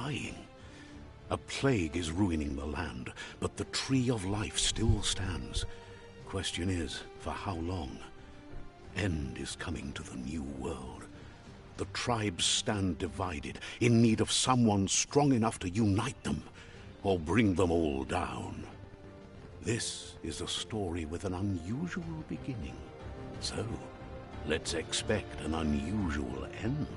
dying. A plague is ruining the land, but the tree of life still stands. Question is, for how long? End is coming to the new world. The tribes stand divided, in need of someone strong enough to unite them, or bring them all down. This is a story with an unusual beginning. So, let's expect an unusual end.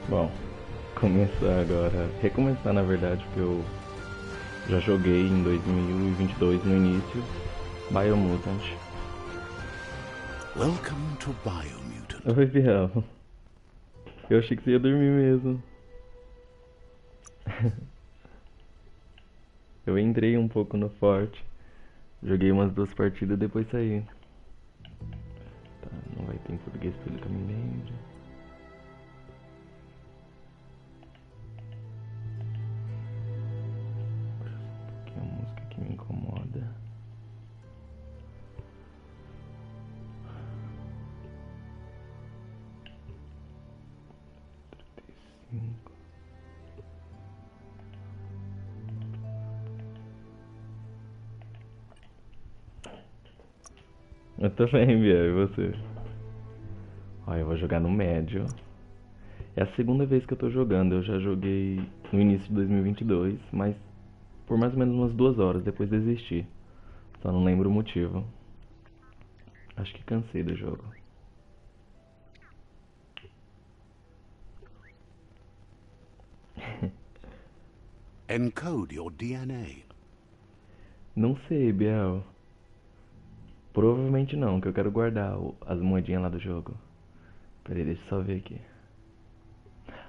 Bom, começar agora, recomeçar na verdade, porque eu já joguei em 2022 no início, Biomutant. Welcome to Biomutant. Oi, Biel. Eu achei que você ia dormir mesmo. Eu entrei um pouco no forte, joguei umas 2 partidas e depois saí. Tá, não vai ter em português pelo que eu me lembre. A música que me incomoda. Eu tô bem, Bia, e você? Ó, eu vou jogar no médio. É a segunda vez que eu tô jogando. Eu já joguei no início de 2022, mas por mais ou menos umas 2 horas, depois desisti. Só não lembro o motivo. Acho que cansei do jogo. Encode your DNA. Não sei, Biel. Provavelmente não, que eu quero guardar as moedinhas lá do jogo. Peraí, deixa eu só ver aqui.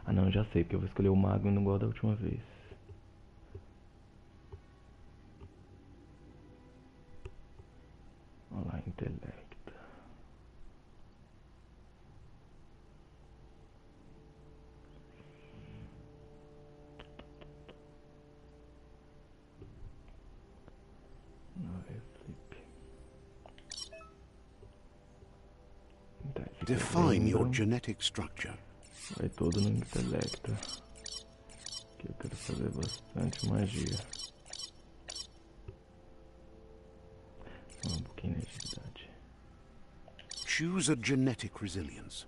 Ah não, já sei, porque eu vou escolher o mago e não igual da última vez. Olha lá, intelecto. Define your genetic structure. Vai todo no intelecto. Que eu quero fazer bastante magia. Um pouquinho de agilidade. Choose a genetic resilience.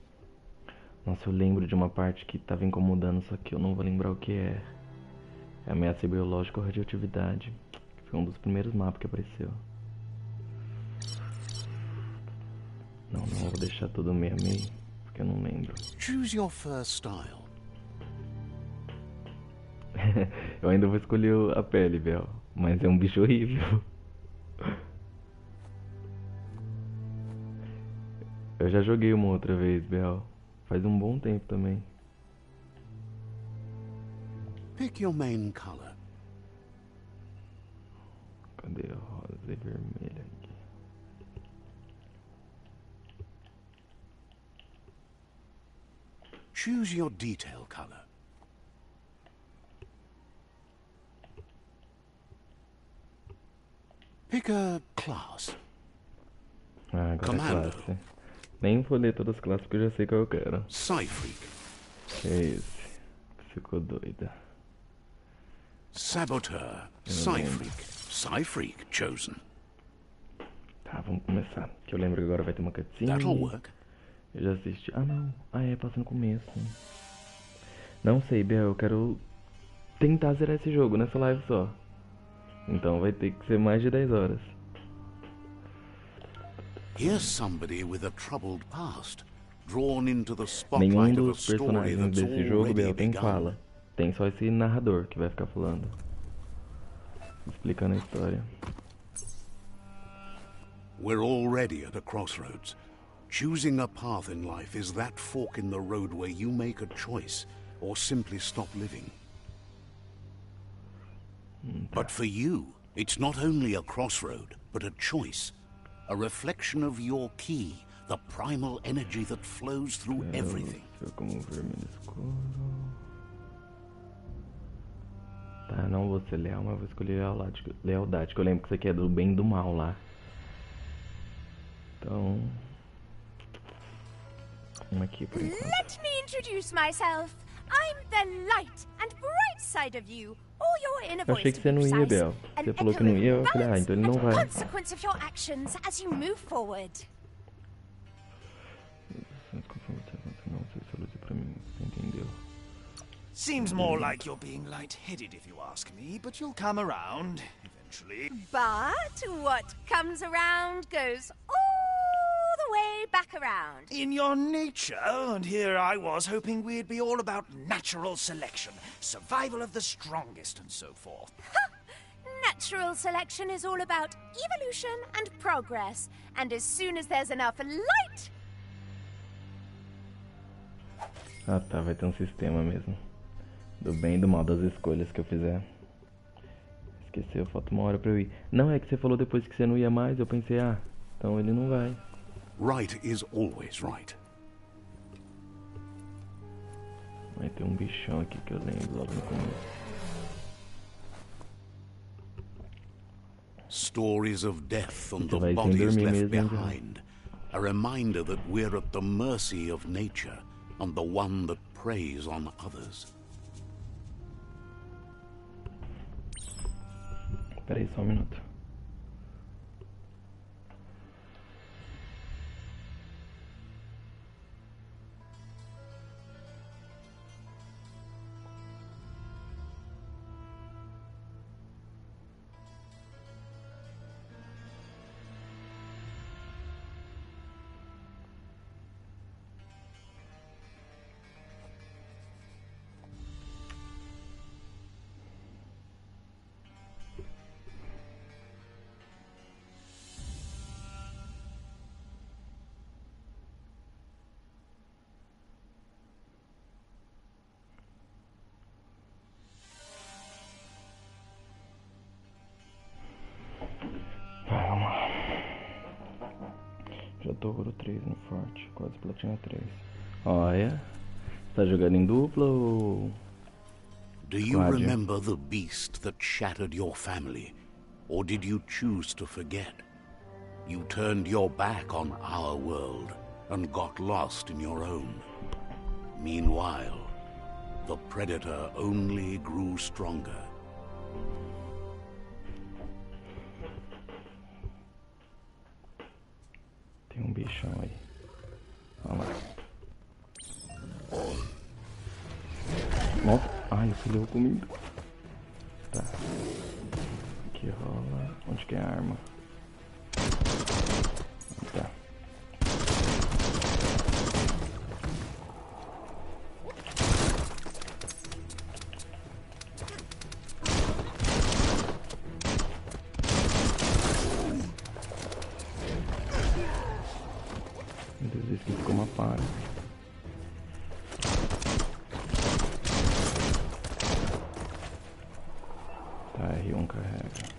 Nossa, eu lembro de uma parte que tava incomodando, só que eu não vou lembrar o que é. É ameaça biológica ou radioatividade. Foi um dos primeiros mapas que apareceu. Não vou deixar tudo meio a meio, porque eu não lembro. Choose your first style. Eu ainda vou escolher a pele, Bel, mas é um bicho horrível. Eu já joguei uma outra vez, Bel. Faz um bom tempo também. Pick your main color. Cadê a rosa e vermelha aqui? Choose your detail color. Pick a class. Ah, agora Commando. é classe. Nem vou ler todas as classes porque eu já sei qual eu quero. Psyfreak. Que é esse? Ficou doida. Saboteur. Psyfreak. Psyfreak chosen. Tá, vamos começar. Que eu lembro que agora vai ter uma cutscene. That'll work. Eu já assisti. Ah, não. Ah, é, passa no começo. Não sei, Bel. Eu quero tentar zerar esse jogo nessa live só. Então vai ter que ser mais de 10 horas. Here's somebody with a troubled past, drawn into the Nenhum spotlight of a dos story personagens that's desse jogo, already Bel, tem begun. fala. Tem só esse narrador que vai ficar falando. Explicando a história. We're already at a crossroads. Choosing a path in life is that fork in the road where you make a choice or simply stop living. But for you, it's not only a crossroad, but a choice. A reflection of your key, the primal energy that flows through everything. Como vermelho escuro. Tá, não vou ser leal, mas vou escolher lealdade, que eu lembro que isso aqui é do bem e do mal lá. Então... Aqui por enquanto. Let me introduce myself. I'm the light and bright side of you, or your inner Eu voice achei que to você be não ia, precise. Bel. An Você falou que echo não of ia, eu falei, balance então ele não and vai. consequence of your actions as you move forward. Não sei se você pra mim, você entendeu? Seems more like you're being light-headed if you ask me, but you'll come around eventually. But what comes around goes all the way back around. In your nature, and here I was hoping we'd be all about natural selection, survival of the strongest and so forth. Natural selection is all about evolution and progress, and as soon as there's enough light... Ah tá, vai ter um sistema mesmo. Do bem e do mal das escolhas que eu fizer. Esqueceu, falta uma hora pra eu ir. Não, é que você falou depois que você não ia mais, eu pensei, ah, então ele não vai. Right is always right. Vai ter um bichão aqui que eu lembro logo no começo. Stories of death and Você the vai sem bodies dormir left mesmo, behind. A reminder that we're at the mercy of nature and the one that preys on others. Peraí, só um minuto. Vai, vamos lá. Já tô ouro 3 no forte, quase platina 3. Olha, tá jogando em dupla ou... Do you Squad, yeah. remember the beast that shattered your family? Or did you choose to forget? You turned your back on our world and got lost in your own. Meanwhile, the predator only grew stronger. Tem um bichão aí. Olha lá. Nossa, ai, eu fui comigo. Tá. Aqui rola. Onde que é a arma? Tá. Meu Deus, esse aqui ficou uma para. Tá, R1 carrega.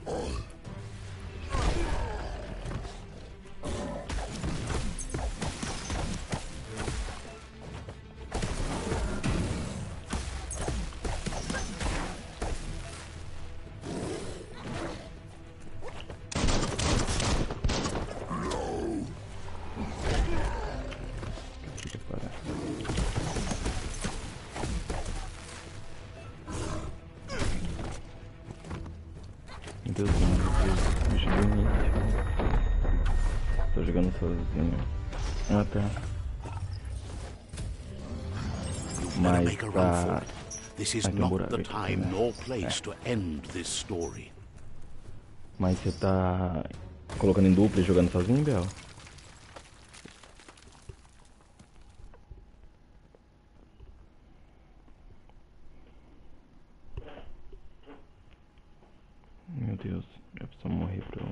Meu Deus, bicho bonito. Tô jogando sozinho. Ah, tá. Better Mas make a run tá... for it. This is Ai, tem not buraco the aqui time também. nor place to end this story. Mas você tá colocando em dupla e jogando sozinho, Bel? Meu Deus, eu preciso morrer pro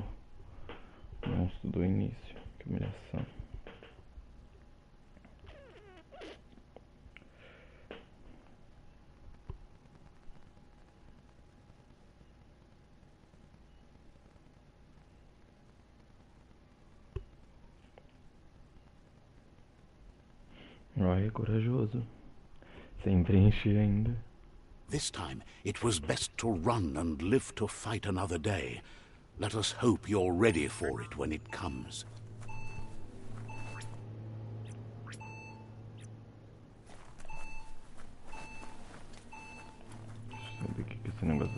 monstro do início. Que humilhação. Olha, corajoso. Sempre enche ainda. This time, it was best to run and live to fight another day. Let us hope you're ready for it when it comes.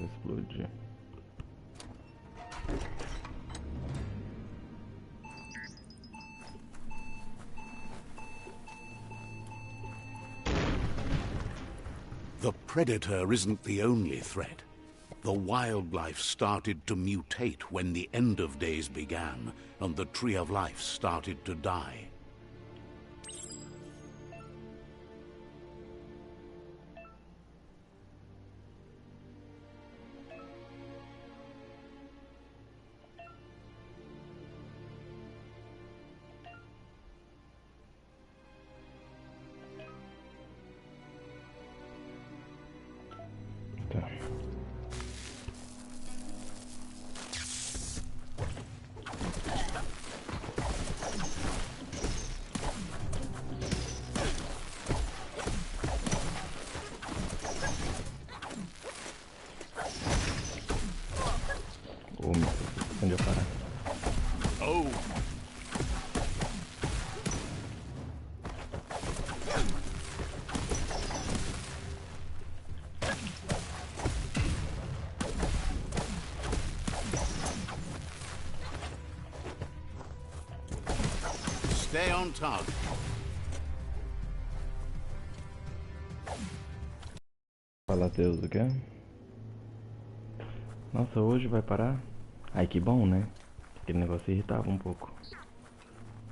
vai explodir. The Predator isn't the only threat. The wildlife started to mutate when the end of days began, and the Tree of Life started to die. Tá. Ô, meu Deus, onde eu parar? Oh! Stay on target. Fala Deus, o quê? Nossa, hoje vai parar? Ai, que bom, né? Aquele negócio irritava um pouco.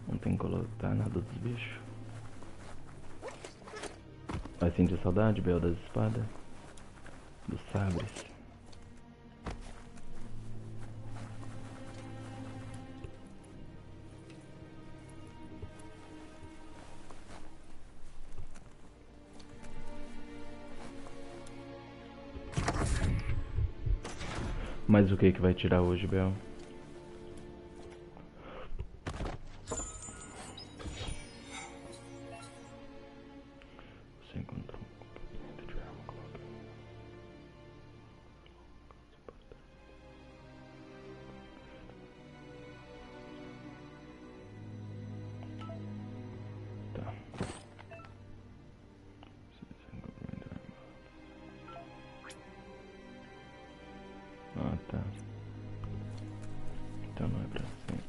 Não tem que colocar nada dos bichos. Vai sentir saudade, Bel, das espadas? Dos sabres? Mas o que vai tirar hoje, Bel? Você encontrou um compartimento de arma, coloca. Tá. Ah, tá. Então não é pra sempre.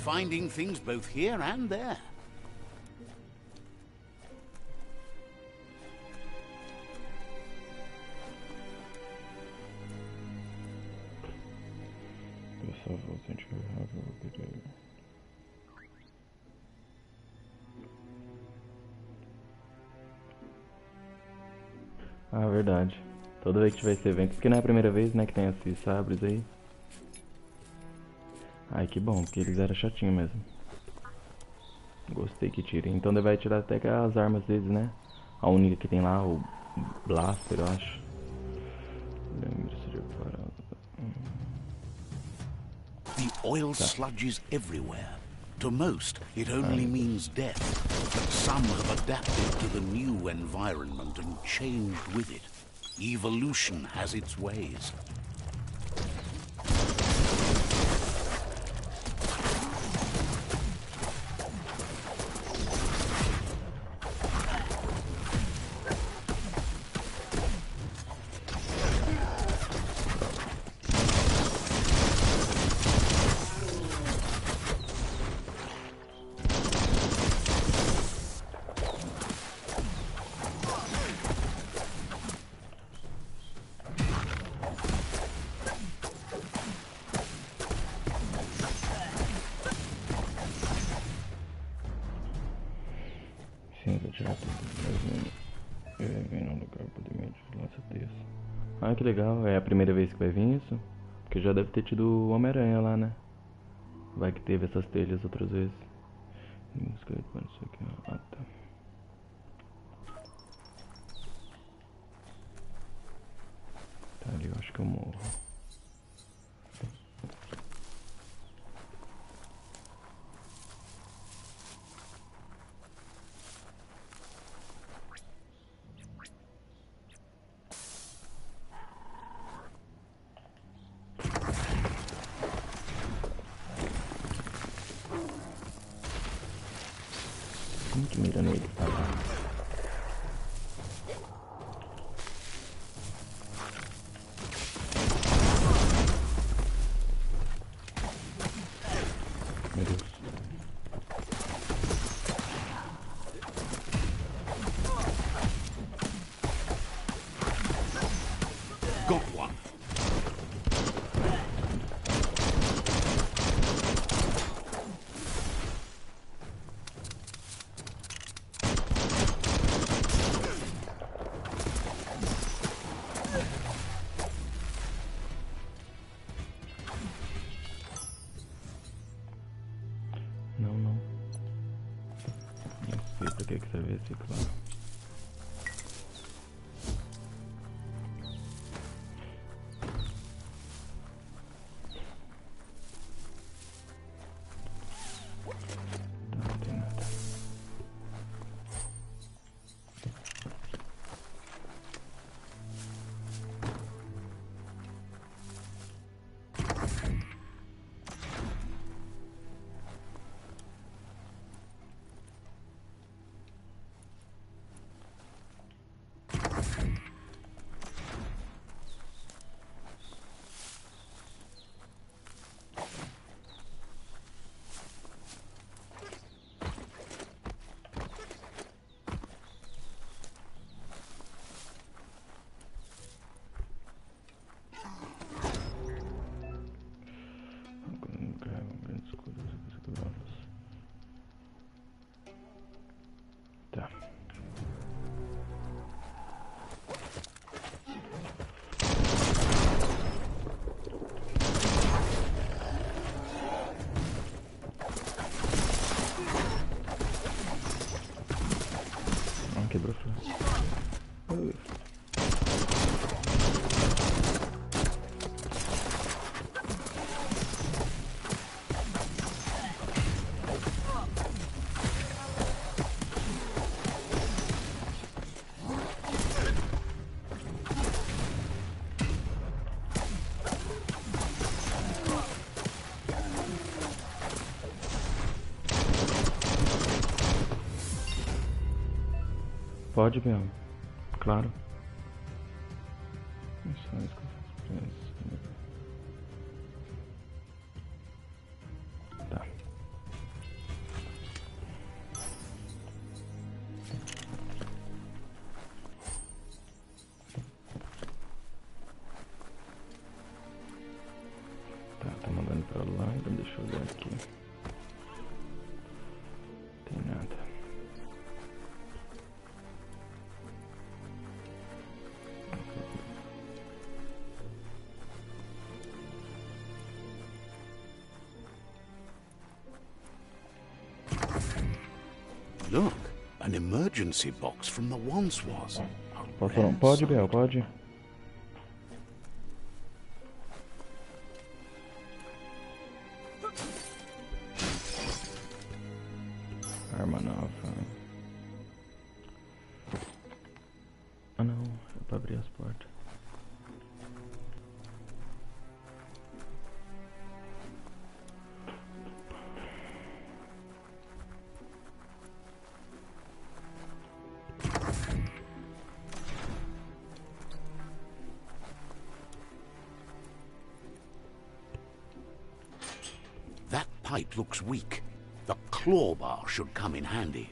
Finding things both here and there. Eu só vou sentir raiva, eu queria... Ah, verdade. Toda vez que tiver esse evento, porque não é a primeira vez, né, que tem esses sabres aí. Ai, que bom, porque eles eram chatinhos mesmo. Gostei que tirem. Então ele vai tirar até as armas deles, né? A única que tem lá, o Blaster, eu acho. Lembre-se de parar. The oil sludges everywhere. To most, it only means death. But some have adapted to the new environment and changed with it. Evolution has its ways. Sim, vou tirar tudo. Mas vem no lugar podemente lança texto. Ah, que legal. É a primeira vez que vai vir isso? Porque já deve ter tido o Homem-Aranha lá, né? Vai que teve essas telhas outras vezes. Ah, tá. Tá ali, eu acho que eu morro. Quem que mira nele? Ah, tá. Meu Deus. Got one. Não, não. Não sei pra que serve esse clã. Não tem nada. Tá. Ah, quebrou a flor. Pode mesmo, claro. Missões com tá. Tá mandando pra lá, então deixa eu ver aqui. Tem nada. Look, an emergency box from the once was. Posso não? Pode, Bel, pode. Arma nova. Ah não, é pra abrir as portas. That pipe looks weak. The claw bar should come in handy.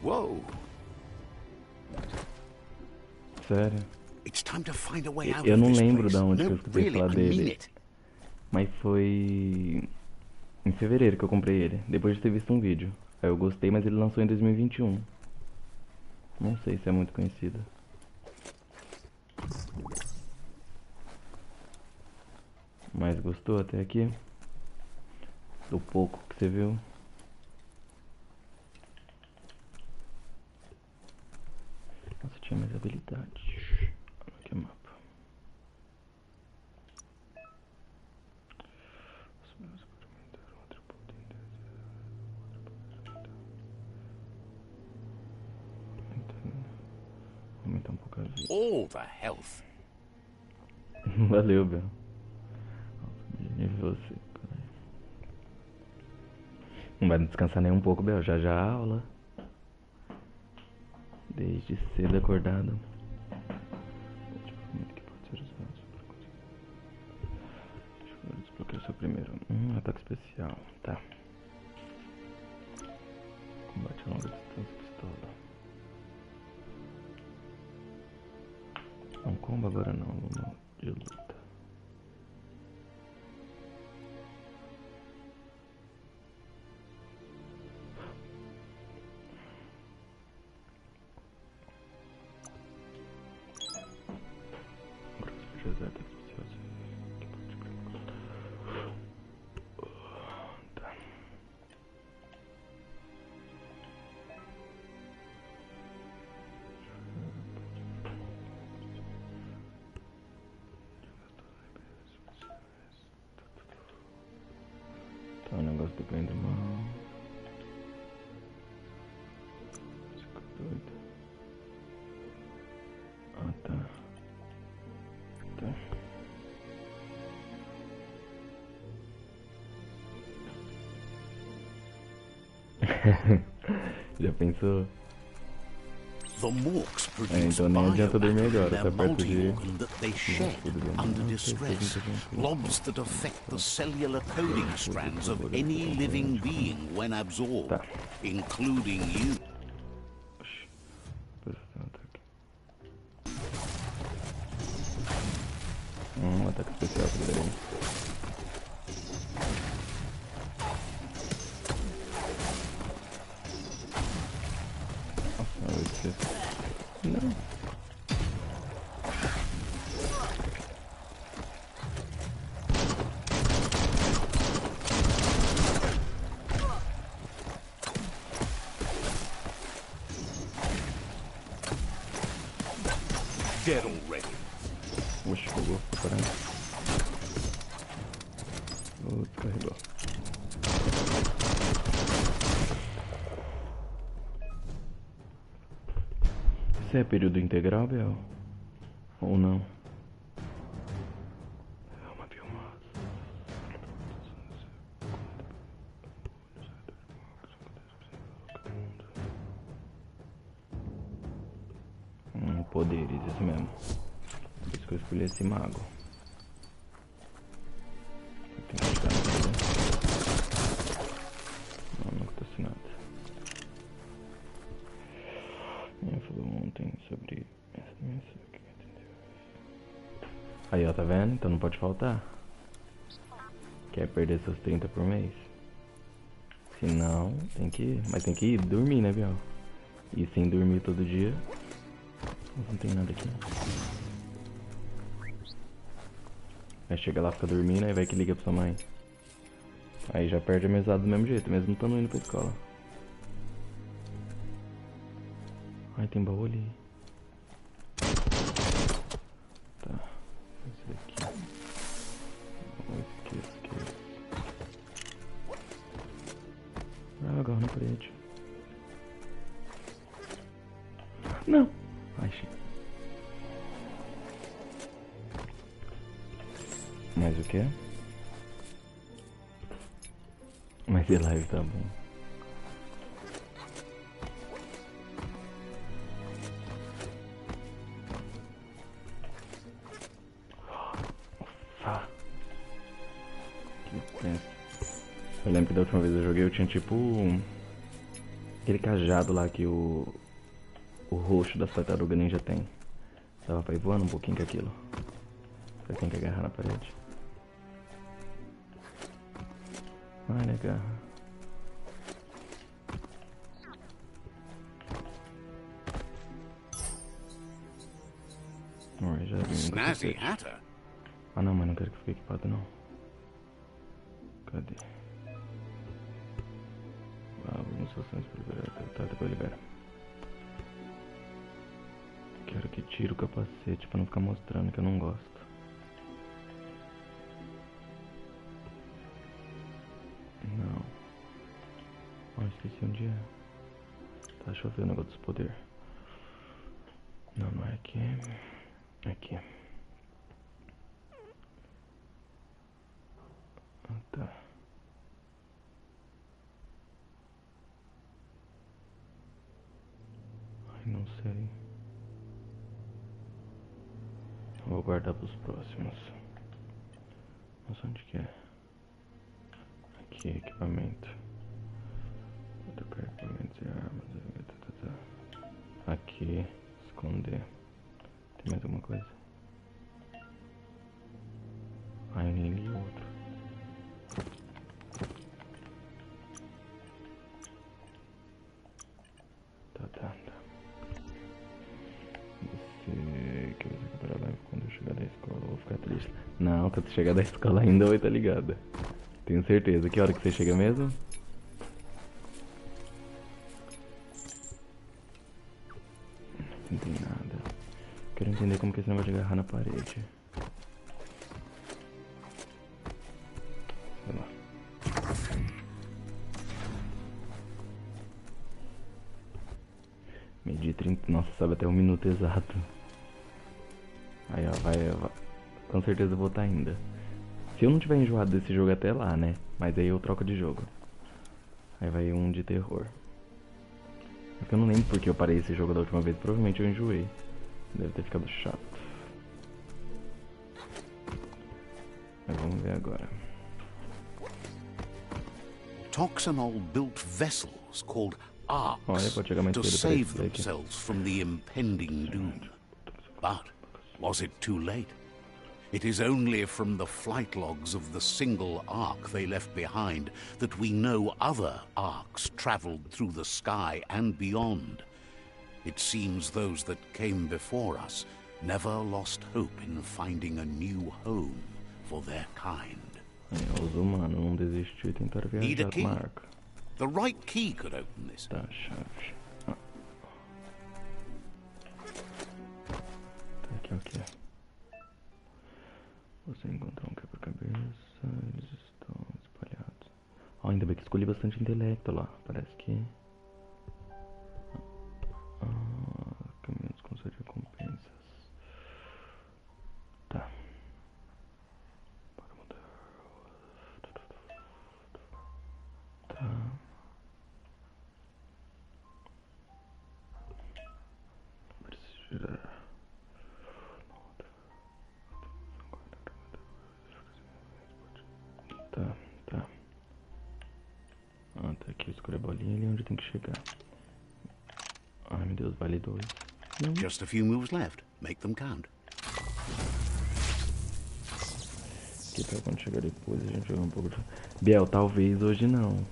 Whoa! Sério. It's time to find a way out Eu of não this lembro place. de onde que eu No, escutei really, falar I mean dele. it. Mas foi em fevereiro que eu comprei ele, depois de ter visto um vídeo. Aí eu gostei, mas ele lançou em 2021. Não sei se é muito conhecido. Mas gostou até aqui? Do pouco que você viu? Nossa, tinha mais habilidade. Aqui o mapa. Então pouca vida. All the health. Valeu, Bel. E você? Não vai descansar nem um pouco, Bel. Já já a aula. Desde cedo acordado. Desbloquear o seu primeiro. Ataque especial. Tá. Combate a longa distância, pistola. Não combo agora não, vamos de luta. Agora você pode usar ataque especial. Tá. Tá, o negócio do ganho da mão. Fica doido. Ah, tá. Tá. Já pensou? The Morks É, produce então nem adianta dormir biomatter agora, in tá their perto de... multi-organ that they shed under distress. Blobs that affect the cellular coding strands of any living being when absorbed, Tá. including you. Oxi. Posição, ataque. Ataque especial pra ele. Nossa, eu esqueci. Não. Dead already. Oxe, pegou, parando. Descarregou. Isso é período integral, Bel? Ou não? É uma biomassa. Poderes, isso mesmo. Por isso que eu escolhi esse mago. Tem que ficar no poder. Não acontece nada. Minha falou ontem sobre essa doença que entendeu. Aí, ó, tá vendo? Então não pode faltar. Quer perder seus 30 por mês? Se não, tem que ir. Mas tem que ir dormir, né, Biel? E sem dormir todo dia. Não tem nada aqui. Aí chega lá, fica dormindo, aí vai que liga pra sua mãe. Aí já perde a mesada do mesmo jeito, mesmo não indo pra escola. Ai, tem baú ali. Tá. Esse aqui. Esqueça. Ah, agarro na parede. Não! Ai, chega. Mais o que? Mas e live tá bom. Nossa. Que tenso. Eu lembro que da última vez eu joguei eu tinha tipo aquele cajado lá que o roxo das tartarugas ninja tem. Dava pra ir voando um pouquinho com aquilo. Só tem que agarrar na parede. Ai, né, agarra. Já vi um Snazzy capacete. hatter. Ah não, mas não quero que fique equipado não. Cadê? Algumas ações para liberar. Tá, depois libera. Quero que tire o capacete pra não ficar mostrando que eu não gosto. Não. Esqueci onde é. Tá, deixa eu ver o negócio dos poderes. Não, não é aqui. Aqui. Ah, tá. Ai, não sei. Vou guardar pros próximos. Nossa, onde que é? Aqui, equipamento. Vou trocar equipamentos e armas. Aqui, esconder. Tem mais alguma coisa? Ah, eu nem li o outro. Tá. Você quer recuperar a live quando eu chegar da escola? Eu vou ficar triste. Não, quando você chegar da escola ainda vai estar ligada. Tenho certeza. Que hora que você chega mesmo? Não tem nada. Quero entender como que esse negócio de agarrar na parede. Sei lá. Medir 30. Nossa, sabe até um minuto exato. Aí ó, vai. Com certeza eu vou estar ainda. Se eu não tiver enjoado desse jogo até lá, né? Mas aí eu troco de jogo. Aí vai um de terror. É que eu não lembro porque eu parei esse jogo da última vez. Provavelmente eu enjoei. Deve ter ficado chato. Mas vamos ver agora. Toxanol built vessels called Olha, arks pode chegar mais to cedo pra save esse daqui. themselves from the impending doom. But was it too late? It is only from the flight logs of the single ark they left behind that we know other arks traveled through the sky and beyond. It seems those that came before us never lost hope in finding a new home for their kind. Os humanos não desistiu e tentaram Need a viajar key? com a arca. The right key could open this. Tá, chave. Tá aqui, ok. Você encontrou um quebra-cabeça, eles estão espalhados. Ainda bem que escolhi bastante intelecto lá. Parece que... caminhos com suas recompensas. Tá. Bora mudar. Tá. Preciso girar. Tá. Ah, tá aqui, escolha a bolinha ali onde tem que chegar. Ai meu Deus, vale 2. Just a few moves left. Make them count. Aqui pra quando chegar depois a gente joga um pouco de... Biel, talvez hoje não.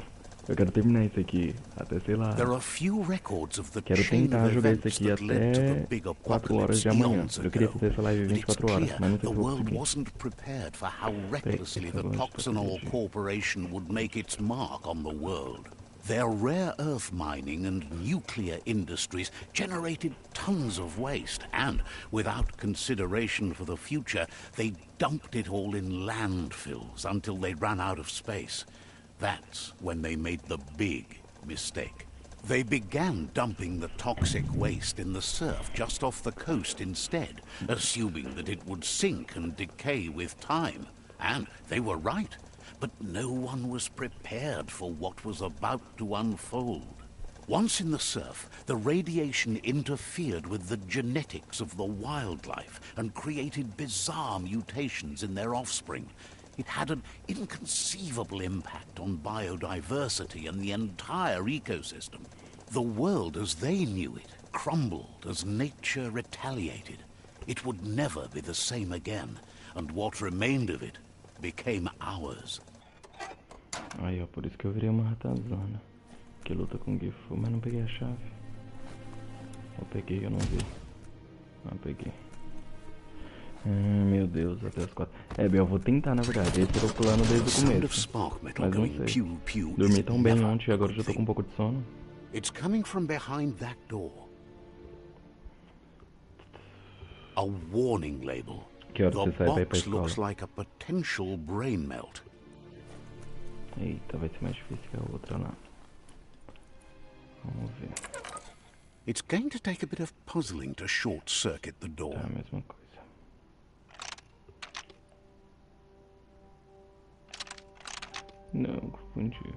Eu quero terminar isso aqui, até sei lá. There are few records of the Quero chain tentar of jogar isso events aqui that led to the até big 4 horas apocalypse de amanhã. eons Eu queria ago. fazer essa live But it's 24 horas, clear mas não sei the se vou world conseguir. wasn't prepared for how Esse recklessly the negócio tá Toxanol perdido. Corporation would make its mark on the world. Their rare earth mining and nuclear industries generated tons of waste, and without consideration for the future, they dumped it all in landfills until they ran out of space. That's when they made the big mistake. They began dumping the toxic waste in the surf just off the coast instead, assuming that it would sink and decay with time. And they were right. But no one was prepared for what was about to unfold. Once in the surf, the radiation interfered with the genetics of the wildlife and created bizarre mutations in their offspring. It had an inconceivable impact on biodiversity and the entire ecosystem. The world as they knew it crumbled as nature retaliated. It would never be the same again, and what remained of it became ours. Aí, ó, por isso que eu virei uma ratazana. Que luta com Gifu, mas não peguei a chave. Eu peguei, eu não vi. Ah, peguei. Meu Deus, até as 4. Bem, eu vou tentar, na verdade. Esse era o plano desde o começo. Mas não sei. Dormi tão bem ontem e agora já tô com um pouco de sono. It's coming from behind that door. A warning label. Que hora The você sai pra ir pra box looks escola? like a potential brain melt. Eita, vai ser mais difícil que a outra lá. Vamos ver. It's going to take a bit of puzzling to short-circuit the door. Tá, a mesma coisa. Não, confundi.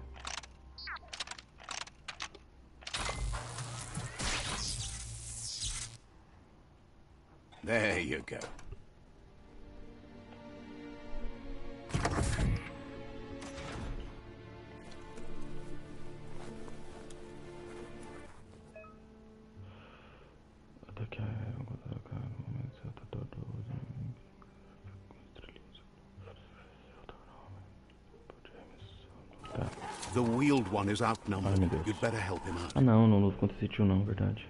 There you go. The wheeled one is outnumbered. Ai, meu Deus. You'd better help him out. Ah não, não luto contra esse tio não, verdade.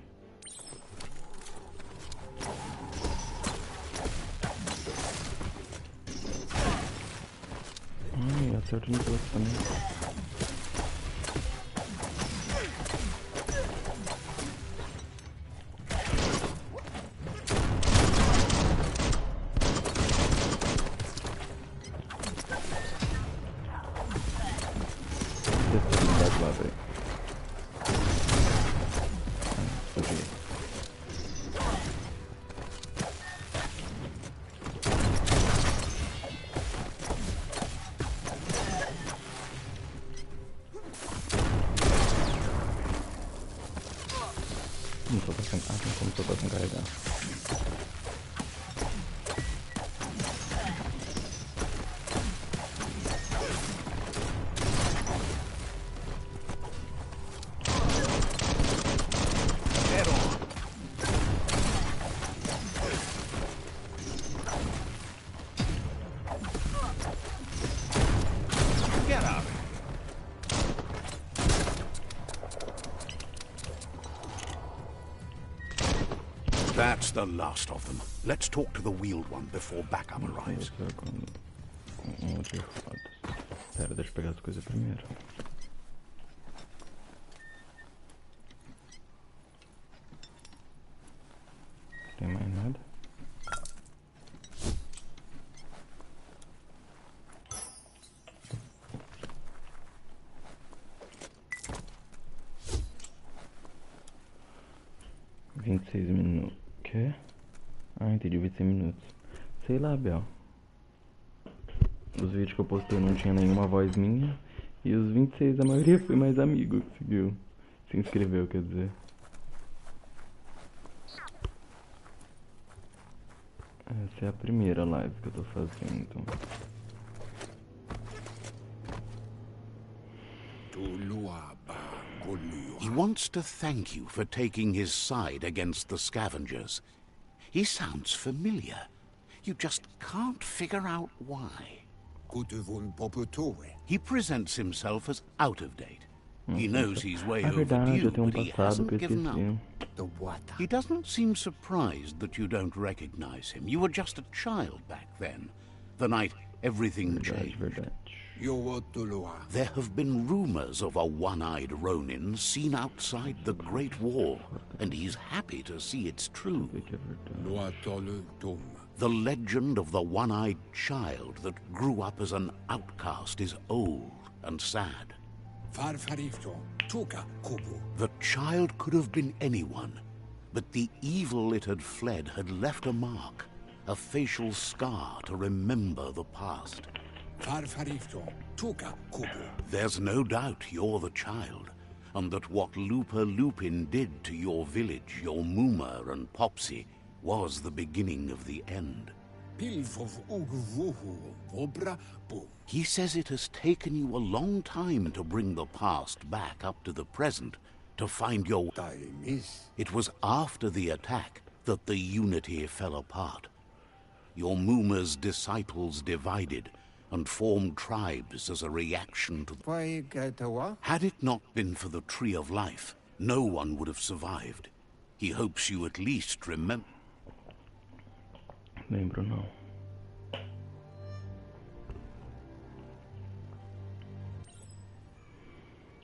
Ai, acerto nos outros também. Lá, velho. Não tô passando. Ah, não, como tô passando carregar. That's the last of them. Let's talk to the wheeled one before backup arrives. Pera, deixa eu pegar as coisas primeiro. Tem mais nada? $26 minutos. Quê? Ah, entendi, 26 minutos. Sei lá, Bel. Os vídeos que eu postei não tinha nenhuma voz minha. E os 26, a maioria foi mais amigo que seguiu. Se inscreveu, quer dizer. Essa é a primeira live que eu tô fazendo. He wants to thank you for taking his side against the scavengers. He sounds familiar. You just can't figure out why. He presents himself as out of date. He knows he's way verdade, eu overdue, tenho but he passado hasn't que eu given esqueci. up. He doesn't seem surprised that you don't recognize him. You were just a child back then, the night everything changed. Verdade. There have been rumors of a one-eyed Ronin seen outside the Great Wall, and he's happy to see it's true. The legend of the one-eyed child that grew up as an outcast is old and sad. The child could have been anyone, but the evil it had fled had left a mark, a facial scar to remember the past. There's no doubt you're the child, and that what Looper Lupin did to your village, your Muma and Popsy, was the beginning of the end. He says it has taken you a long time to bring the past back up to the present, to find your... It was after the attack that the unity fell apart. Your Muma's disciples divided and formed tribes as a reaction to... Had it not been for the Tree of Life, no one would have survived. He hopes you at least remember... Lembro não.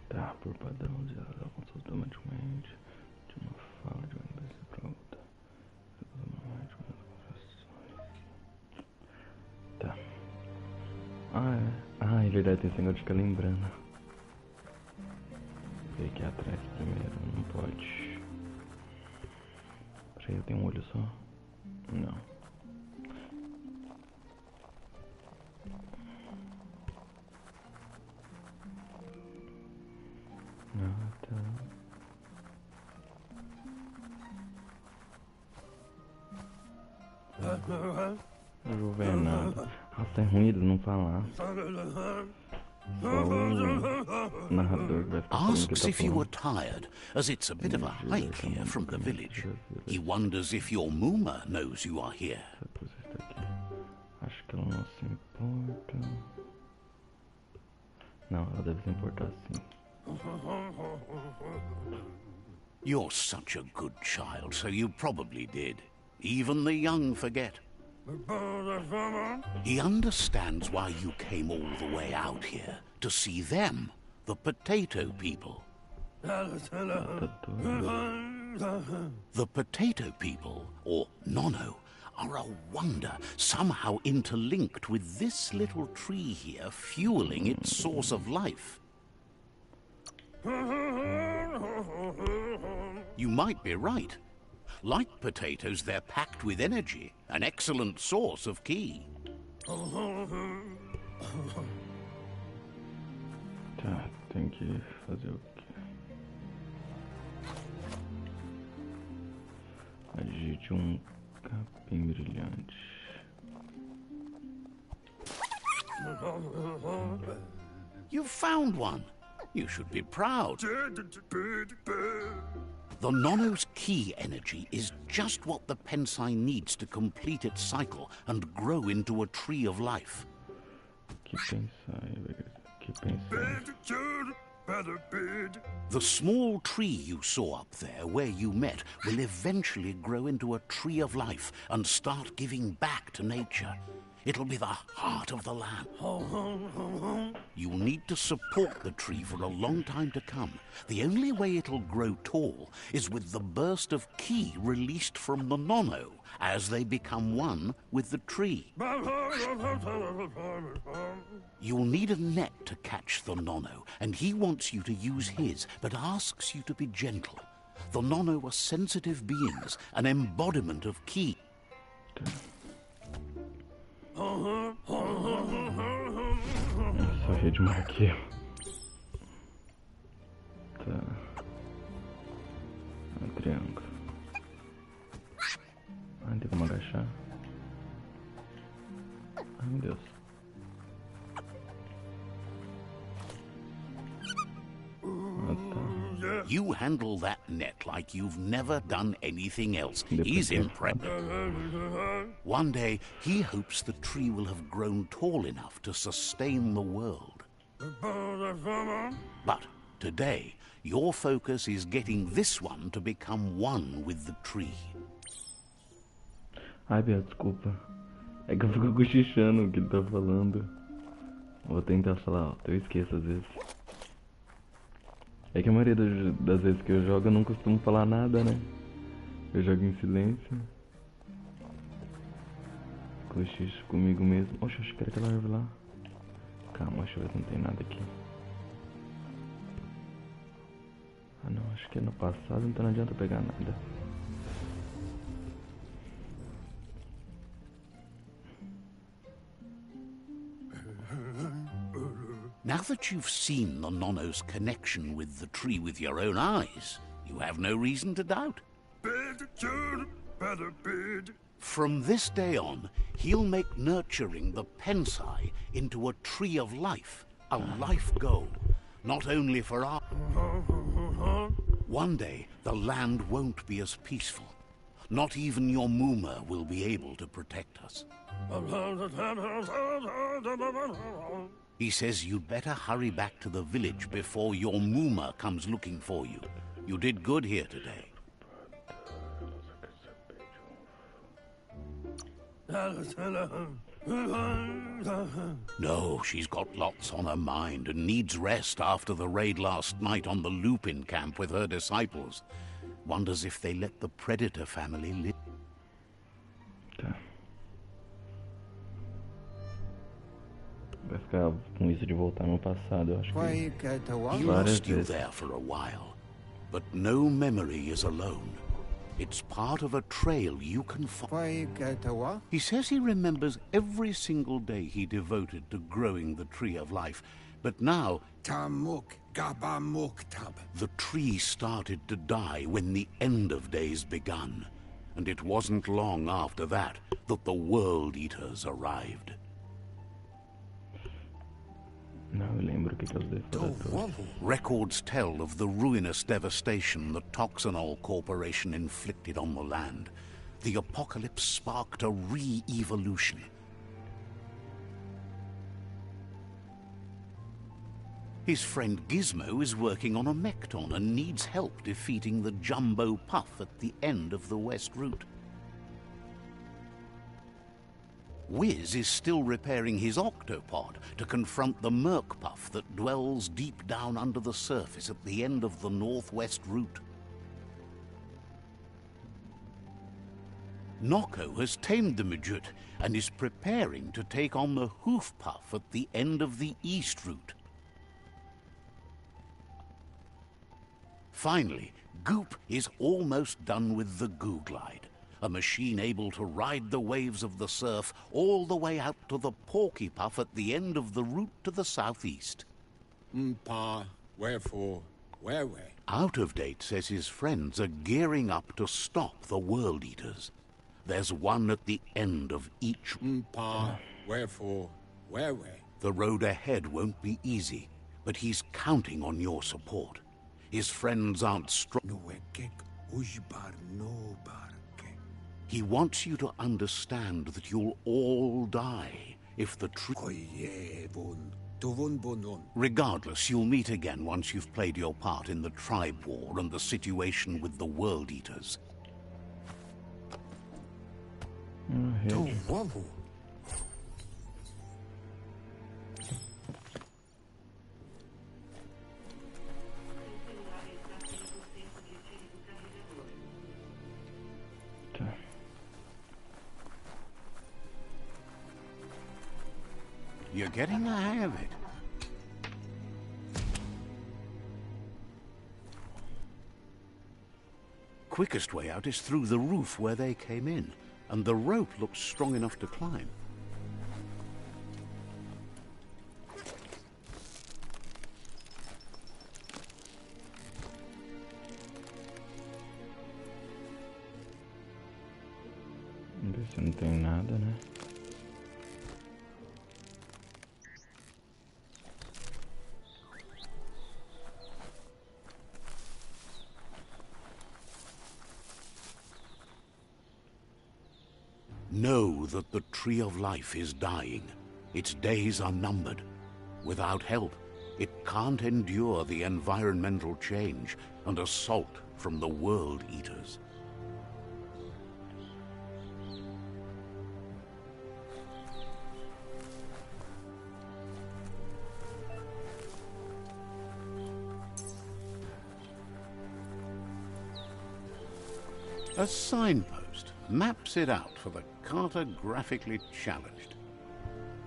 Tá, por padrão, ela consulta automaticamente de uma fala de uma empresa para outra. Tá. Ah, é verdade, tem esse negócio de ficar lembrando. Vou ver aqui atrás primeiro, não pode. Freia tem um olho só? Não. Ah, tá. Não vou ver nada. Nossa, é ruim eles não falar. Só o narrador que vai ficar falando o que Asks tá if you were falando. tired, as it's a bit of a hike here from the village. He wonders if your Muma knows you are here. Essa coisa está aqui. Acho que ela não se importa. Não, ela deve se importar sim. You're such a good child, so you probably did. Even the young forget. He understands why you came all the way out here, to see them, the potato people. The potato people, or Nono, are a wonder, somehow interlinked with this little tree here, fueling its source of life. You might be right. Like potatoes, they're packed with energy, an excellent source of ki. Tá, tem que fazer o quê? Agite um capim brilhante. You found one. You should be proud. The Nono's ki energy is just what the Pensai needs to complete its cycle and grow into a tree of life. Que pensar, que pensar. The small tree you saw up there where you met will eventually grow into a tree of life and start giving back to nature. It'll be the heart of the land. You'll need to support the tree for a long time to come. The only way it'll grow tall is with the burst of ki released from the Nono as they become one with the tree. You'll need a net to catch the Nono, and he wants you to use his, but asks you to be gentle. The Nono are sensitive beings, an embodiment of ki. Só rede marqueiro. Tá. Triângulo. Ai, tem como agachar? Ai, meu Deus. You handle that net like you've never done anything else. He's impressed. One day, he hopes the tree will have grown tall enough to sustain the world. But today, your focus is getting this one to become one with the tree. Ai, Bia, desculpa. É que eu fico cochichando o que ele tá falando. Vou tentar falar alto, eu esqueço às vezes. É que a maioria das vezes que eu jogo eu não costumo falar nada, né? Eu jogo em silêncio. Cochicho comigo mesmo. Oxe, acho que era aquela árvore lá. Calma, deixa eu ver se não tem nada aqui. Ah não, acho que é no passado, então não adianta pegar nada. Now that you've seen the Nono's connection with the tree with your own eyes, you have no reason to doubt. From this day on, he'll make nurturing the Pensai into a tree of life, a life goal, not only for our... One day, the land won't be as peaceful. Not even your Muma will be able to protect us. He says you'd better hurry back to the village before your Muma comes looking for you. You did good here today. No, she's got lots on her mind and needs rest after the raid last night on the Lupin camp with her disciples. Wonders if they let the Predator family live. Vai ficar com isso de voltar no passado, eu acho que He lost you there for a while, but no memory is alone. It's part of a trail you can follow. Tawa? He says he remembers every single day he devoted to growing the Tree of Life, but now Tamuk Gabamuktab. the tree started to die when the end of days begun, and it wasn't long after that that the World Eaters arrived. Não, eu lembro o que é os devoradores. Records tell of the ruinous devastation the Toxanol Corporation inflicted on the land. The apocalypse sparked a re-evolution. His friend Gizmo is working on a Mekton and needs help defeating the Jumbo Puff at the end of the West Route. Wiz is still repairing his octopod to confront the Merc Puff that dwells deep down under the surface at the end of the Northwest Route. Nocco has tamed the Midget and is preparing to take on the Hoof Puff at the end of the East Route. Finally, Goop is almost done with the Goo Glide, a machine able to ride the waves of the surf all the way out to the Porky Puff at the end of the route to the southeast. Pa, wherefore, where? Out of Date says his friends are gearing up to stop the World Eaters. There's one at the end of each. Pa, wherefore, where? The road ahead won't be easy, but he's counting on your support. His friends aren't strong. Nuekek Ujbar no barke. He wants you to understand that you'll all die if the tree... Koyevun, Tuvun Bonon. Regardless, you'll meet again once you've played your part in the tribe war and the situation with the World Eaters. Tuwavu. You're getting the hang of it. Quickest way out is through the roof where they came in, and the rope looks strong enough to climb. Ver se não tem nada, né? Know that the Tree of Life is dying. Its days are numbered. Without help, it can't endure the environmental change and assault from the World Eaters. A signpost maps it out for the cartographically challenged.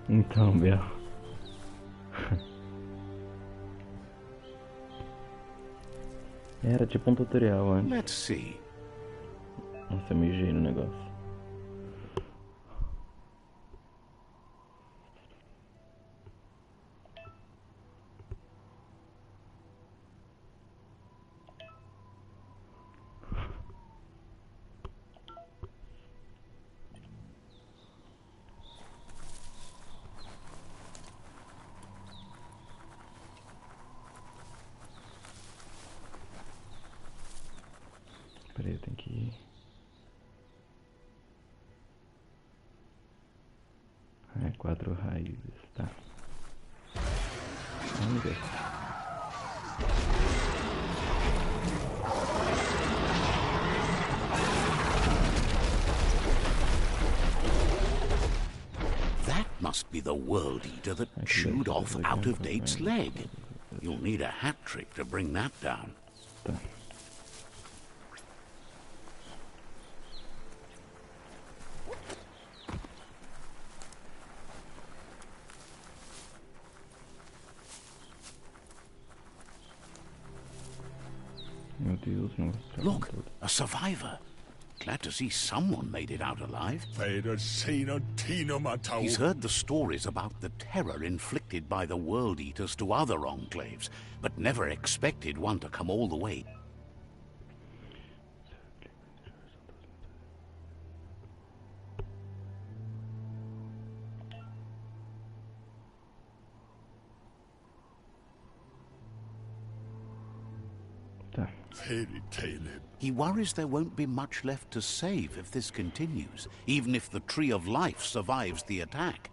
Então, Biel. Era tipo um tutorial antes. Let's see. Nossa, eu mijei no negócio. Peraí, eu tenho que ir. É, 4 raízes, tá. Vamos ver. That must be the World Eater that chewed off Out of Date's leg. You'll need a hat trick to bring that down. Tá. Meu Deus, não. Look, a survivor. Glad to see someone made it out alive. Matau. He's heard the stories about the terror inflicted by the World Eaters to other enclaves, but never expected one to come all the way. Fairy tale. He worries there won't be much left to save if this continues, even if the Tree of Life survives the attack.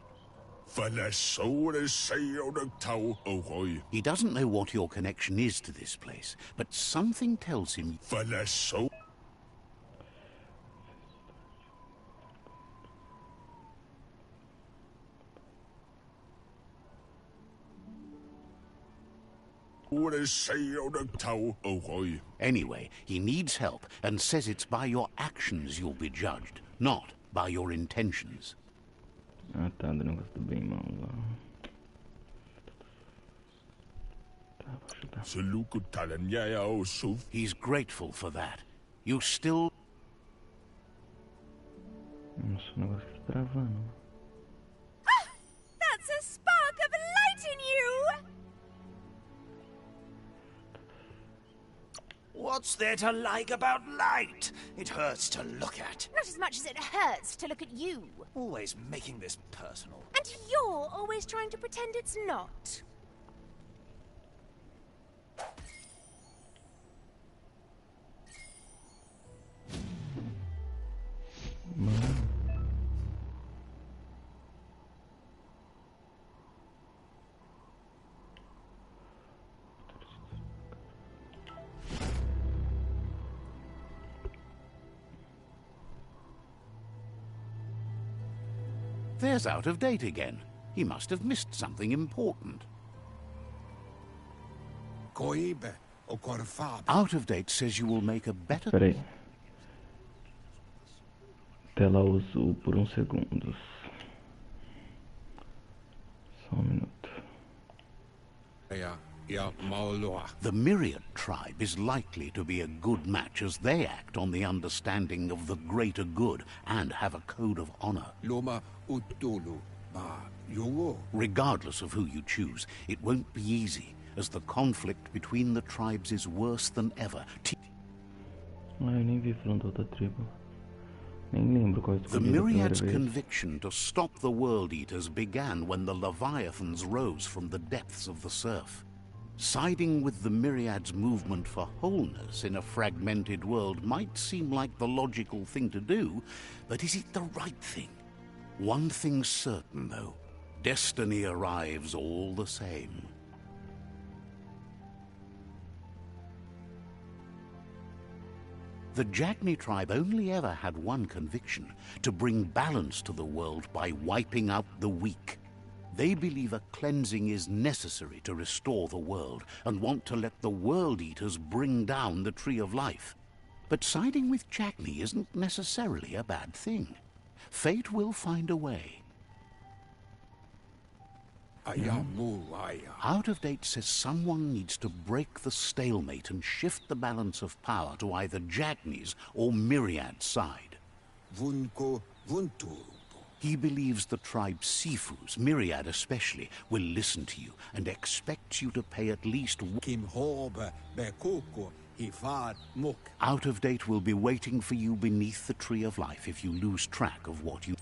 He doesn't know what your connection is to this place, but something tells him... Anyway, he needs help and says it's by your actions you'll be judged, not by your intentions. Ah, tá, do negócio do bem mal lá. Tá, vou chutar. He's grateful for that. You still... Nossa, o negócio tá travando. That's a spark of light in you! What's there to like about light? It hurts to look at. Not as much as it hurts to look at you. Always making this personal. And you're always trying to pretend it's not. There's Out of Date again. He must have missed something important. Out of Date says you will make a better... Peraí. Tela azul por uns segundos. Só minuto. The Myriad tribe is likely to be a good match as they act on the understanding of the greater good and have a code of honor. Regardless of who you choose, it won't be easy, as the conflict between the tribes is worse than ever. Ah, eu nem vi falando da outra tribo. Nem lembro qual The Myriad's conviction to stop the World Eaters began when the Leviathans rose from the depths of the surf. Siding with the Myriad's movement for wholeness in a fragmented world might seem like the logical thing to do, but is it the right thing? One thing's certain, though. Destiny arrives all the same. The Jagni tribe only ever had one conviction: to bring balance to the world by wiping out the weak. They believe a cleansing is necessary to restore the world and want to let the World Eaters bring down the Tree of Life. But siding with Jagni isn't necessarily a bad thing. Fate will find a way. Out of Date says someone needs to break the stalemate and shift the balance of power to either Jagni's or Myriad's side. He believes the tribe Sifus, Myriad especially, will listen to you and expects you to pay at least... Out of Date will be waiting for you beneath the Tree of Life if you lose track of what you...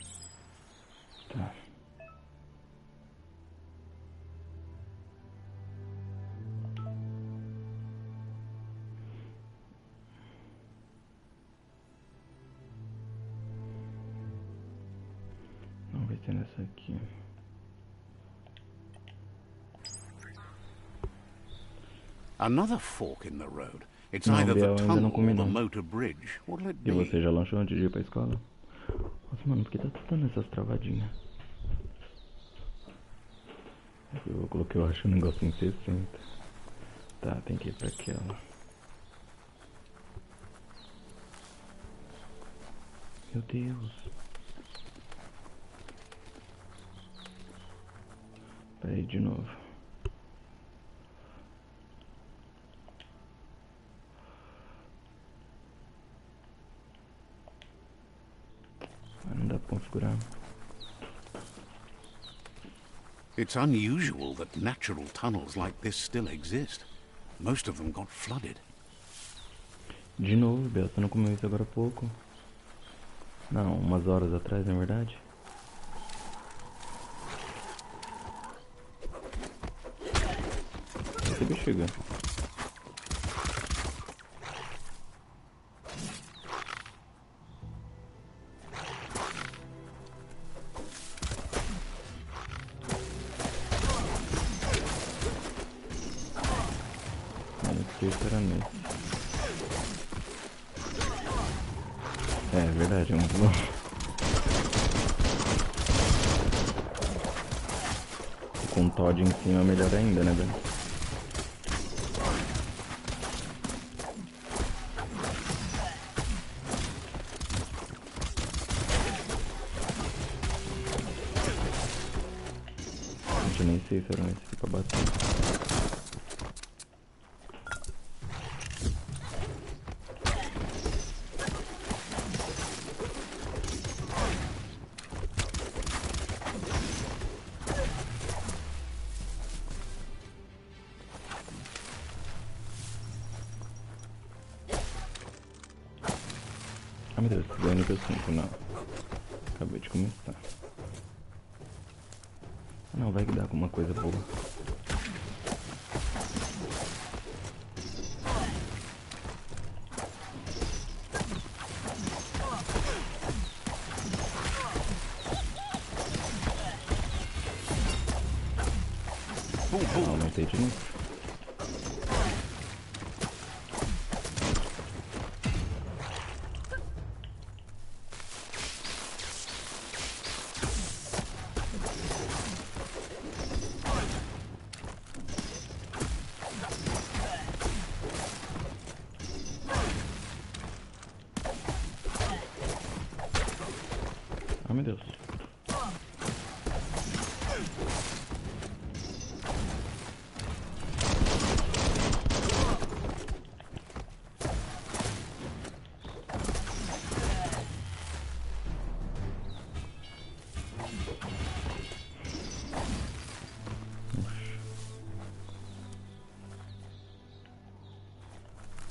Tá. Não vai ser nessa aqui. Another fork in the road. It's Não, either the Biel, ainda não tunnel comi or the não. motor bridge. What'll it E be? você já lanchou antes de ir pra escola? Nossa, mano, por que tá dando essas travadinhas? Eu coloquei, eu acho, um negócio em 60. Tá, tem que ir pra aquela. Meu Deus. Peraí, de novo. configurar. It's unusual that natural tunnels like this still exist. Most of them got flooded. De novo, Bel, você não comeu isso agora há pouco? Não, umas horas atrás, na verdade. Esse bexiga. Será nesse? É verdade, é muito bom. Com Todd em cima é melhor ainda, né, velho? Gente, eu nem sei se era esse aqui pra bater. Ah, meu Deus, esse é nível 5, não. Acabei de começar. Não, vai que dá alguma coisa boa. Aumentei de novo. Ah, meu Deus.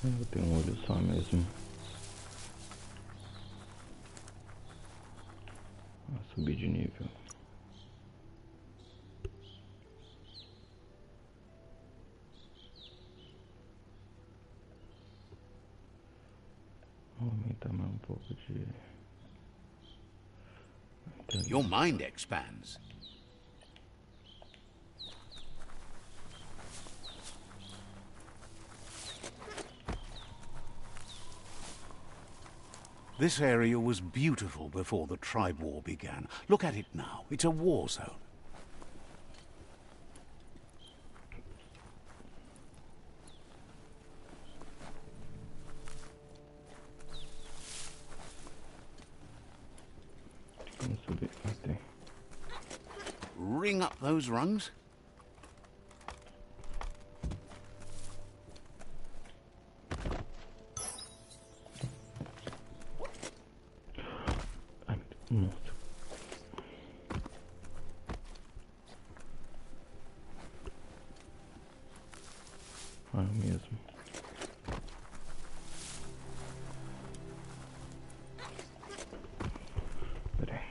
Eu tenho um olho só mesmo. Vou subir de nível. Vou aumentar mais um pouco de... Your mind expands. This area was beautiful before the tribe war began. Look at it now. It's a war zone. Vamos subir. Tem. Ring up those rungs. Nossa. Ah, mesmo. Pera aí.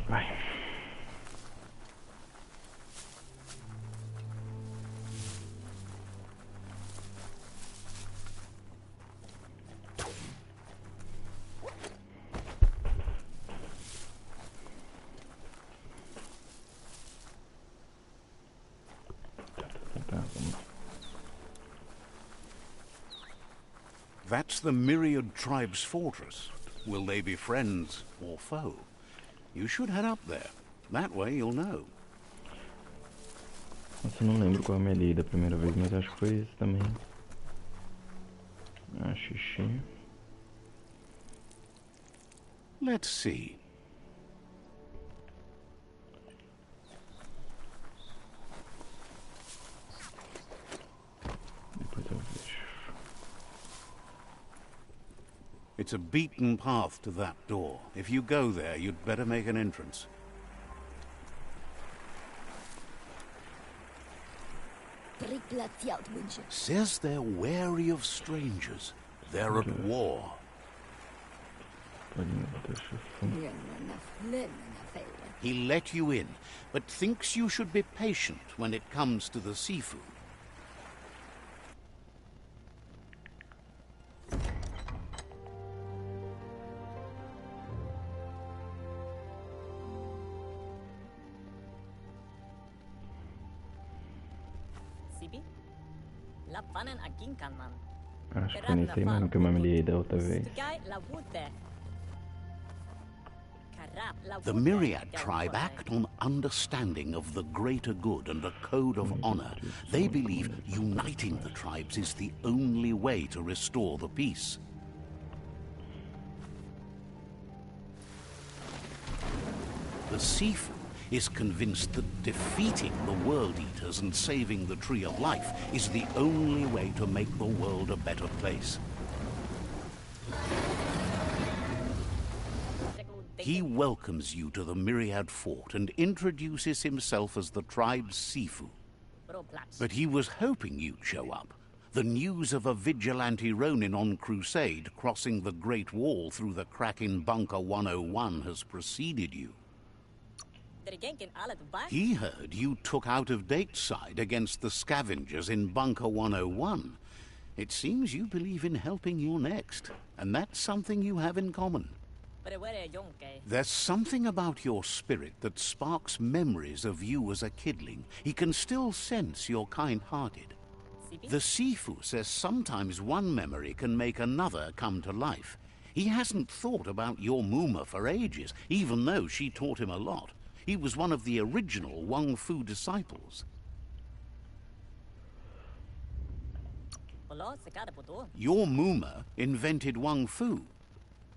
Vai. Tá, vamos. That's the Myriad Tribe's fortress. Will they be friends or foe? You should head up there. That way you'll know. Nossa, eu não lembro qual é a minha lei da primeira vez, mas acho que foi esse também. Ah, xixi. Let's see. Depois eu vejo. It's a beaten path to that door. If you go there, you'd better make an entrance. Says they're wary of strangers. They're at war. He let you in, but thinks you should be patient when it comes to the seafood. Acho que foi nesse aí mesmo que eu me amilhei da outra vez. The Myriad tribe act on understanding of the greater good and a code of honor. They believe uniting the tribes is the only way to restore the peace. The Sifu is convinced that defeating the World Eaters and saving the Tree of Life is the only way to make the world a better place. He welcomes you to the Myriad Fort and introduces himself as the tribe's Sifu. But he was hoping you'd show up. The news of a vigilante Ronin on crusade crossing the Great Wall through the crack in Bunker 101 has preceded you. He heard you took out-of-date side against the scavengers in Bunker 101. It seems you believe in helping your next, and that's something you have in common. There's something about your spirit that sparks memories of you as a kidling. He can still sense you're kind-hearted. The Sifu says sometimes one memory can make another come to life. He hasn't thought about your Muma for ages, even though she taught him a lot. He was one of the original Wang Fu disciples. Your Muma invented Wang Fu.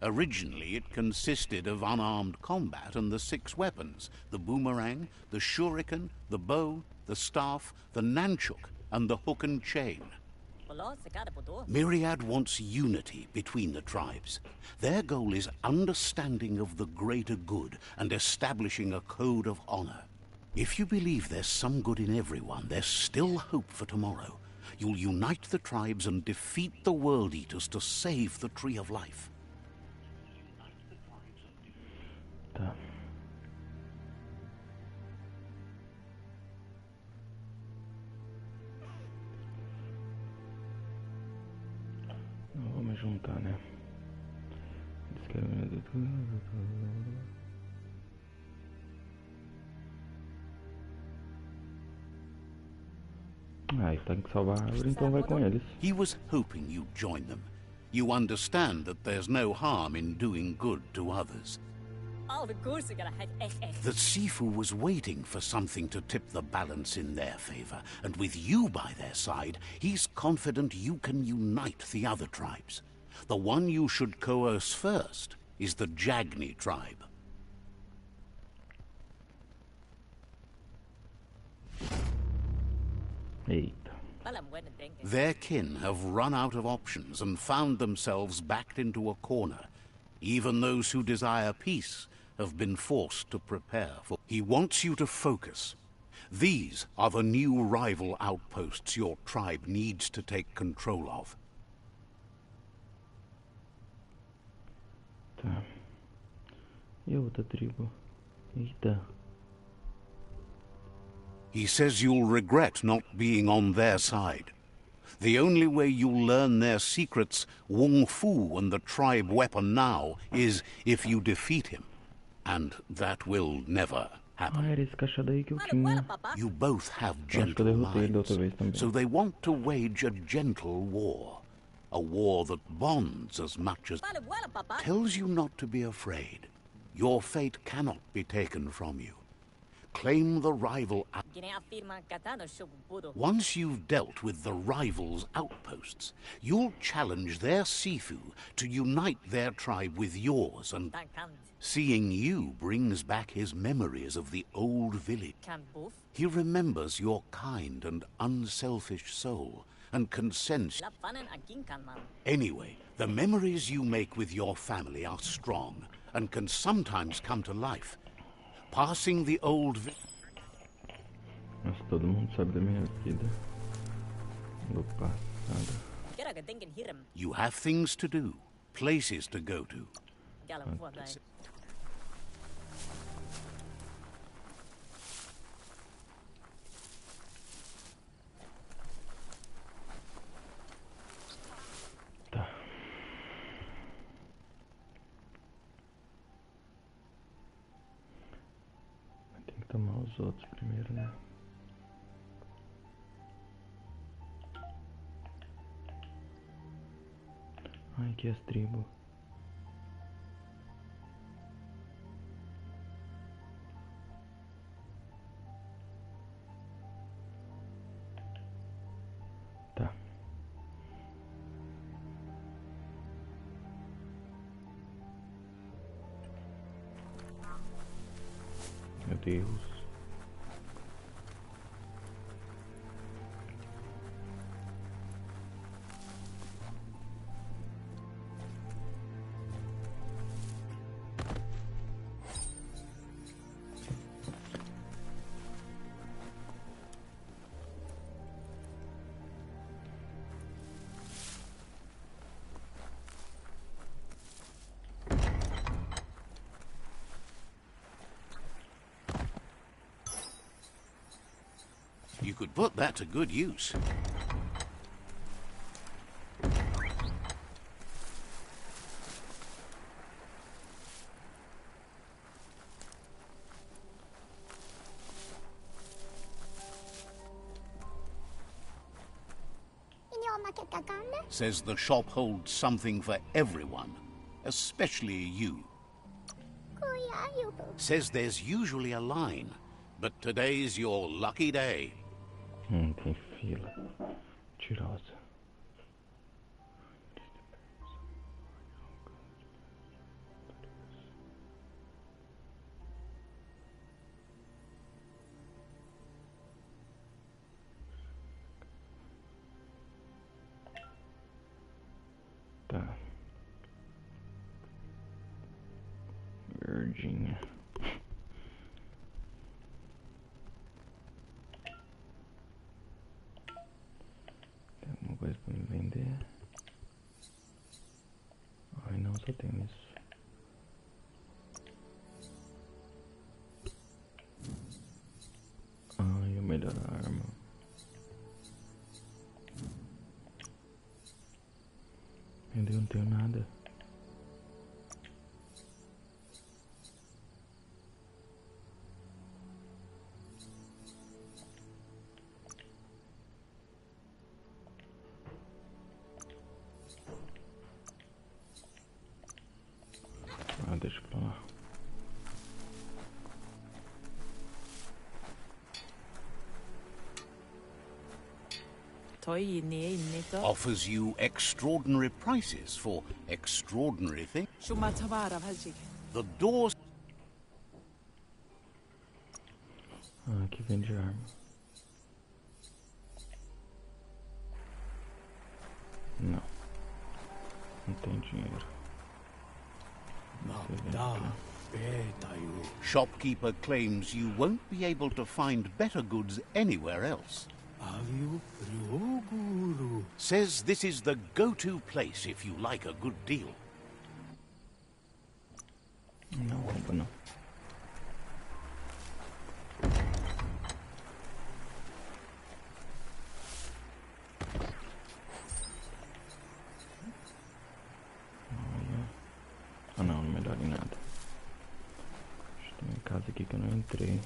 Originally, it consisted of unarmed combat and the 6 weapons: the boomerang, the shuriken, the bow, the staff, the nunchuk, and the hook and chain. Myriad wants unity between the tribes. Their goal is understanding of the greater good and establishing a code of honor. If you believe there's some good in everyone, there's still hope for tomorrow. You'll unite the tribes and defeat the World Eaters to save the Tree of Life. Tá. Não vamos juntar, né? Ah, e tem que salvar a árvore, então vai com eles. He was hoping you'd join them. You understand that there's no harm in doing good to others. The Sifu was waiting for something to tip the balance in their favor, and with you by their side, he's confident you can unite the other tribes. The one you should coerce first is the Jagni tribe. Eita. Their kin have run out of options and found themselves backed into a corner. Even those who desire peace have been forced to prepare for. He wants you to focus. These are the new rival outposts your tribe needs to take control of. Tá. E a outra tribo? Eita. He says you'll regret not being on their side. The only way you'll learn their secrets, Wung Fu and the tribe weapon now, is if you defeat him. And that will never happen. Ah, era esse cachado aí que eu tinha. You both have Acho que eu gentle derrotei ele da outra vez minds, também. so they want to wage a gentle war. A war that bonds as much as tells you not to be afraid. Your fate cannot be taken from you. Claim the rival. Once you've dealt with the rivals' outposts, you'll challenge their Sifu to unite their tribe with yours, and seeing you brings back his memories of the old village. He remembers your kind and unselfish soul, and can sense... Anyway, the memories you make with your family are strong, and can sometimes come to life. Passing the old village... Mas todo mundo sabe da minha vida. Do passado. You have things to do, places to go to. Tá. Tem que tomar os outros primeiro, né? Ai, que as tribos. Tá. Meu Deus. You could put that to good use. Says the shop holds something for everyone, especially you. Says there's usually a line, but today's your lucky day. Tem fila. Tirosa. Tá. Verdinha. Tem alguma coisa pra me vender? Ai não, só tenho isso. Ai, a melhor arma. Meu Deus, não tenho nada. Ah, deixa pra lá. Offers you extraordinary prices for extraordinary things. The doors... Ah, aqui vende arma. Não. Não tem dinheiro. Shopkeeper claims you won't be able to find better goods anywhere else. Says this is the go-to place if you like a good deal. Não rouba não. Olha. Ah não, não melhora em nada. Tem uma casa aqui que eu não entrei.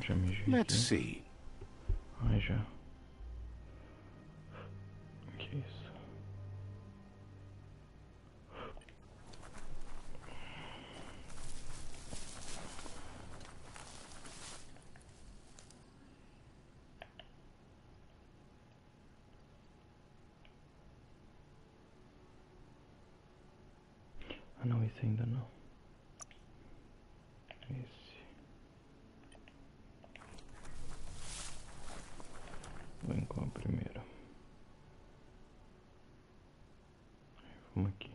Já mexi Let's aqui. see. Ai, já. Que isso? Ah não, esse ainda não. Esse. Vem com a primeira. Vamos aqui.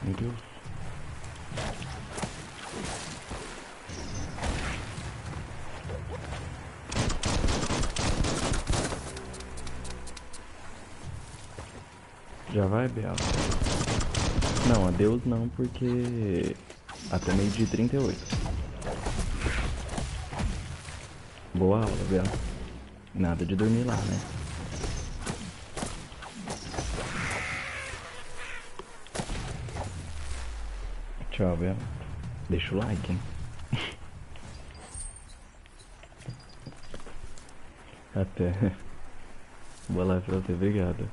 Meu Deus. Já vai, Bel? Não, adeus não, porque até meio-dia e 38. Boa aula, Bel. Nada de dormir lá, né? Tchau, Bel. Deixa o like, hein? Até. Boa live pra você, obrigado.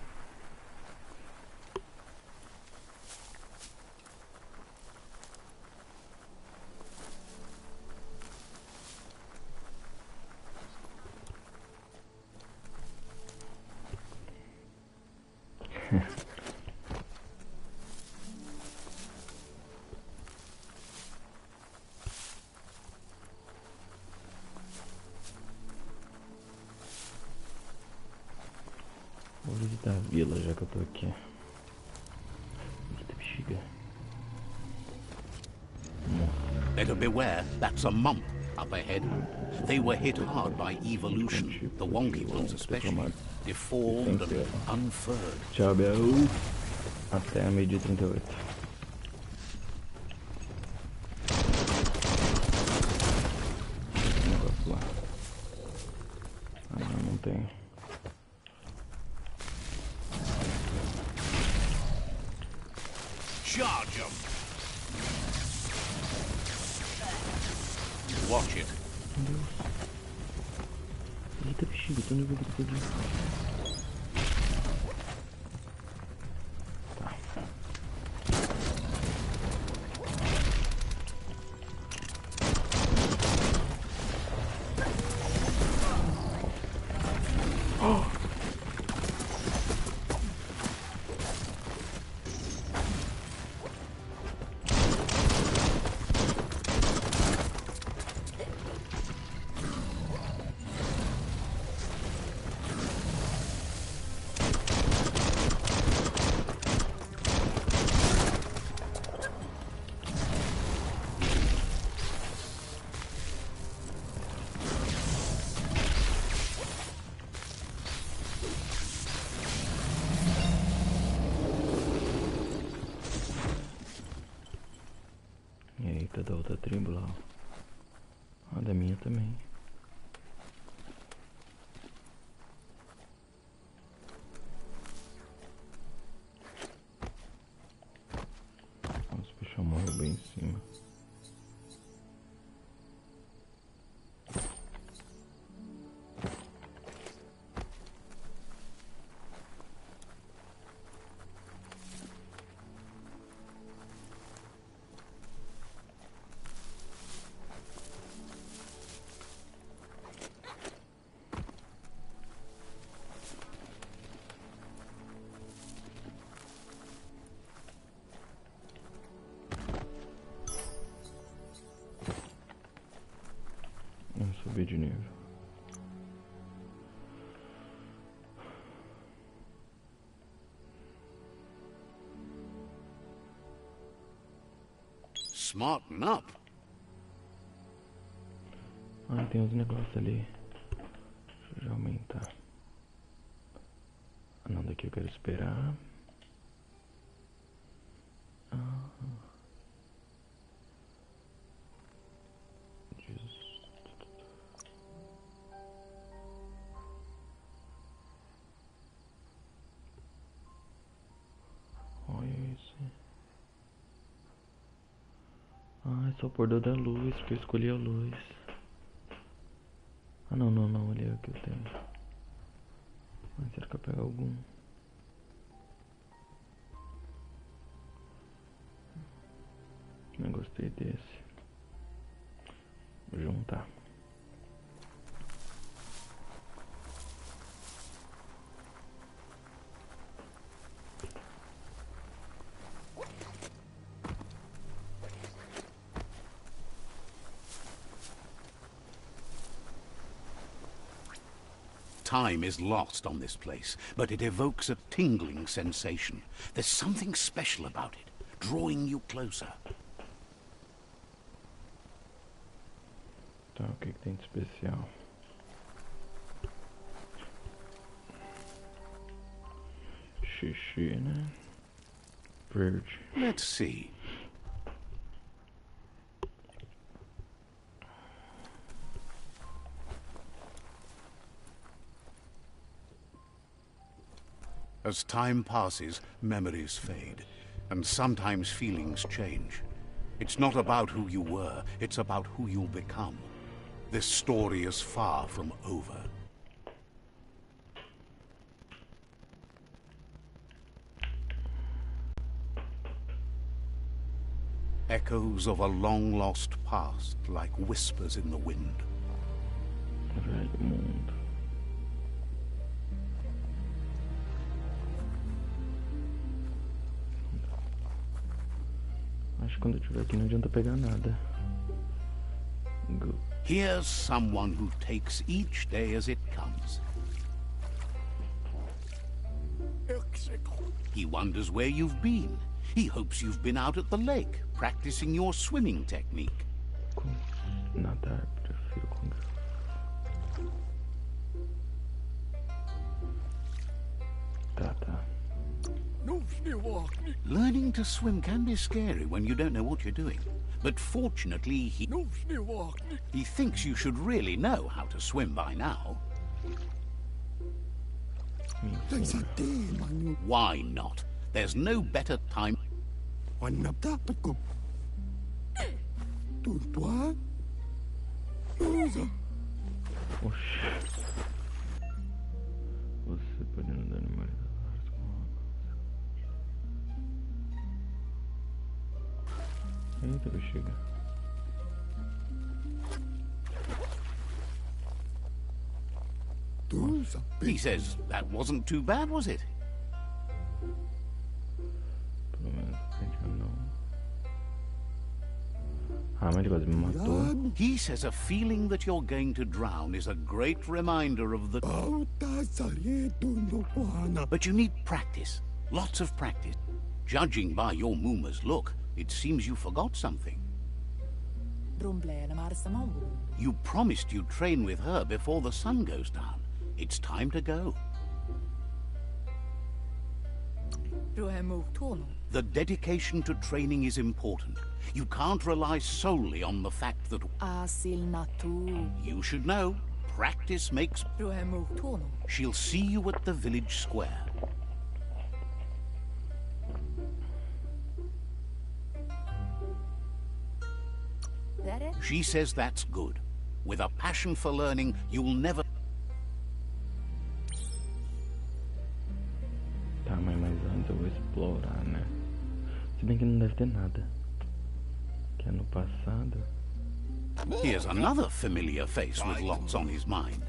Vou visitar a vila já que eu tô aqui. Eita bexiga. Better beware, that's a mump up ahead. They were hit hard by evolution, the wonky ones especially, deformed and unfurred. Tchau, Bel. Até a meio-dia e 38. Negócio lá. Ah, não, não tem. Charge 'em! Watch it. Meu Deus. Eita bexiga, tô nervoso que eu perdi. Eita, da outra tribo lá. Ah, da minha também. Nossa, o bicho morreu bem em cima. Eu subi de nível. Smarten up. Ah, tem uns negócios ali. Deixa eu já aumentar. Ah, não, daqui eu quero esperar. Ah. Olha isso. Ah, é só o pôr da luz, porque eu escolhi a luz. Ah, não, ali é o que eu tenho. Mas será que eu pego algum? Não gostei desse. Vou juntar. Time is lost on this place, but it evokes a tingling sensation. There's something special about it, drawing you closer. Tá, o que tem de especial? Xixi, né? Verde. Let's see. As time passes, memories fade, and sometimes feelings change. It's not about who you were, it's about who you'll become. This story is far from over. Echoes of a long-lost past, like whispers in the wind. Velho mundo. Acho que quando eu estiver aqui não adianta pegar nada. Go. Here's someone who takes each day as it comes. He wonders where you've been. He hopes you've been out at the lake, practicing your swimming technique. Nadar, prefiro com... Tá. Learning to swim can be scary when you don't know what you're doing. But fortunately, he thinks you should really know how to swim by now. Why not? There's no better time. Oxi. Você pode nadar no mar das águas com água. Eita, bexiga. He says that wasn't too bad, was it? Pelo menos a gente não. Ah, mas ele quase me matou. He says a feeling that you're going to drown is a great reminder of the... But you need practice. Lots of practice. Judging by your Mooma's look, it seems you forgot something. You promised you'd train with her before the sun goes down. It's time to go. The dedication to training is important. You can't rely solely on the fact that... You should know. Practice makes... She'll see you at the village square. That it? She says that's good. With a passion for learning, you'll never... Tá, mas antes eu vou explorar, né? Se bem que não deve ter nada. Que é no passado. Here's another familiar face with lots on his mind.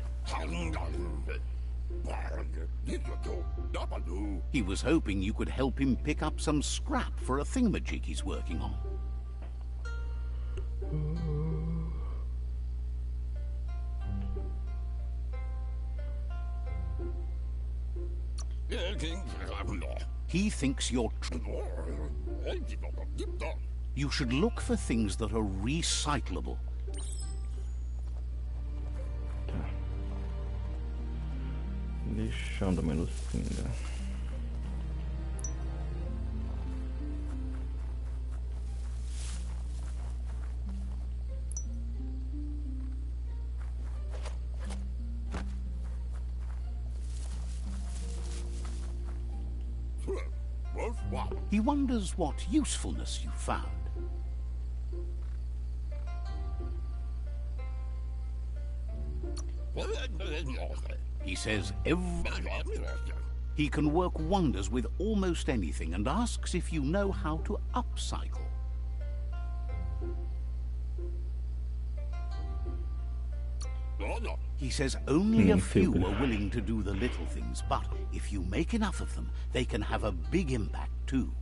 He was hoping you could help him pick up some scrap for a thingamajig he's working on. He thinks you're you should look for things that are recyclable. Tá. Lixão da melucinga. He wonders what usefulness you found. He says he can work wonders with almost anything and asks if you know how to upcycle. He says only a few are willing to do the little things, but if you make enough of them, they can have a big impact too.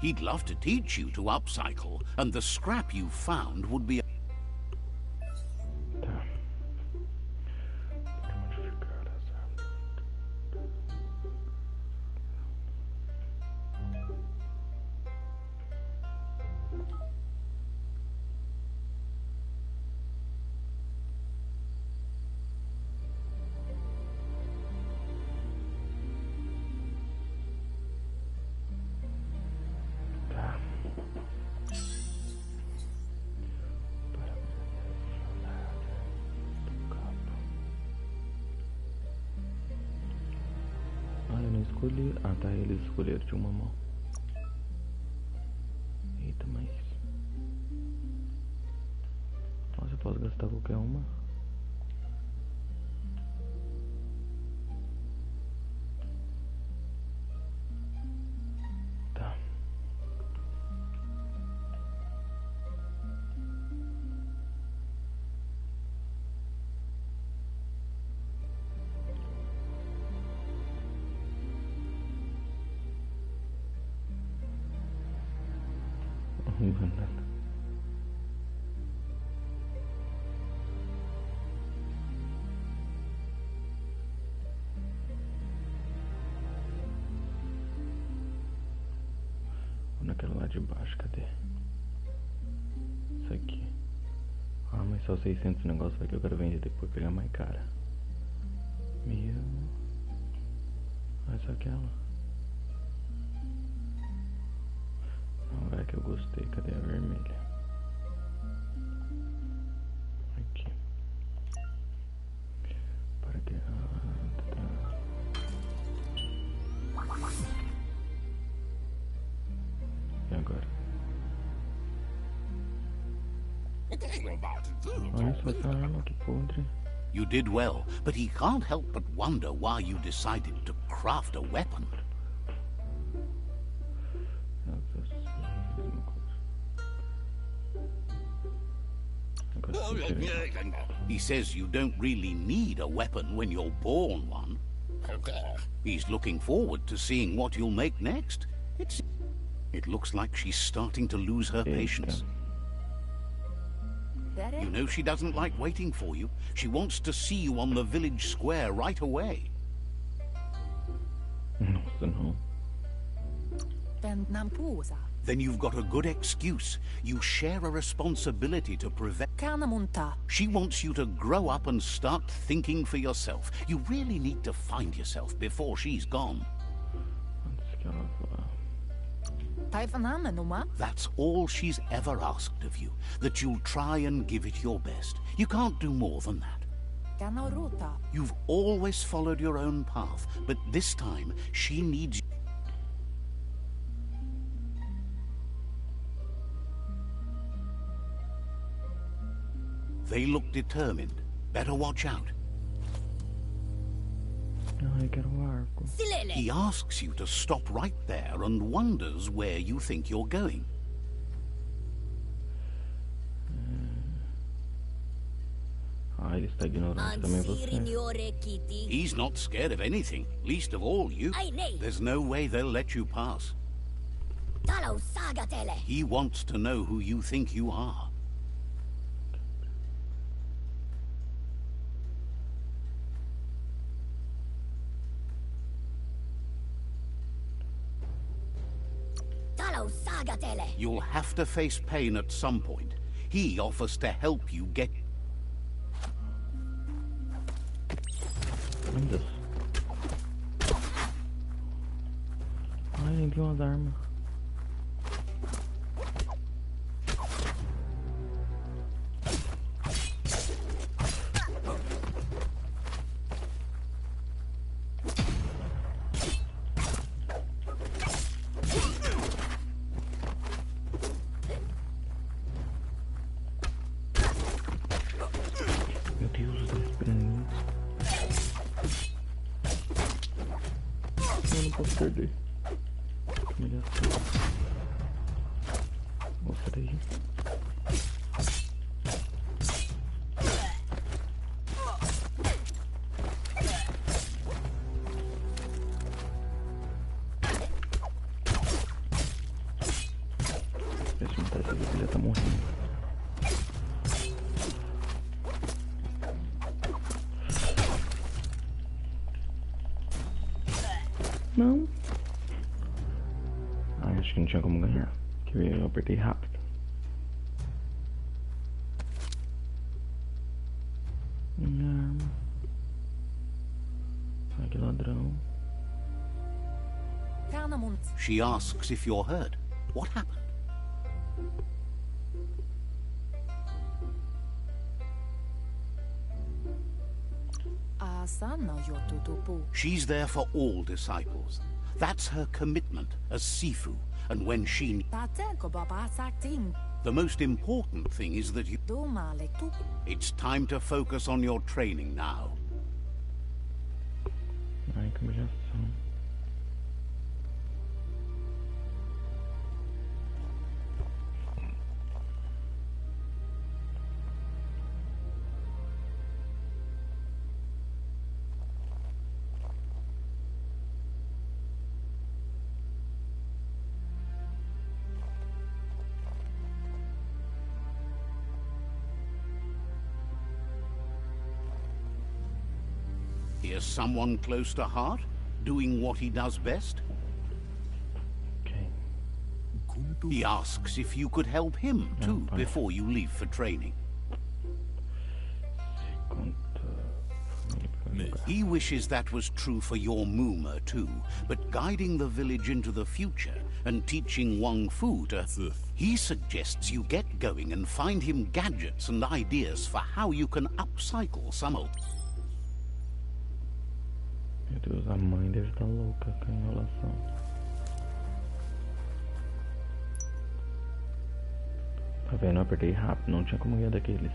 He'd love to teach you to upcycle, and the scrap you found would be... Escolhi... Ah, tá, eles escolheram de uma mão. Eita, mas... Nossa, eu posso gastar qualquer uma? Tá. Naquela lá de baixo, cadê? Isso aqui. Ah, mas só 600 negócio aqui eu quero vender depois, pegar mais cara. Mil. Ah, só aquela. Não, vai que eu gostei. Cadê a vermelha? Aqui. Para que... E agora? Olha só essa arma, que podre. You did well, but he can't help but wonder why you decided to craft a weapon. He says you don't really need a weapon when you're born one. He's looking forward to seeing what you'll make next. It looks like she's starting to lose her patience. You know she doesn't like waiting for you. She wants to see you on the village square right away. Nossa, não. Then you've got a good excuse. You share a responsibility to prevent... She wants you to grow up and start thinking for yourself. You really need to find yourself before she's gone. That's all she's ever asked of you, that you'll try and give it your best. You can't do more than that. You've always followed your own path, but this time she needs... They look determined. Better watch out. Ai, quero o arco. He asks you to stop right there and wonders where you think you're going. Ah, ele está ignorando também você. He's not scared of anything, least of all you. There's no way they'll let you pass. He wants to know who you think you are. You'll have to face pain at some point. He offers to help you get... Meu Deus. Ai, nem vi umas armas. Meu Deus, os dois esperando. Eu não posso perder. Que humilhação. Nossa, daí. Deixa eu matar esse aqui, ele já tá morrendo. Não. Ah, acho que não tinha como ganhar. Que eu apertei rápido. Minha arma. Ai, que ladrão. She asks if you're hurt. What happened? She's there for all disciples. That's her commitment as Sifu. And when she... The most important thing is that you... It's time to focus on your training now. Ai, que humilhação. Here's someone close to heart, doing what he does best. Ok. He asks if you could help him, too, before you leave for training. He wishes that was true for your Muma, too, but guiding the village into the future and teaching Wang Fu to... He suggests you get going and find him gadgets and ideas for how you can upcycle some old... Meu Deus, a mãe deve estar louca com a enrolação. Tá vendo? Eu apertei rápido, não tinha como ganhar daqueles.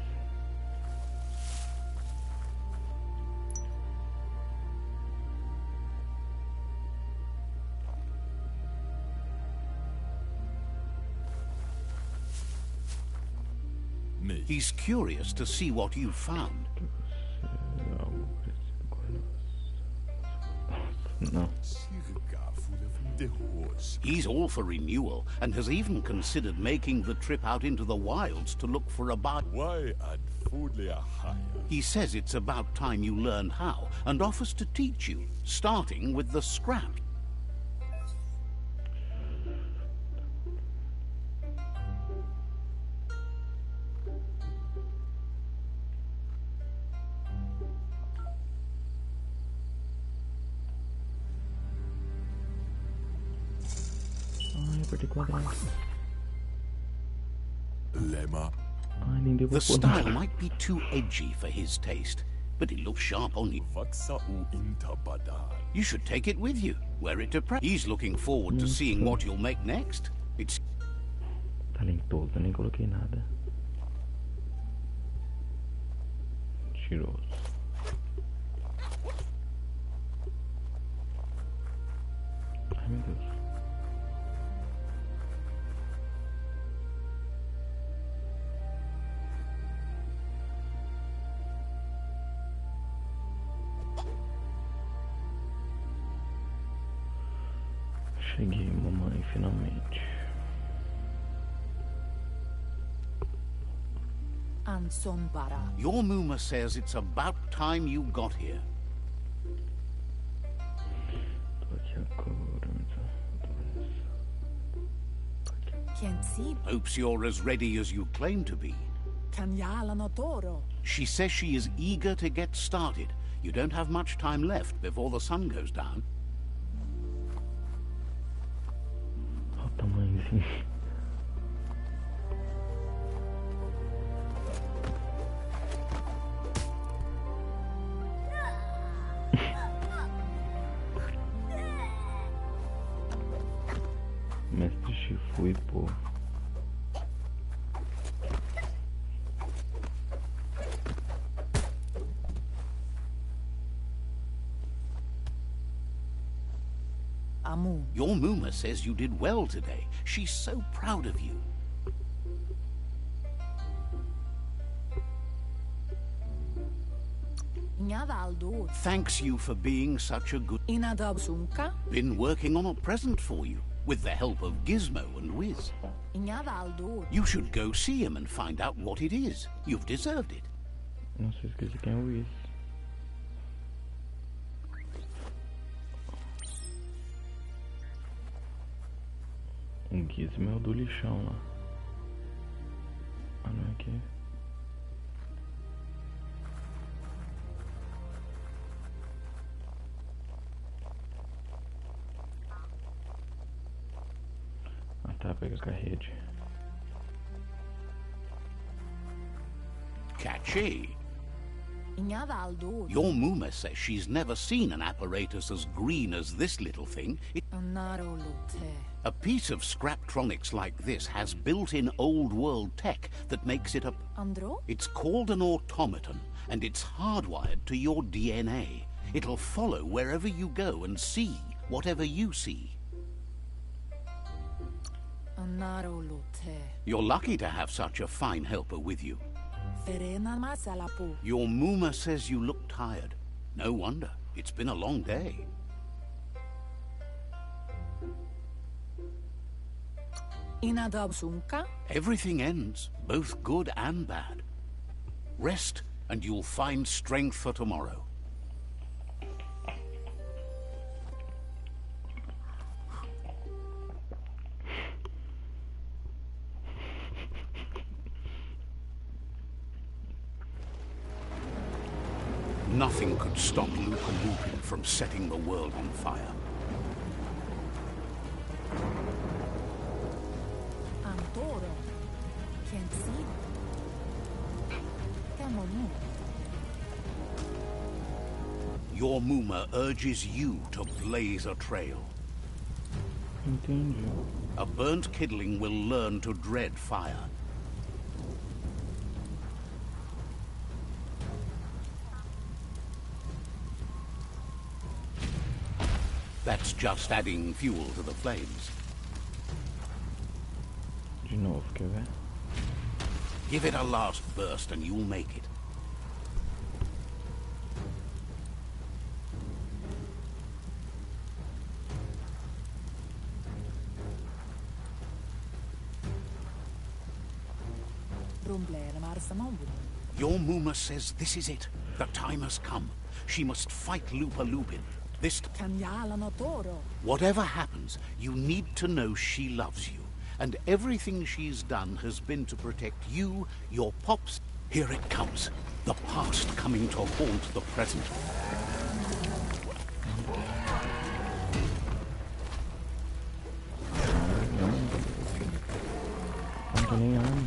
He's curious to see what you've found. No. He's all for renewal and has even considered making the trip out into the wilds to look for a bar. He says it's about time you learn how and offers to teach you, starting with the scrap. The style might be too edgy for his taste, but it looks sharp on you. You should take it with you, wear it to practice. He's looking forward to seeing what you'll make next. It's... Talentoso, nem coloquei nada. Mentiroso. Ai, meu Deus. Cheguei, mamãe, finalmente. Your Muma says it's about time you got here. Tô aqui agora. Can't see. Hopes you're as ready as you claim to be. Canjalano toro. She says she is eager to get started. You don't have much time left before the sun goes down. Olha o tamanhozinho. Mestre Shifu, pô. Amu. Your Muma says you did well today. She's so proud of you. Inhavaldo. Thanks you for being such a good... Inadabsunka. Been working on a present for you, with the help of Gizmo and Wiz. Inhavaldo. You should go see him and find out what it is. You've deserved it. Nossa, eu esqueci quem é o Wiz. O Gizmo é o do lixão lá. Ah, não é aqui. Ah tá, pega com a rede. Catchy. Inhavaldo. Your Muma says she's never seen an apparatus as green as this little thing. Anarolute. A piece of Scraptronics like this has built-in old-world tech that makes it a... Andro? It's called an automaton, and it's hardwired to your DNA. It'll follow wherever you go and see whatever you see. Anarolute. You're lucky to have such a fine helper with you. Ferena masalapu. Your Muma says you look tired. No wonder. It's been a long day. Inadabsunka. Everything ends, both good and bad. Rest, and you'll find strength for tomorrow. Nothing could stop Lupa Lupin from setting the world on fire. Antoro. Can't see. Camonu. Your Muma urges you to blaze a trail. Entendi. A burnt kidling will learn to dread fire. That's just adding fuel to the flames. De novo, quer ver? Give it a last burst and you'll make it. Your Muma says this is it. The time has come. She must fight Lupa Lupin. This... Whatever happens, you need to know she loves you. And everything she's done has been to protect you, your pops. Here it comes. The past coming to haunt the present. Não tô nem arma.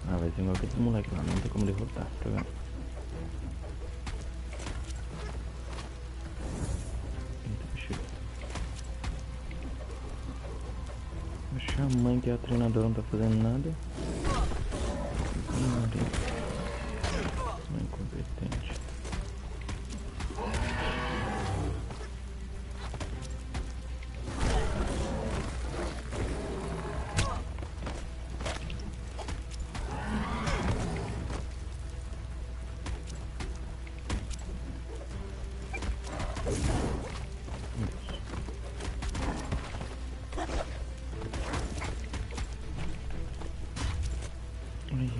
Ah, vai ser igual aquele moleque lá, não tem como derrotar, tá vendo? Eita, bicho. O xamã que é a treinadora não tá fazendo nada. Uma incompetente.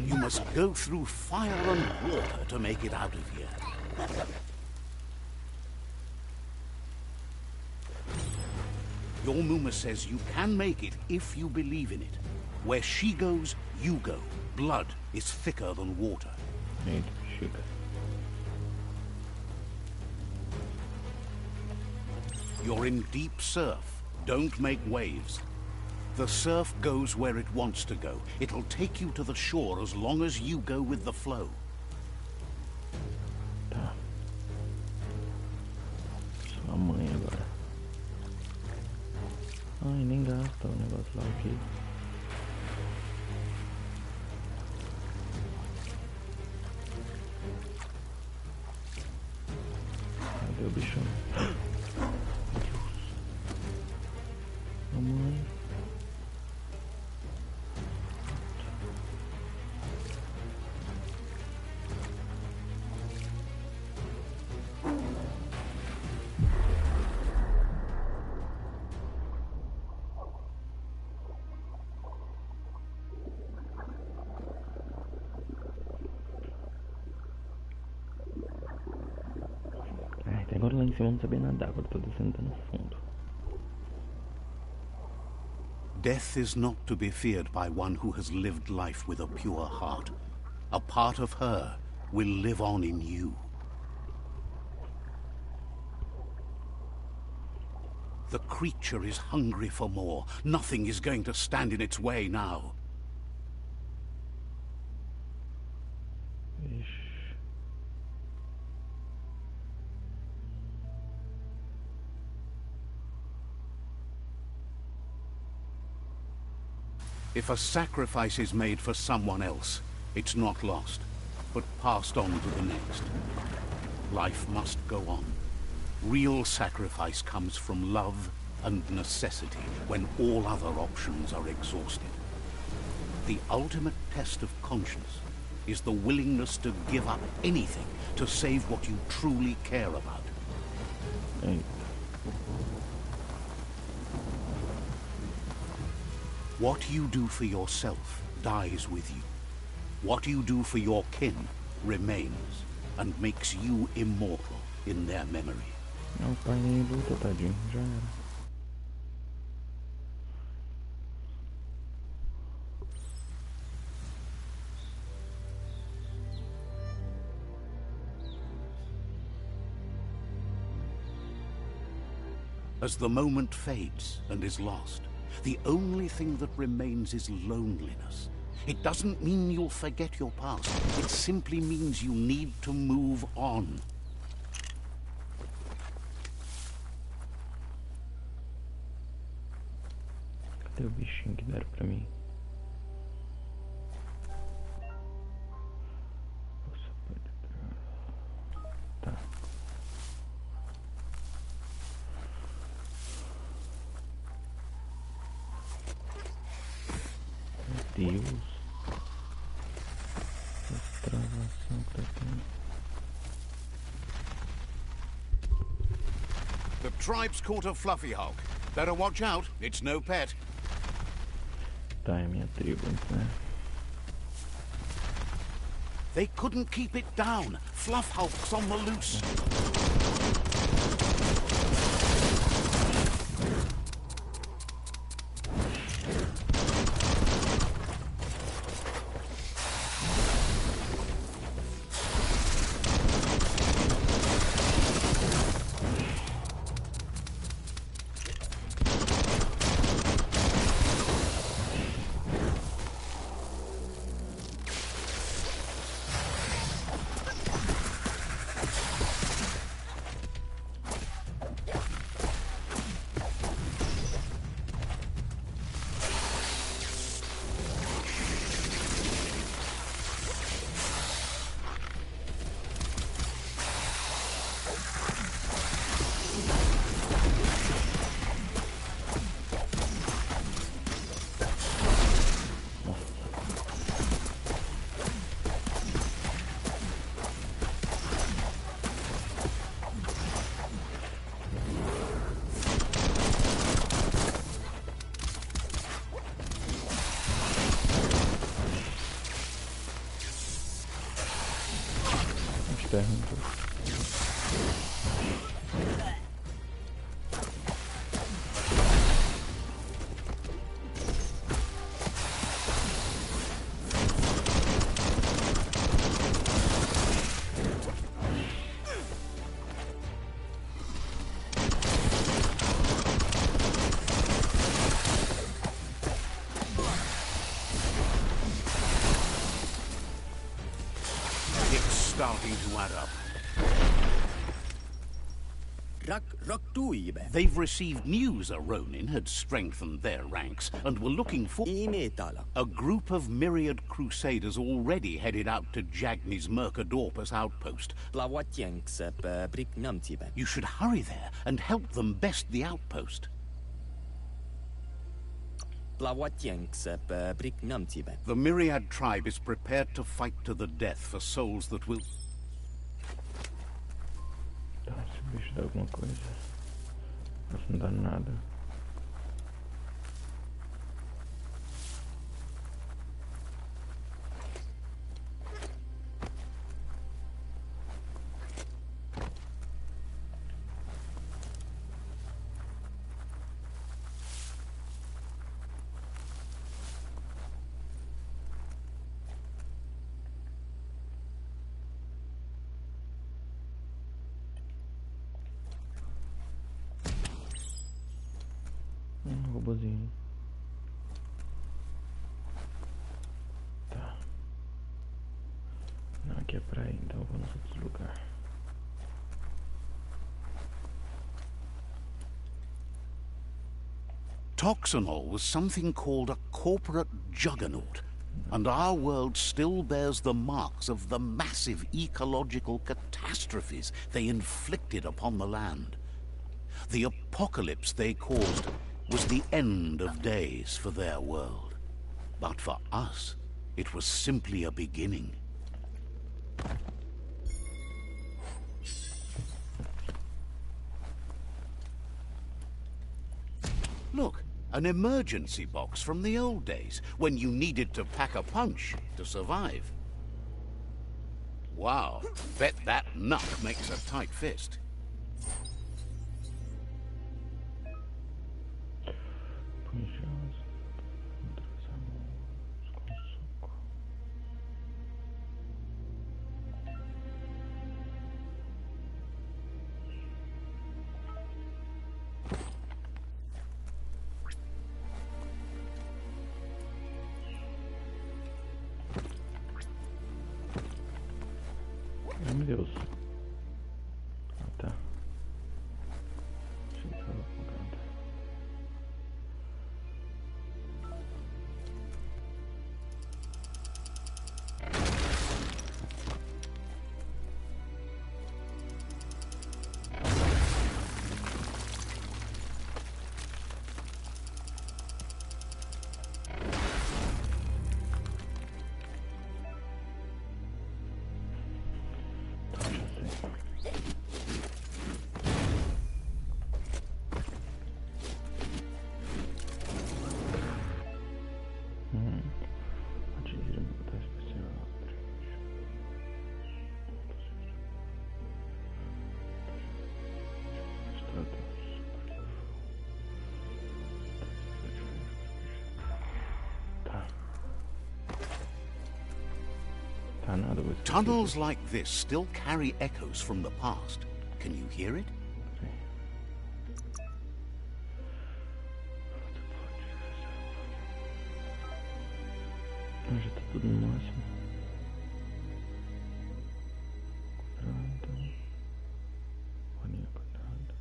You must go through fire and water to make it out of here. Your Muma says you can make it if you believe in it. Where she goes, you go. Blood is thicker than water. Eita, chega. You're in deep surf. Don't make waves. The surf goes where it wants to go. It'll take you to the shore as long as you go with the flow. Tá. Sua mãe agora. Ai, nem gasta o negócio lá aqui. Cadê o bichão? Mamãe. Até agora lá em cima eu não sabia nadar, agora tô descendo no fundo. Death is not to be feared by one who has lived life with a pure heart. A part of her will live on in you. The creature is hungry for more. Nothing is going to stand in its way now. Ixi. If a sacrifice is made for someone else, it's not lost, but passed on to the next. Life must go on. Real sacrifice comes from love and necessity when all other options are exhausted. The ultimate test of conscience is the willingness to give up anything to save what you truly care about. Eita. What you do for yourself dies with you. What you do for your kin remains and makes you immortal in their memory. Não, o pai nem luta, tadinho. Já era. As the moment fades and is lost, the only thing that remains is loneliness. It doesn't mean you'll forget your past. It simply means you need to move on. Cadê o bichinho que deram pra mim? Tá. Meu Deus. Essa travação que tá tendo. The tribe's caught a fluffy hog. Better watch out. It's no pet. Tá, é minha tribo, né? They couldn't keep it down. Fluff hulk's on the loose. starting to add up. Raktuibe. They've received news a Ronin had strengthened their ranks and were looking for a group of myriad crusaders already headed out to Jagni's Mercadorpus outpost. You should hurry there and help them best the outpost. The Myriad tribe is prepared to fight to the death for souls that will... Tá, esse bicho dá alguma coisa. Mas não dá nada. Robozinho. Tá. Não, aqui é praia, então eu vou nos outros lugares. Toxanol was something called a corporate juggernaut, and our world still bears the marks of the massive ecological catastrophes they inflicted upon the land. The apocalypse they caused was the end of days for their world. But for us, it was simply a beginning. Look, an emergency box from the old days, when you needed to pack a punch to survive. Wow, bet that nut makes a tight fist. Meu Deus. Ah, tá. Achei que tava apagada. Atingir a velocidade especial. Tá. Tá nada, vou esquecer. Tunnels like this still carry echoes from the past. Can you hear it? Já tá tudo no máximo. Pronto. Bolinha quadrada.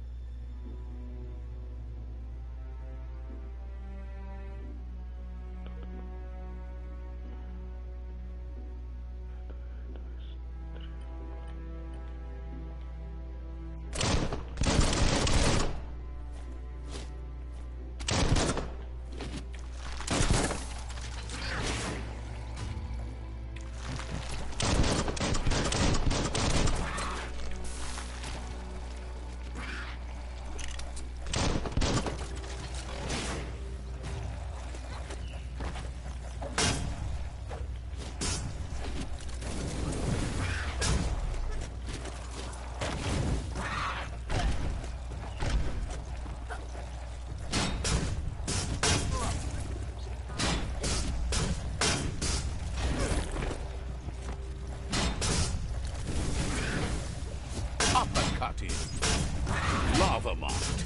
Lava marked.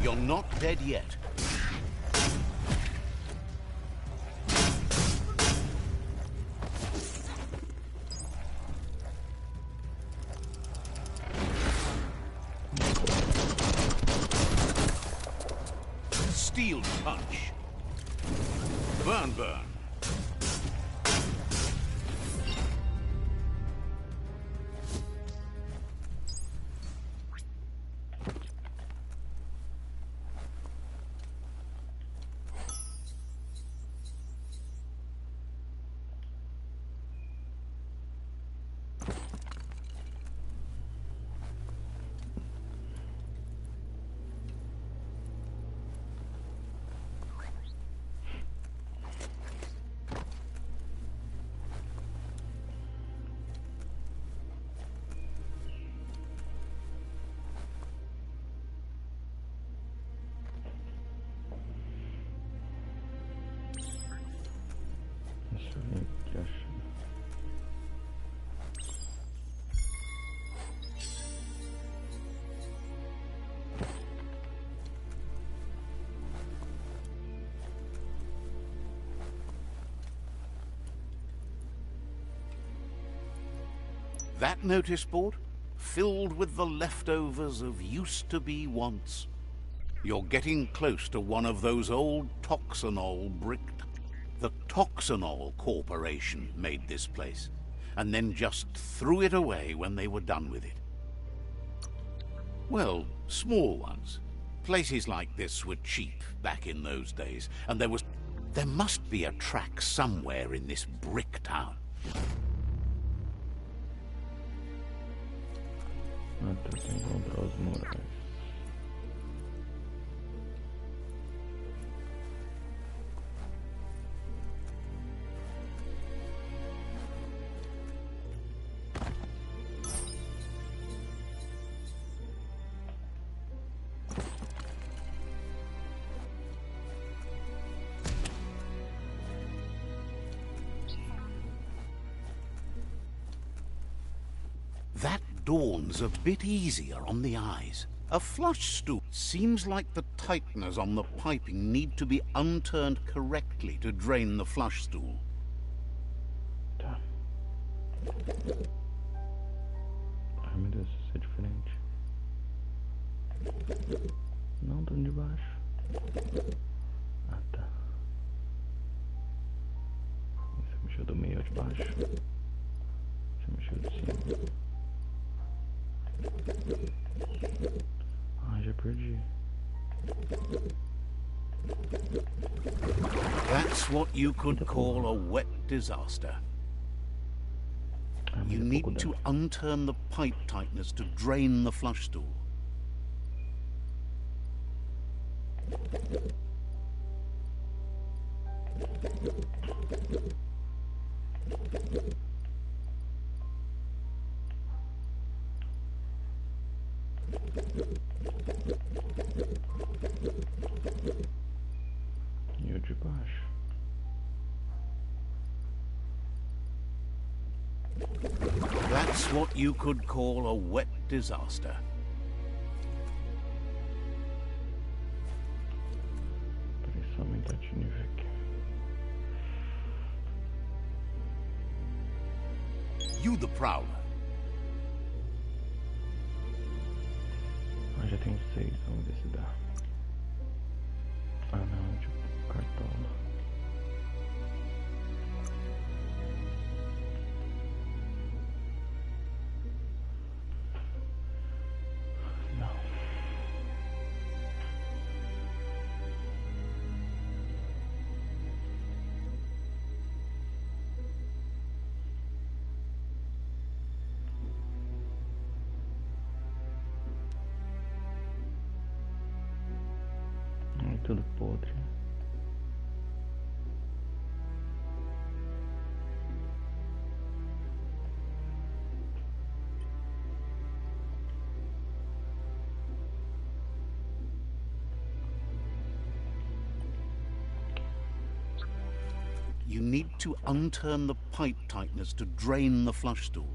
You're not dead yet. Steel punch. Burn, burn. Deixa eu ver o que acha. That notice board? Filled with the leftovers of used-to-be wants. You're getting close to one of those old Toxanol bricked. The Toxanol Corporation made this place, and then just threw it away when they were done with it. Well, small ones. Places like this were cheap back in those days, and there must be a track somewhere in this brick town. Até que encontrar os morais. That dawn's a bit easier on the eyes. A flush stool. Seems like the tighteners on the piping need to be unturned correctly to drain the flush stool. Tá. Ai meu Deus, isso é diferente. Não, tô de baixo. Ah, tá. Você mexeu do meio ou de baixo? Você mexeu de cima. Ah, já perdi. That's what you could call a wet disaster. You need to unturn the pipe tighteners to drain the flush stool. E o de baixo? That's what you could call a wet disaster. Peraí, só aumentar de nível aqui. You the Prowler. Ah, já tenho 6, vamos ver se dá. Ah não, tipo cartola. Não. Ai, tudo podre. You need to unturn the pipe tighteners to drain the flush stool.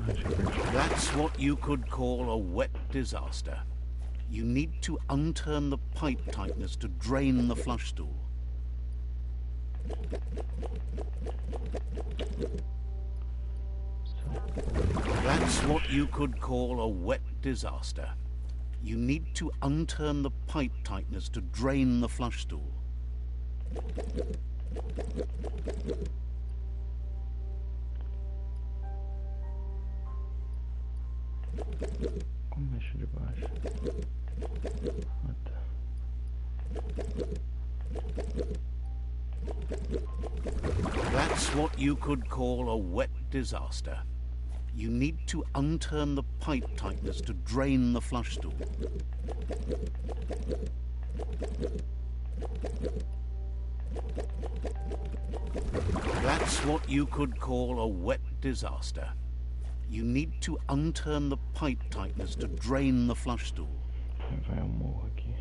Ai, já perdi. That's what you could call a wet disaster. You need to unturn the pipe tightness to drain the flush stool. That's what you could call a wet disaster. You need to unturn the pipe tightness to drain the flush stool. Como mexe de baixo? Ah, tá. That's what you could call a wet disaster. You need to unturn the pipe tightness to drain the flush stool. That's what you could call a wet disaster. You need to unturn the pipe tightness to drain the flush stool. Vai ao morro aqui.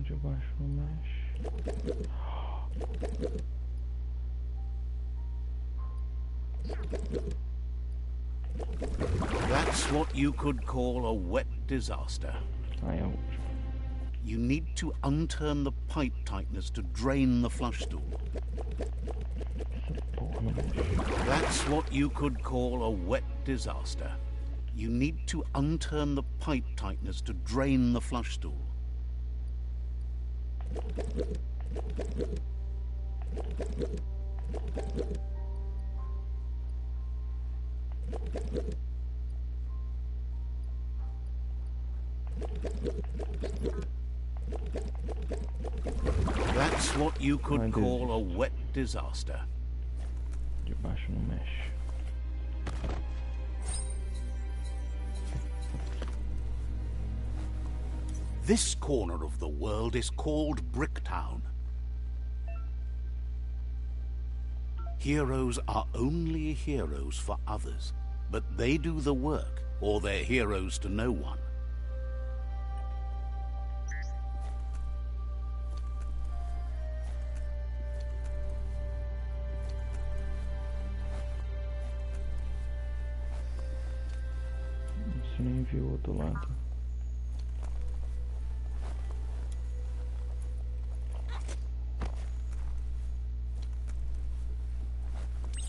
De baixo não mexe. That's what you could call a wet disaster. Ai, é o último. You need to unturn the pipe tightness to drain the flush stool. Porra, não mexe. That's what you could call a wet disaster. You need to unturn the pipe tightness to drain the flush stool. That's what you could call a wet disaster. De baixo não mexe. This corner of the world is called Bricktown. Heroes are only heroes for others, but they do the work, or they're heroes to no one. Você nem viu o outro lado.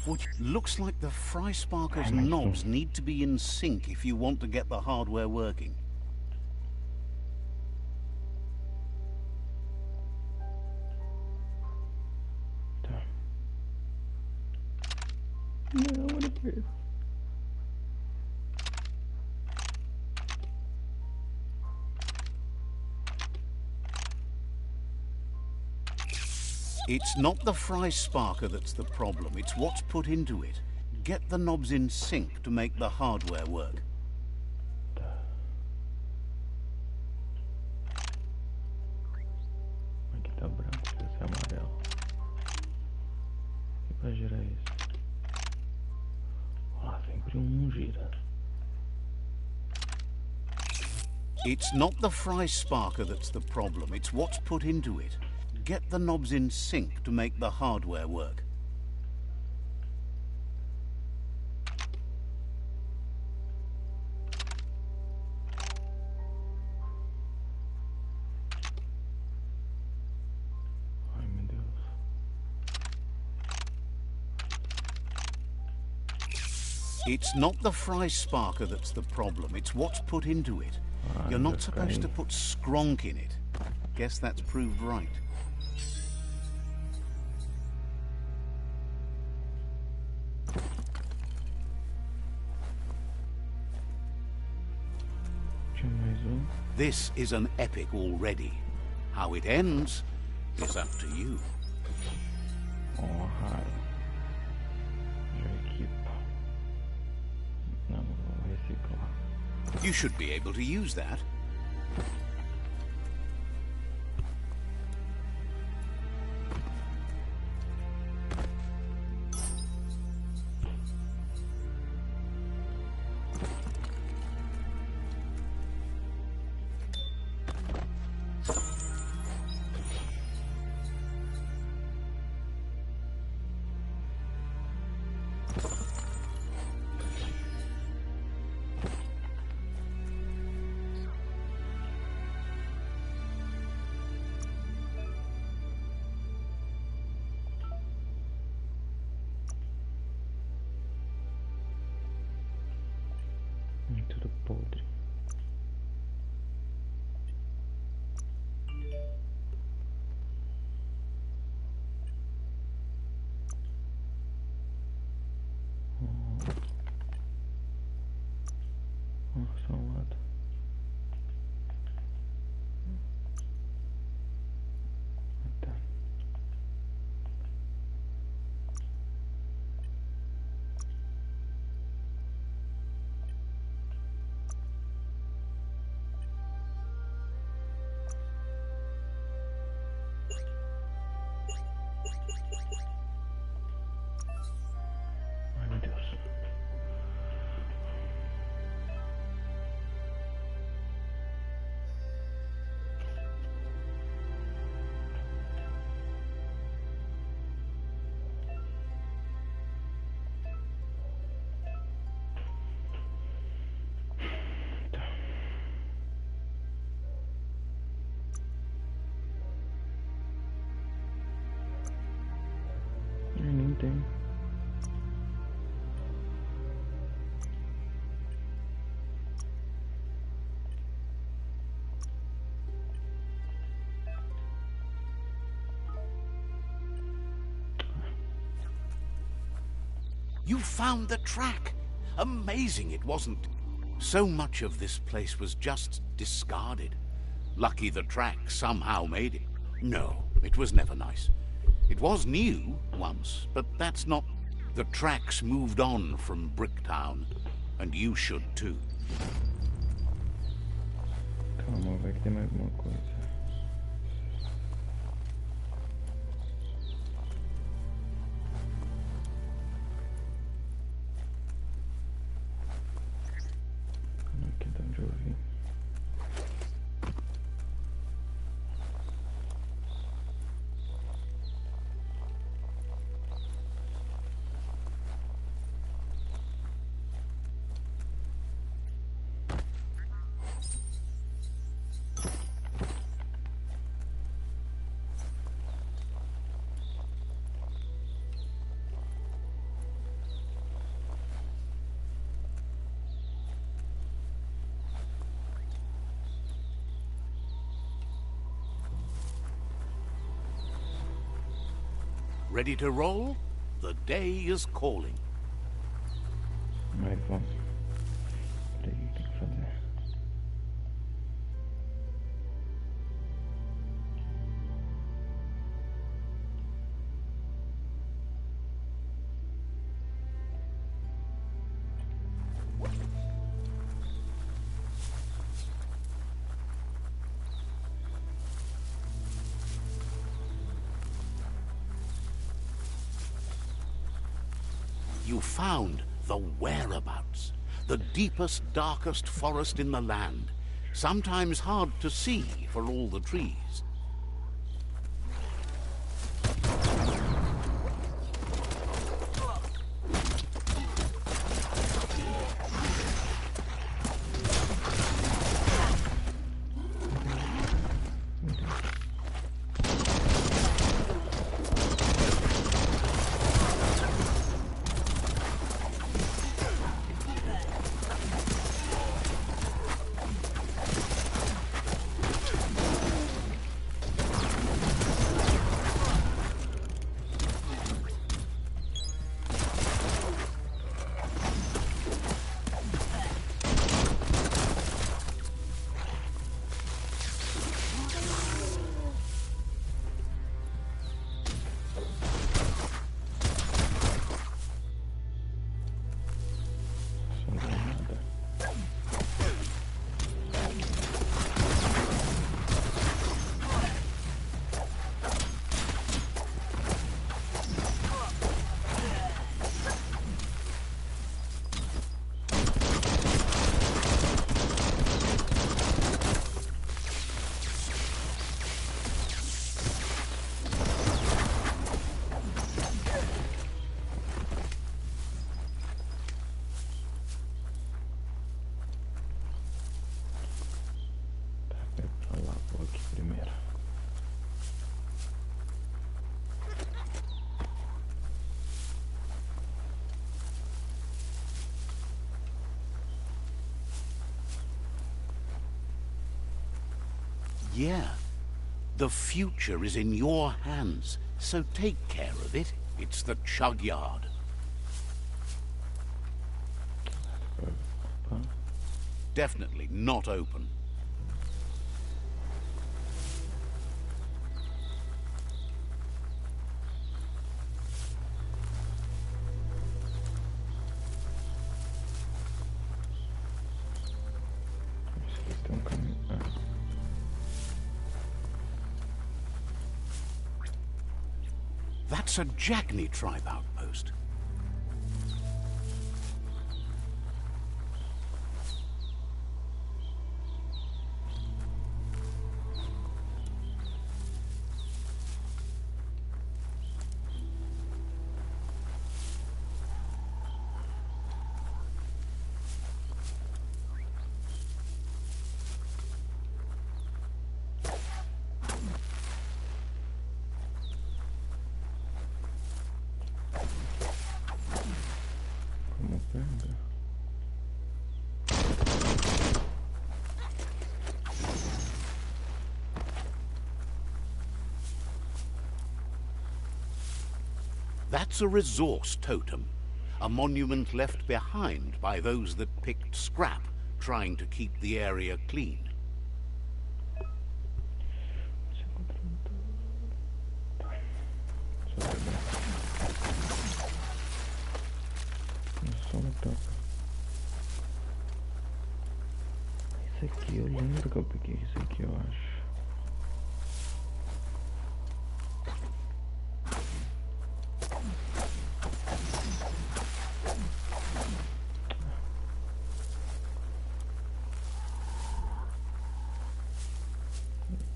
Which looks like the Fry Sparker's knobs need to be in sync if you want to get the hardware working. Tá. Não, olha pra ele. It's not the Fry Sparker that's the problem, it's what's put into it. Get the knobs in sync to make the hardware work. Aqui tá branco, esse é amarelo. E pra girar isso? Ah, sempre gira. It's not the Fry Sparker that's the problem, it's what's put into it. Get the knobs in sync to make the hardware work. Ai, meu Deus. It's not the Fry Sparker that's the problem, it's what's put into it. You're not supposed to put skronk in it. Guess that's proved right. This is an epic already. How it ends is up to you. Oh, raio. Já equipa. Não, vou reciclar. You should be able to use that. item. You found the track! Amazing it wasn't. So much of this place was just discarded. Lucky the track somehow made it. No, it was never nice. It was new once, but that's not... The tracks moved on from Bricktown, and you should too. Calma, vai que tem mais alguma coisa. Aqui de onde eu vim. Ready to roll? The day is calling. Vai, vamos. Peraí, o que tem que fazer? You found the whereabouts. The deepest, darkest forest in the land. Sometimes hard to see for all the trees. Yeah. The future is in your hands, so take care of it. It's the Chug Yard. Definitely not open. That's a Jackney tribe outpost. That's a resource totem, a monument left behind by those that picked scrap, trying to keep the area clean. Isso aqui eu lembro que eu peguei isso aqui, eu acho.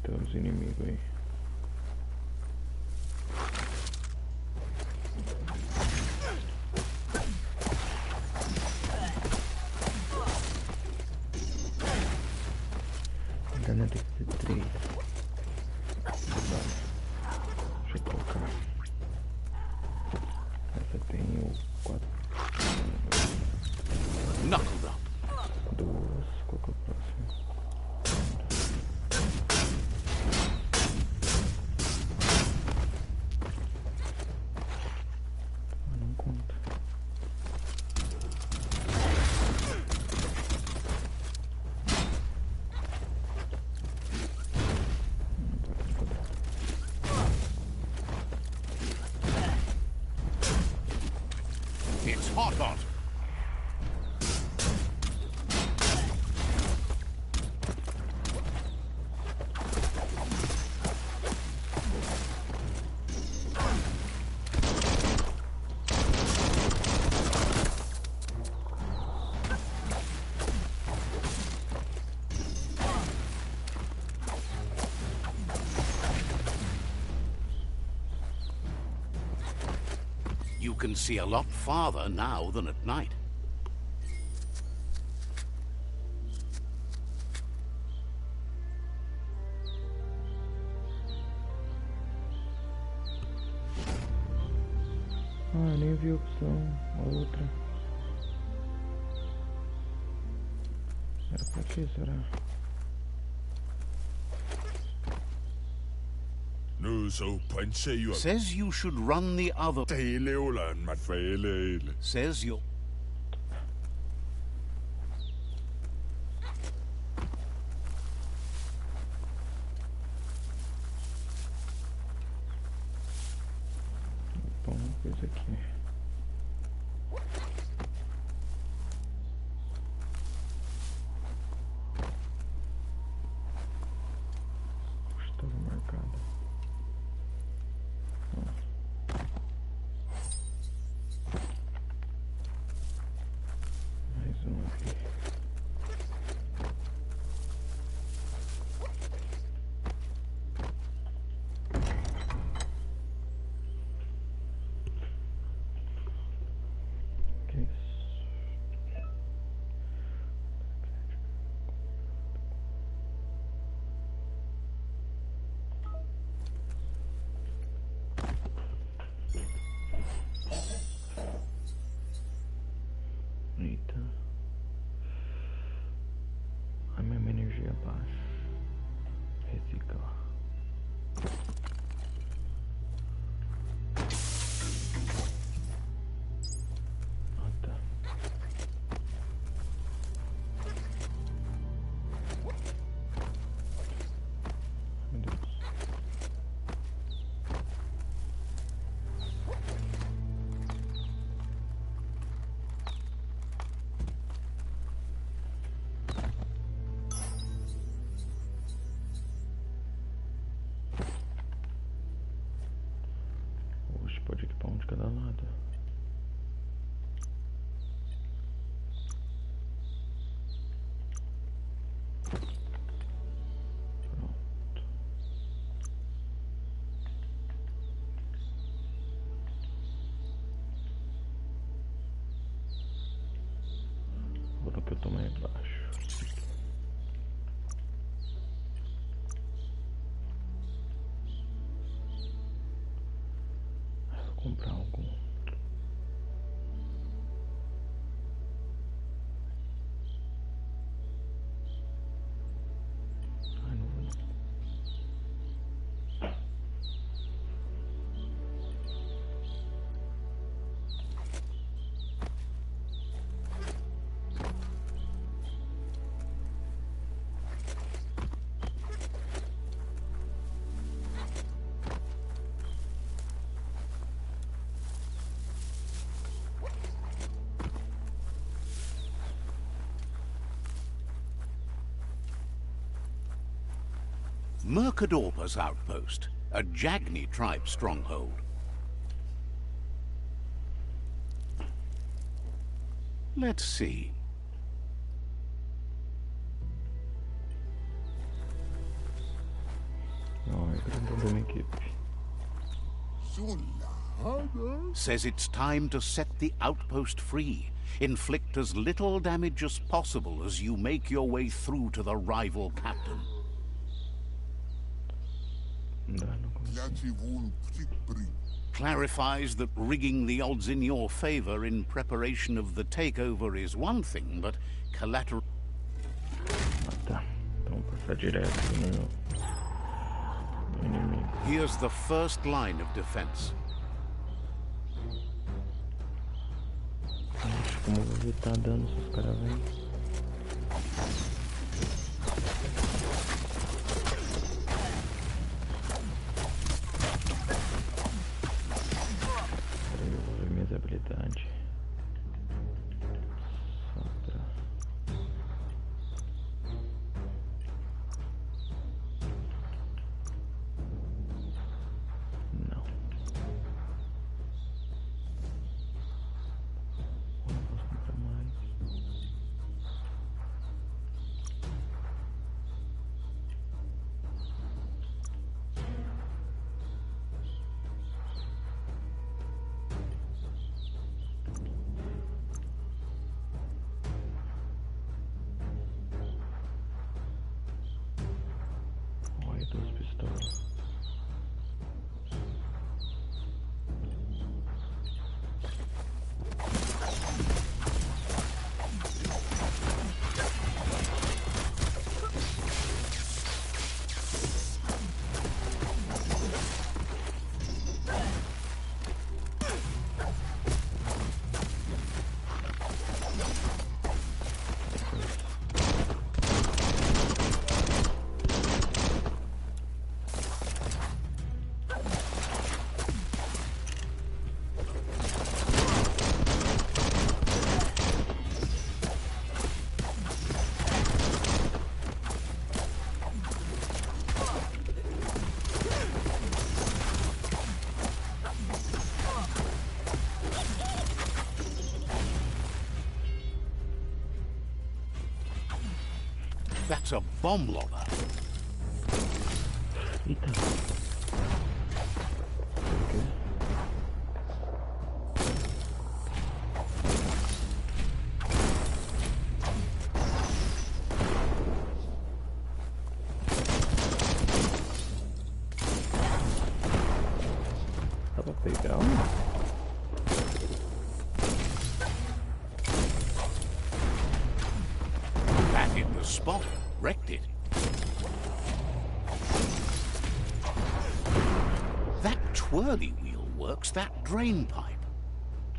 Tem os inimigos aí. Ainda tem que ter 3. Deixa eu colocar. Essa tem o 4. Knuckle up. 2. Qual que é o próximo? Não conta. It's hot, hot. You can see a lot farther now than at night. Ah, nem vi a opção. A outra. Era pra quê, será? Nu så prinser jo Says you should run the other. hele Åland materiale. Says you. Bom, coisa aqui. Estava marcado. Mais um aqui. Que isso? Eita. A minha energia baixa. Reciclar. Ah, tá. Meu Deus. Oxe, pode equipar um de cada lado. Pronto. Agora que eu tô mais baixo. Vou comprar algum. Ai, não vou não. Mercadorpa's outpost, a Jagni tribe stronghold. Let's see. Não, é grandão da minha equipe. Says it's time to set the outpost free. Inflict as little damage as possible as you make your way through to the rival captain. Não consigo. Clarifies that rigging the odds in your favor in preparation of the takeover is one thing, but collateral... Ah, tá. Então vou passar direto no inimigo. Here's the first line of defense. Acho como eu vou evitar dano se os caras vêm. Peraí, eu vou ver minhas habilidades. Só pra... Não. Eu não posso comprar mais. Olha, 2 pistolas. That's a bomb lobber. Eita. Dá pra pegar um? That hit the spot. Wrecked it. That twirly wheel works that drain pipe.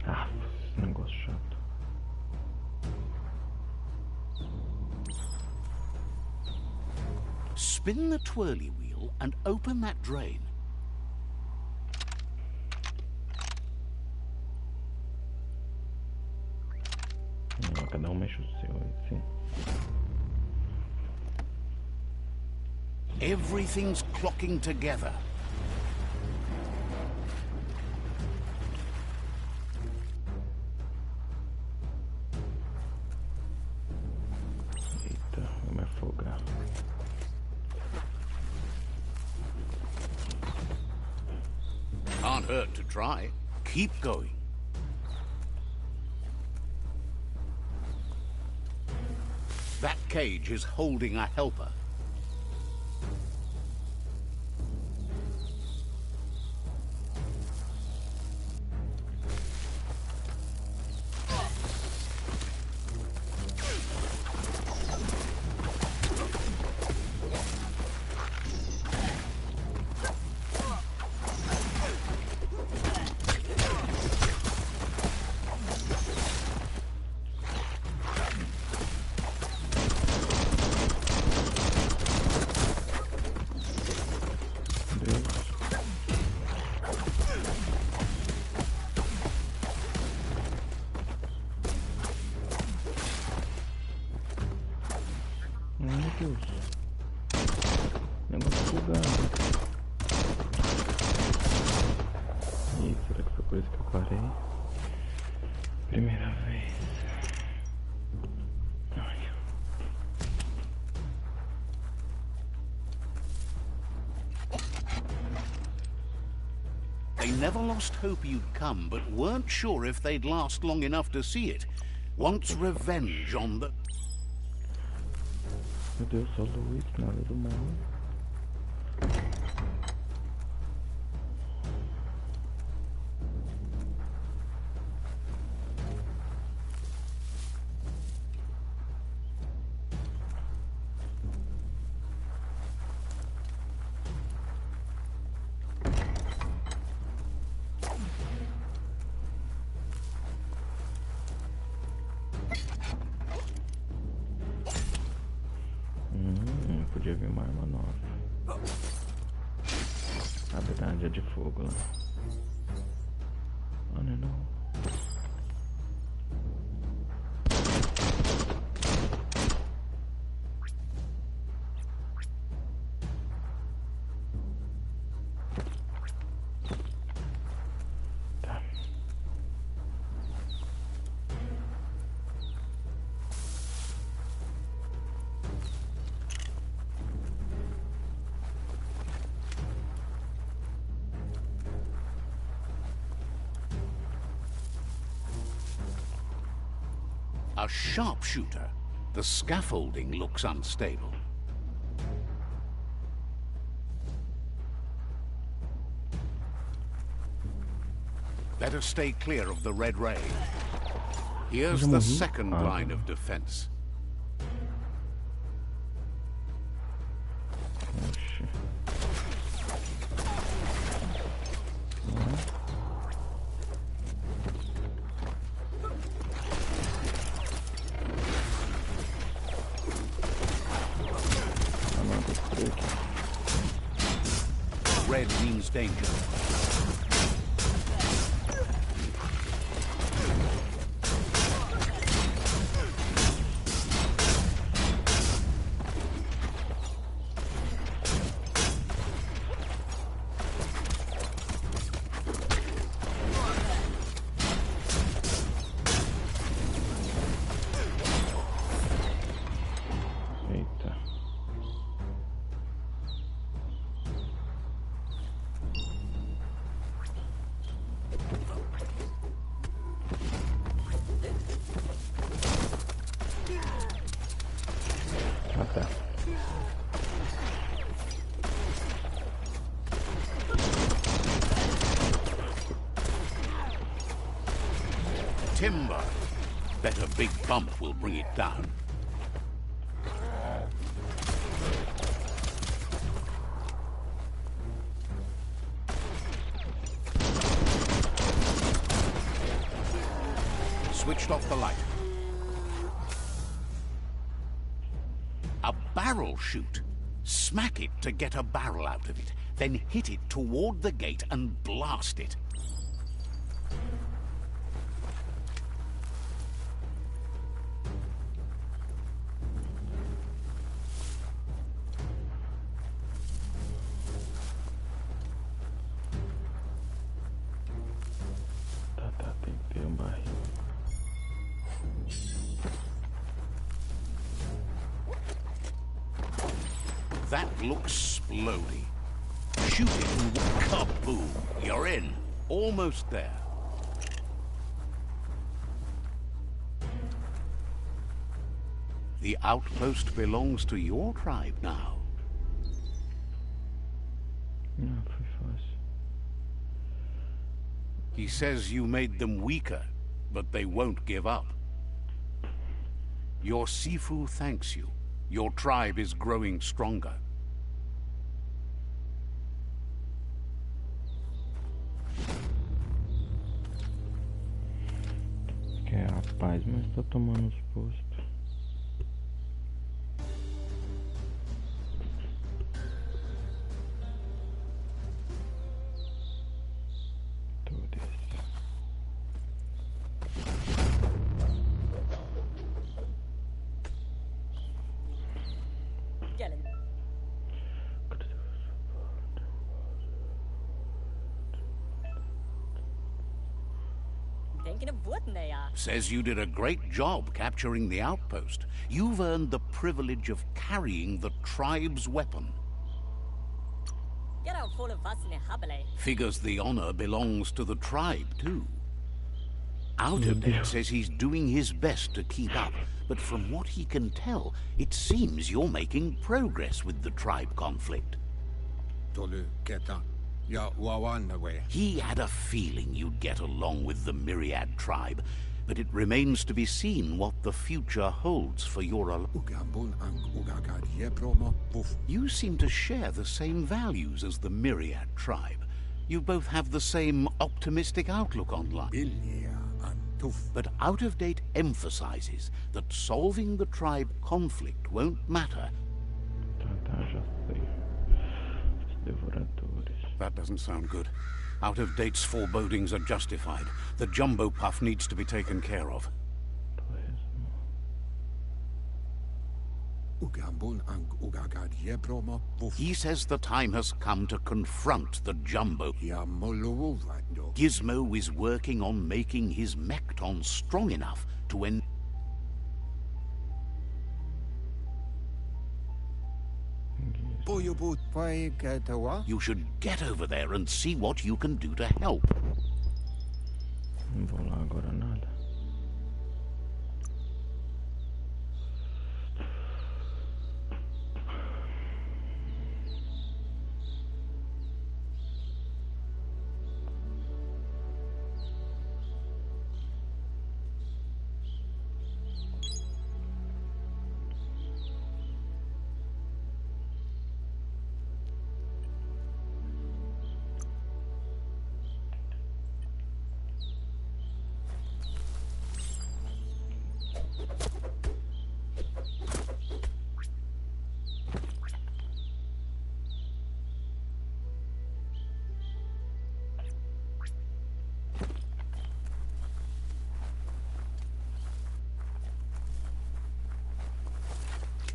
Ah, esse negócio chato. Spin the twirly wheel and open that drain. Não, cada um mexe o seu, assim. Everything's clocking together. Eita, vou me afogar. Can't hurt to try. Keep going. That cage is holding a helper. bugado. Ih, será que foi por isso que eu parei? Primeira vez. Ai. They never lost hope you'd come, but weren't sure if they'd last long enough to see it. Wants revenge on the... Meu Deus, só luz, nada do mal. Podia vir uma arma nova. A verdade é de fogo lá. Oh, não, não. Tá. A sharpshooter. The scaffolding looks unstable. Better stay clear of the red ray. Here's the second line of defense. Red means danger. Eita. Ah, tá. Timber. Bet a big bump will bring it down. Switched off the light. A barrel shoot. Smack it to get a barrel out of it. Then hit it toward the gate and blast it. Tá, tem que ter barril. That looks splody. Shoot it and kaboom! You're in. Almost there. The outpost belongs to your tribe now. Não, foi fácil. He says you made them weaker, but they won't give up. Your Sifu thanks you. Your tribe is growing stronger. Quer a paz, mas tá tomando os postos. Says you did a great job capturing the outpost. You've earned the privilege of carrying the tribe's weapon. Figures the honor belongs to the tribe, too. Out of Date says he's doing his best to keep up, but from what he can tell, it seems you're making progress with the tribe conflict. He had a feeling you'd get along with the Myriad tribe, but it remains to be seen what the future holds for your You seem to share the same values as the Myriad tribe. You both have the same optimistic outlook on life. But Out of Date emphasizes that solving the tribe conflict won't matter. That doesn't sound good. Out of Date's forebodings are justified. The jumbo puff needs to be taken care of. He says the time has come to confront the jumbo. Gizmo is working on making his Mekton strong enough to end. You should get over there and see what you can do to help. Não vou lá agora nada.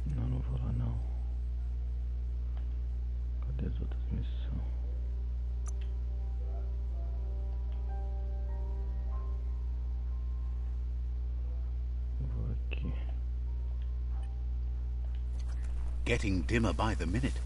Não vou lá não. Cadê as outras missões? Vou aqui. Getting dimmer by the minute.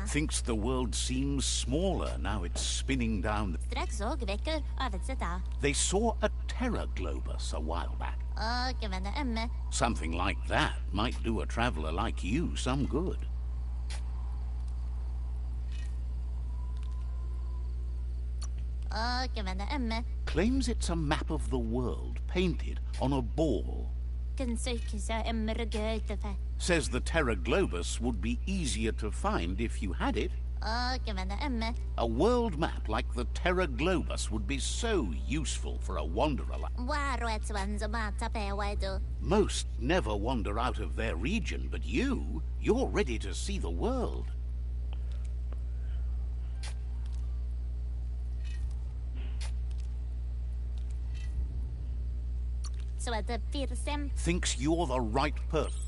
Thinks the world seems smaller now it's spinning down. They saw a terror globus a while back. Something like that might do a traveler like you some good. Claims it's a map of the world painted on a ball. Says the Terra Globus would be easier to find if you had it. A world map like the Terra Globus would be so useful for a wanderer like... Most never wander out of their region, but you're ready to see the world. Thinks you're the right person.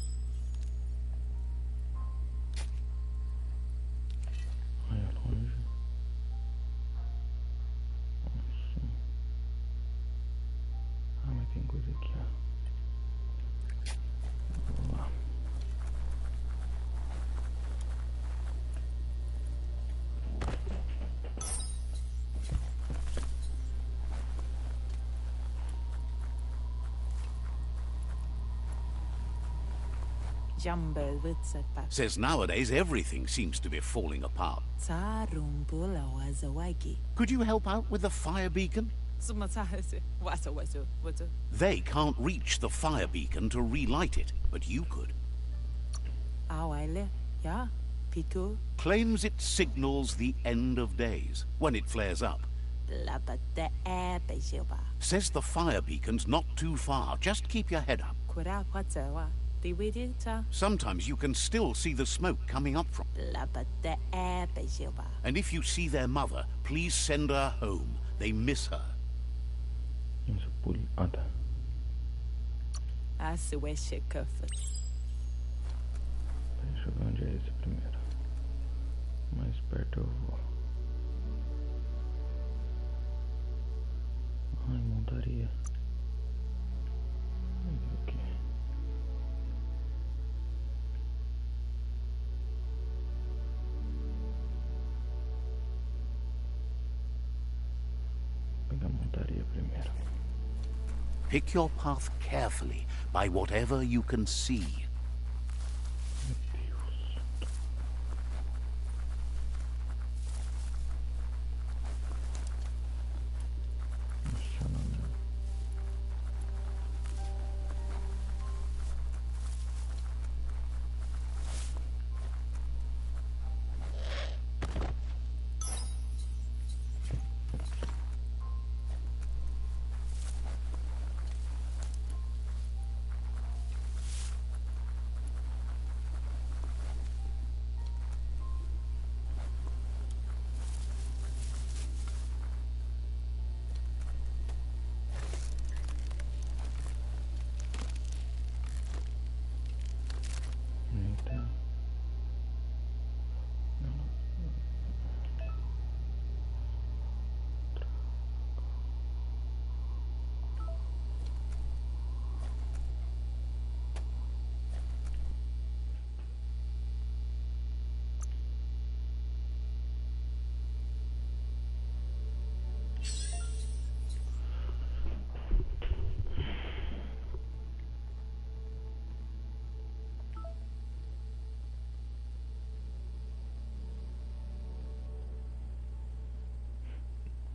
Mas tem coisa aqui, ó. Vamos lá. Jambel witsepat. Says nowadays everything seems to be falling apart. Tarumbula wazawagi. Could you help out with the fire beacon? Sumatahese. Wasa. They can't reach the fire beacon to relight it, but you could. Awaile. Ya. Piku. Claims it signals the end of days when it flares up. Labate bejoba. Says the fire beacon's not too far. Just keep your head up. Kura watsawa. Diwidita. Sometimes you can still see the smoke coming up from. Labate bejoba. And if you see their mother, please send her home. They miss her. Ah, tá. Asueshe kufut. Deixa eu ver onde é esse primeiro. Mais perto eu vou. Ai, montaria. Aqui. Vou pegar a montaria primeiro. Pick your path carefully by whatever you can see. Meu Deus. Nossa, não. Eita.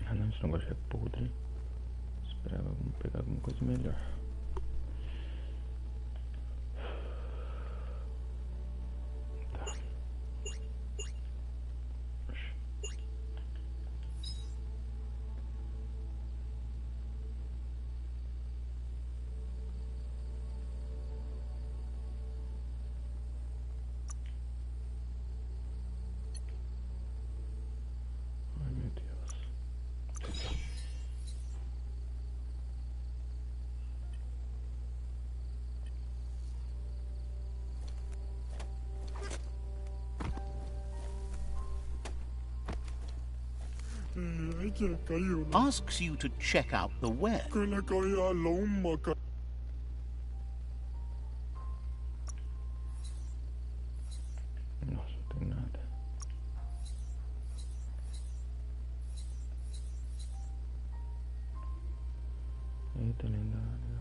Ah não, esse negócio é podre. Esperava pegar alguma coisa melhor. Tá. Ai meu Deus. Asks you to check out the where. Nossa, não tem nada. Eita, lendário.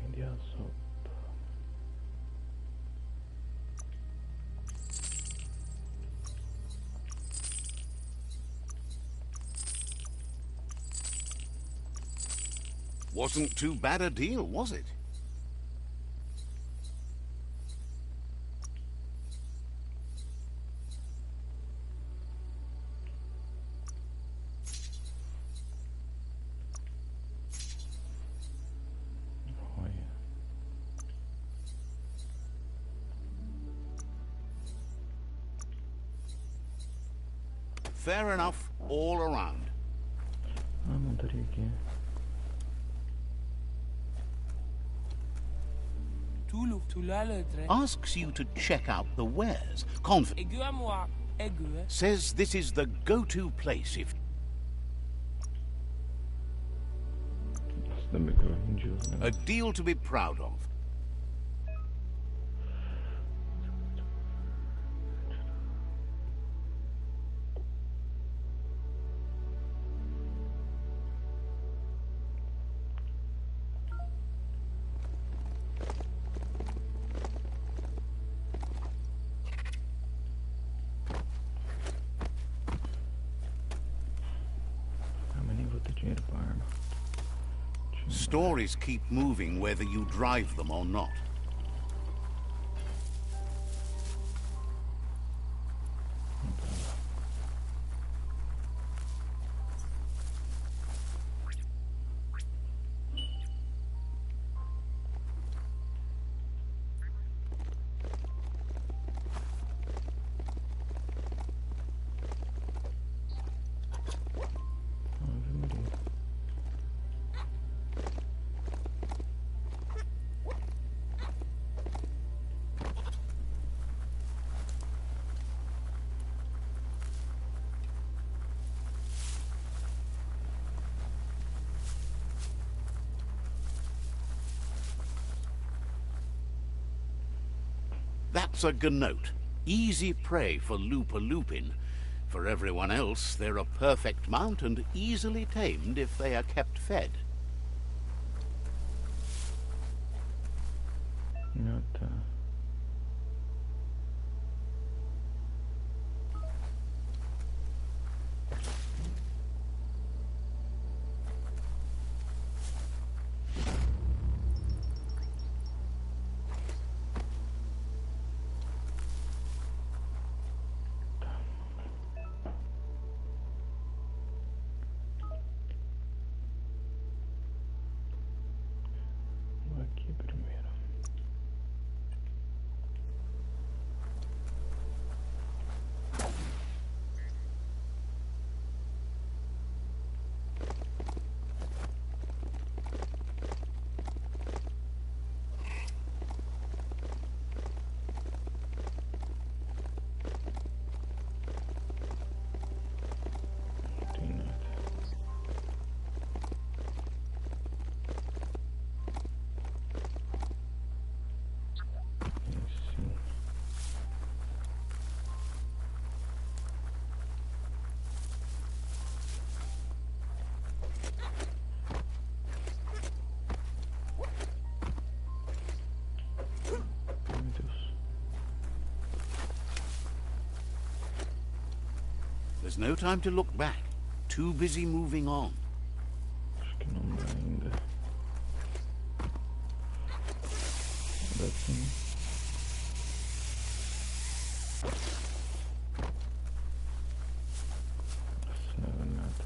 Vendi a sopa. Wasn't too bad a deal, was it? Olha. Fair enough all around. Ah, montaria aqui. Tulu, tulalodre. Asks you to check out the wares. Aigu à moi. Aigu. Says this is the go-to place if... Nossa, ainda bem que eu vendi os A negócios. deal to be proud of. Stories keep moving whether you drive them or not. That's a gnote. Easy prey for Looper-Lupin. For everyone else, they're a perfect mount and easily tamed if they are kept fed. Ah, tá. Vou aqui primeiro. Não tem nada. Sim. Meu Deus. There's no time to look back. Too busy moving on. Acho que não dá ainda. Dá sim. Nossa, não é nada.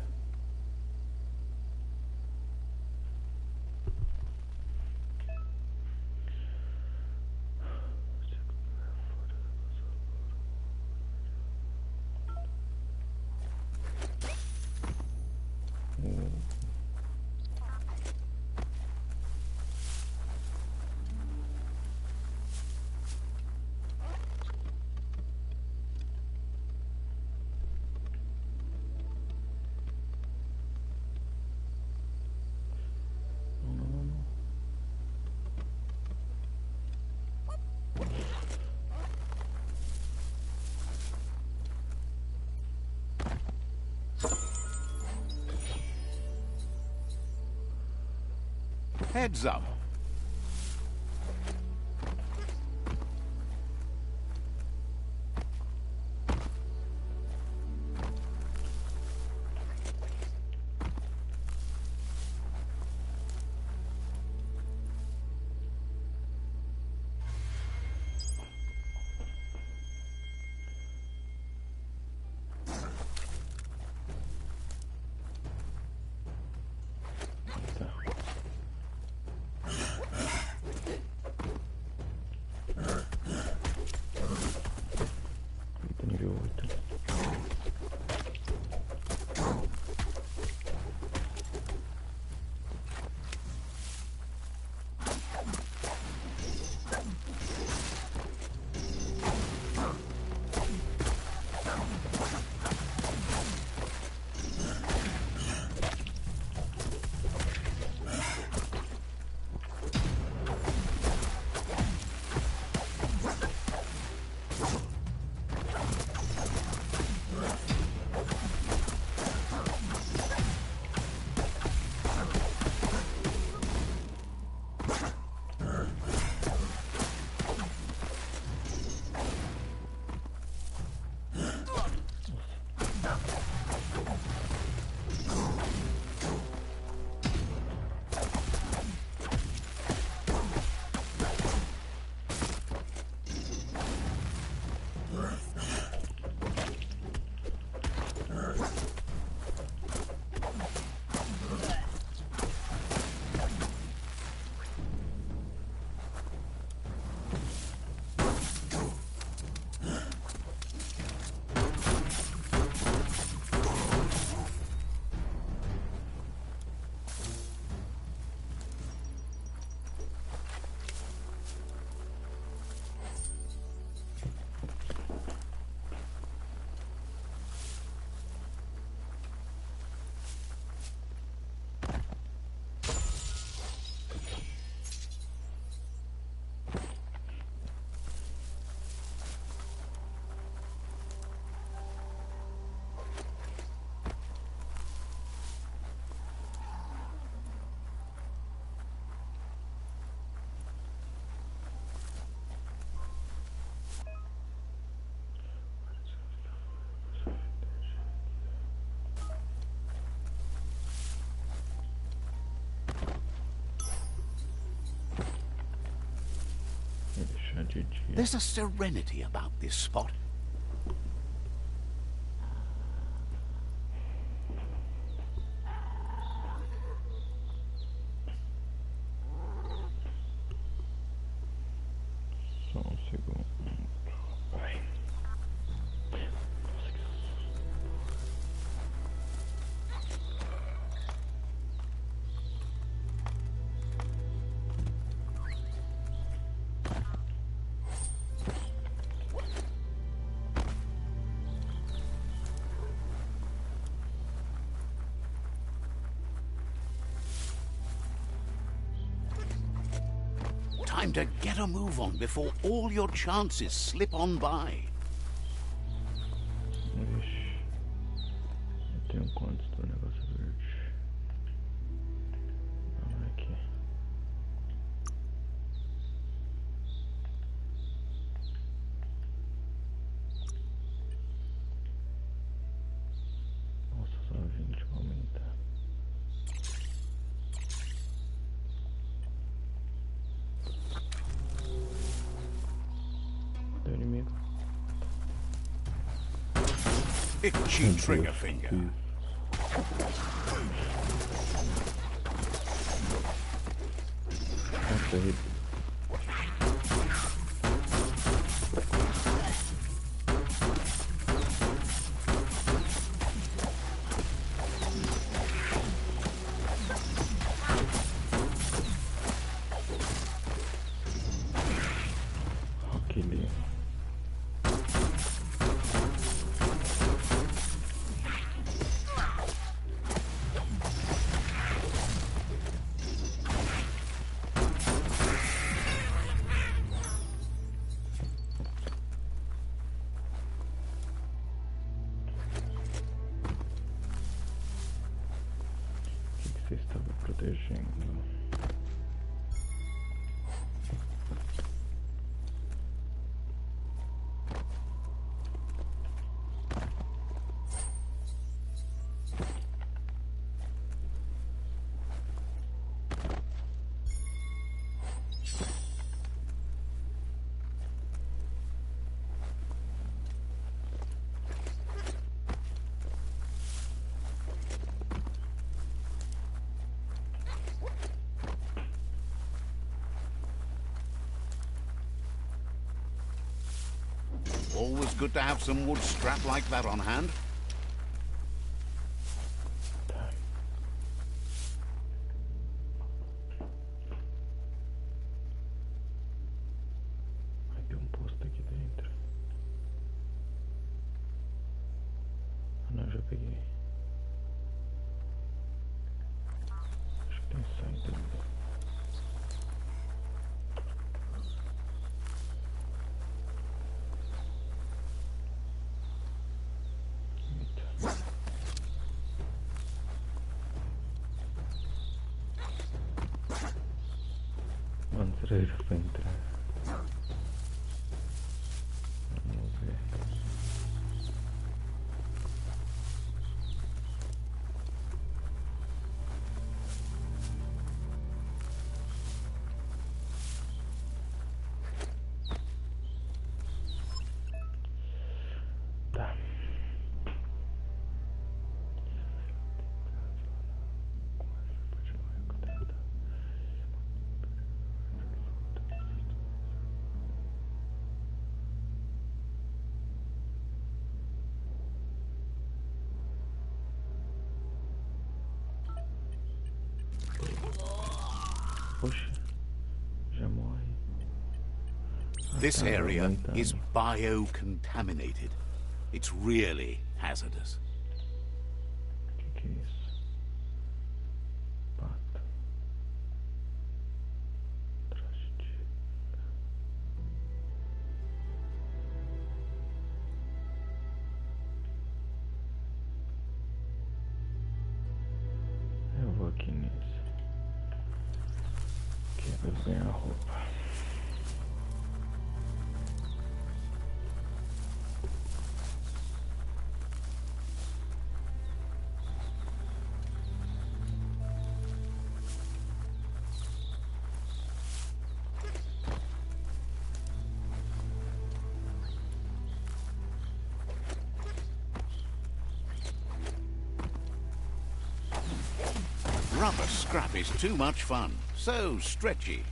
Não, não, não, não. Heads up. Tá. de dia. There's a serenity about this spot. Só um segundo. Vai. Time to get a move on before all your chances slip on by. Vixe. Eu tenho quantos do negócio verde? Vamos ver aqui. Nossa, só 20 pra aumentar. Cadê o inimigo? Itchy trigger finger. Nossa, errei. Aquele. O que você estava protegendo? Always good to have some wood scrap like that on hand. Vai ter um posto aqui dentro. Ah, não, já peguei. Acho que tem saída ali. Eita. Mano, será que dá pra entrar? Vamos ver. Tá. Poxa, já morre. This tá, area aumentando. is biocontaminated. It's really hazardous. Que é isso? Pato. Traste. Eu vou aqui nisso. Que é pra eu ganhar roupa. Rubber scrap is too much fun. So stretchy.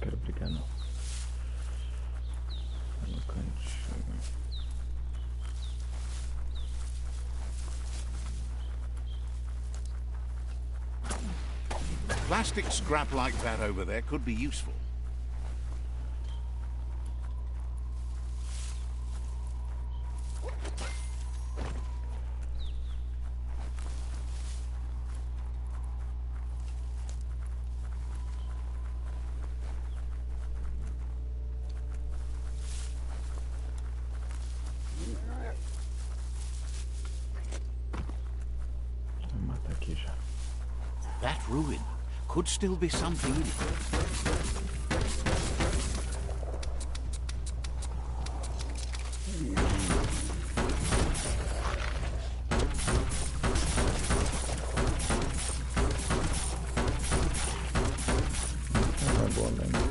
Quero brigar não. Tá no cantinho. Plastic scrap like that over there could be useful. Vou matar aqui já. That ruin could still be something in it. Não é boa mesmo.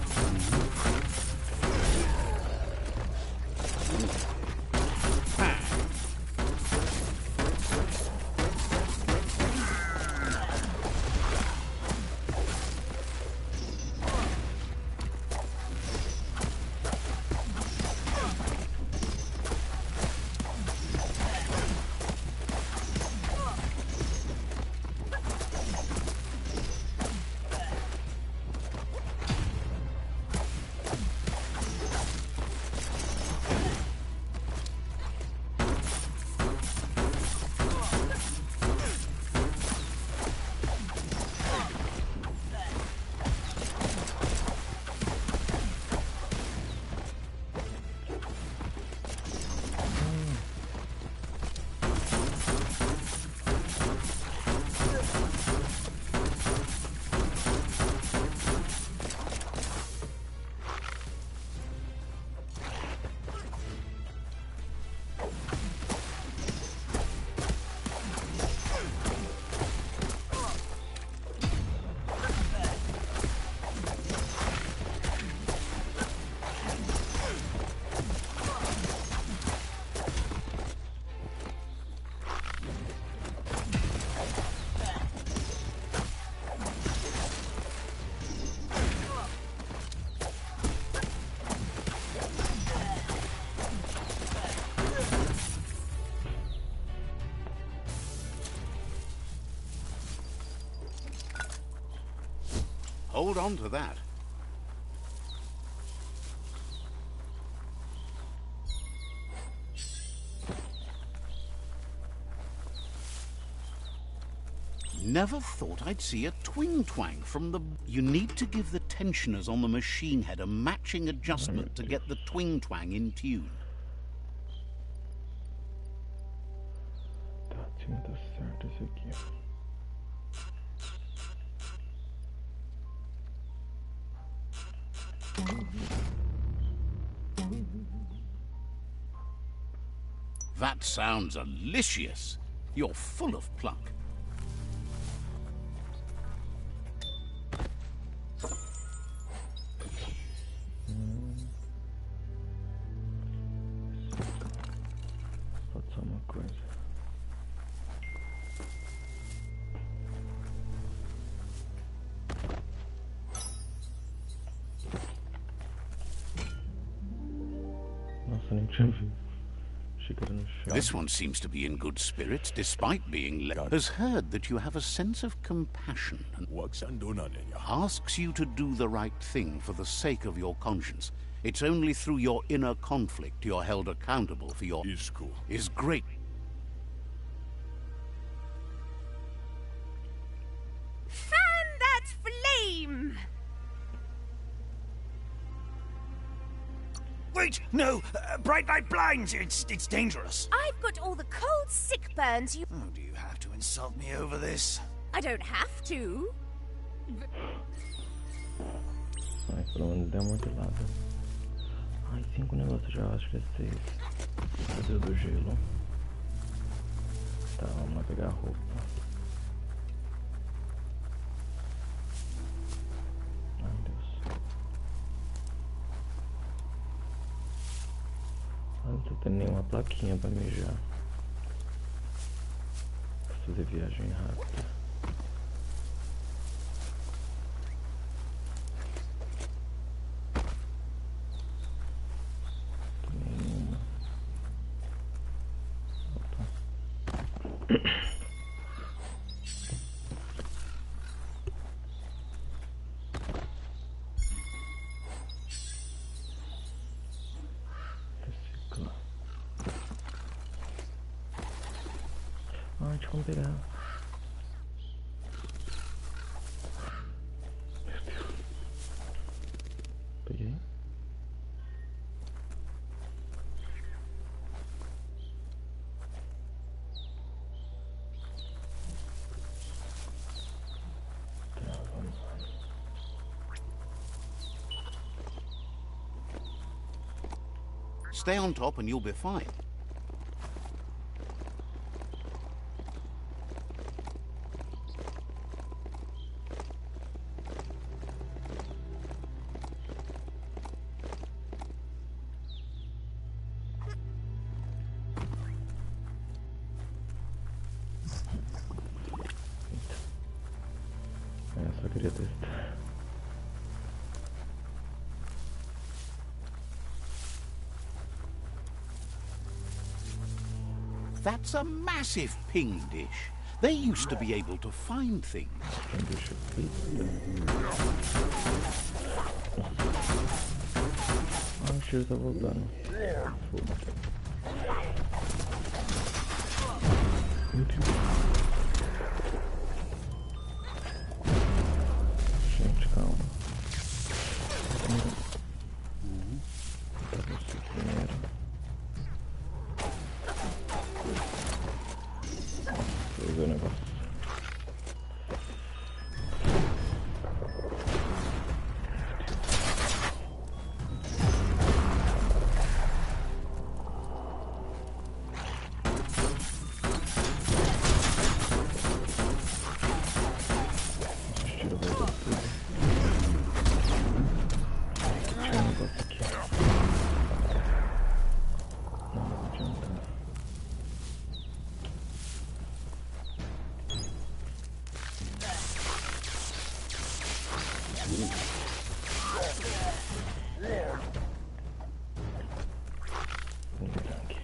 Hold on to that. Never thought I'd see a twing twang from the... You need to give the tensioners on the machine head a matching adjustment to get the twing twang in tune. Tá, tinha que dar certo isso aqui. That sounds delicious. You're full of pluck. Falta só uma coisa. Nossa, nem tinha visto. Xícara no chão. This one seems to be in good spirits despite being has heard that you have a sense of compassion and asks you to do the right thing for the sake of your conscience. It's only through your inner conflict you're held accountable for your... Is great. Fan that flame! Wait, no! Bright light blinds! It's dangerous. I've got all the cold sick burns you... Oh, do you have to insult me over this? I don't have to. Ai, pelo menos deu uma de lado. Ai, 5 negócios já, acho que é 6. Cadê o do gelo? Tá, vamos lá pegar a roupa. Ai, Deus. Não tem nenhuma plaquinha pra mijar. Posso fazer viagem rápida. Nenhuma. Opa. Reciclar. Ah, deixa eu pegar. Meu Deus. Peguei. Tá, vamos lá. Stay on top and you'll be fine. Eu só queria testar. That's a massive ping dish. They used to be able to find things. Deixa eu ver. Ah, o cheiro tá voltando. Foda-se. Meu Deus. Gente, calma. Tá você primeiro. Vou ver o negócio. Tira o volta de tudo. Tinha um negócio aqui. Não vai adiantar. Vamos virar aqui.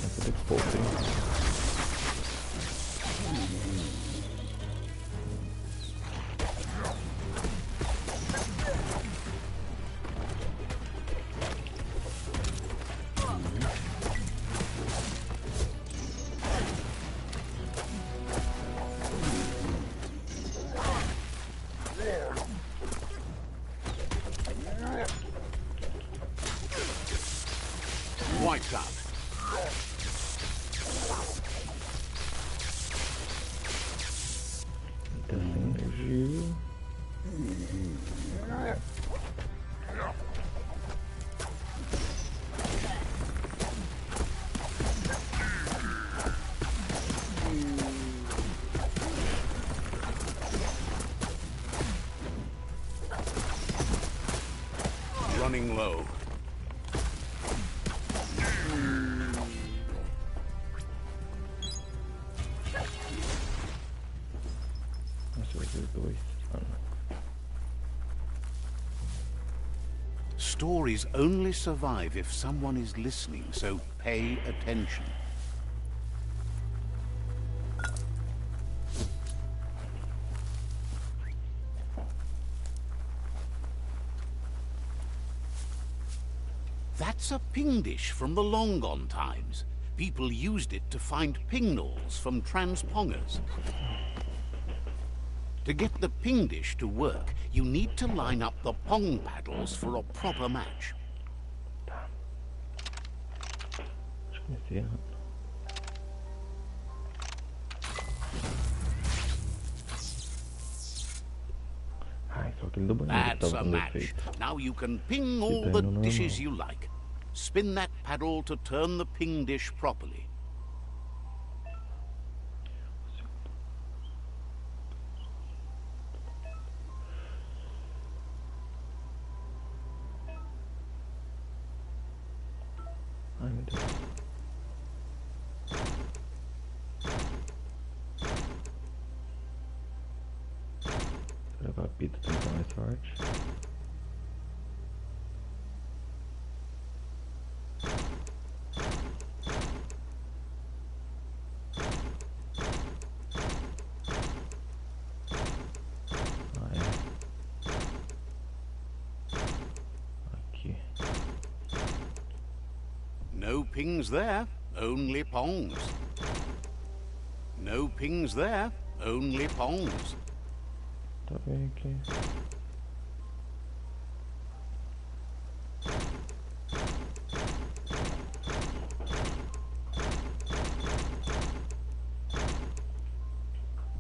Vai poder pouco, hein? Wiped out. Tá sem energia. Running low. Nossa, vai ser dois. Ah, não. Stories only survive if someone is listening, so pay attention. That's a ping dish from the long gone times. People used it to find pingnalls from transpongers. To get the ping dish to work, you need to line up the pong paddles for a proper match. Acho que comecei errado. Ai, só aquele do banheiro que That's tava a com match. defeito. Now you can ping all tá the indo normal. dishes you like. Spin that paddle to turn the ping dish properly. Ai, meu Deus. Será que o apito tem que dar mais sorte? Ah, é. Aqui. No pings there, only pongs. No pings there, only pongs. Tá bem aqui.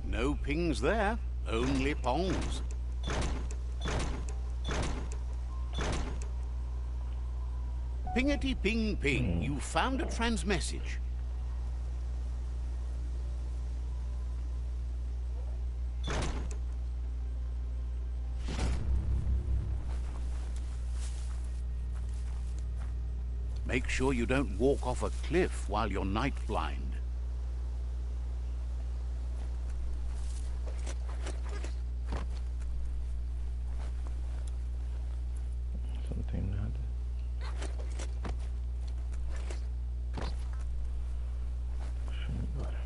No pings there, only pongs. Pingety ping ping, you found a transmessage. Make sure you don't walk off a cliff while you're night blind. Só não tem nada. Deixa eu ir embora.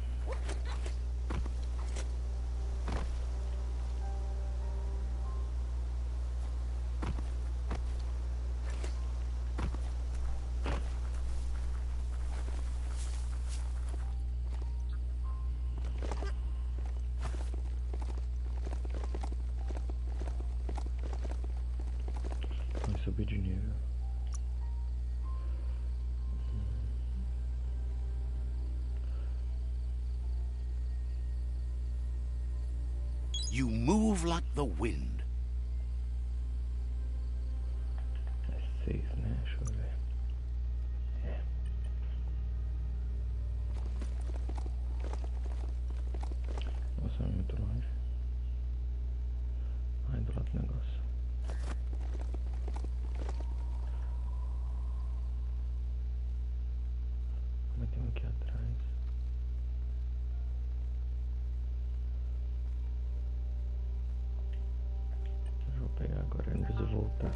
Vai subir de nível. You move like the wind. É 6, né? Deixa eu ver. É. Nossa, é muito longe. Ai, do lado do negócio. Mas tem um aqui atrás. Eu vou pegar agora, eu não preciso voltar.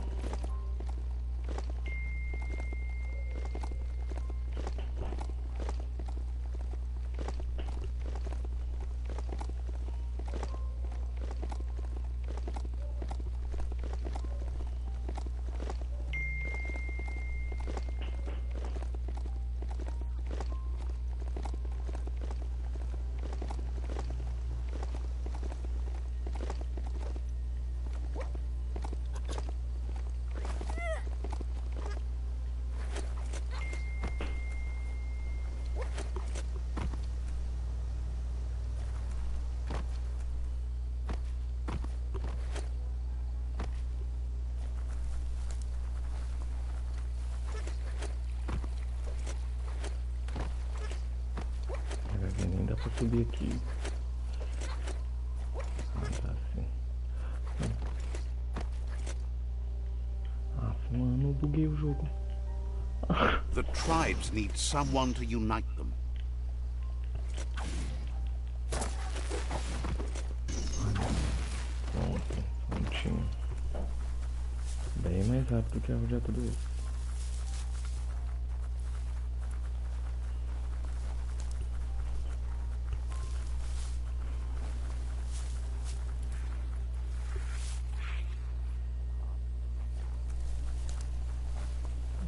Nem dá pra subir aqui. Ah, tá assim. Ah, mano, eu buguei o jogo. The tribes need someone to unite them. Pronto, prontinho. Bem mais rápido que a objeto do outro.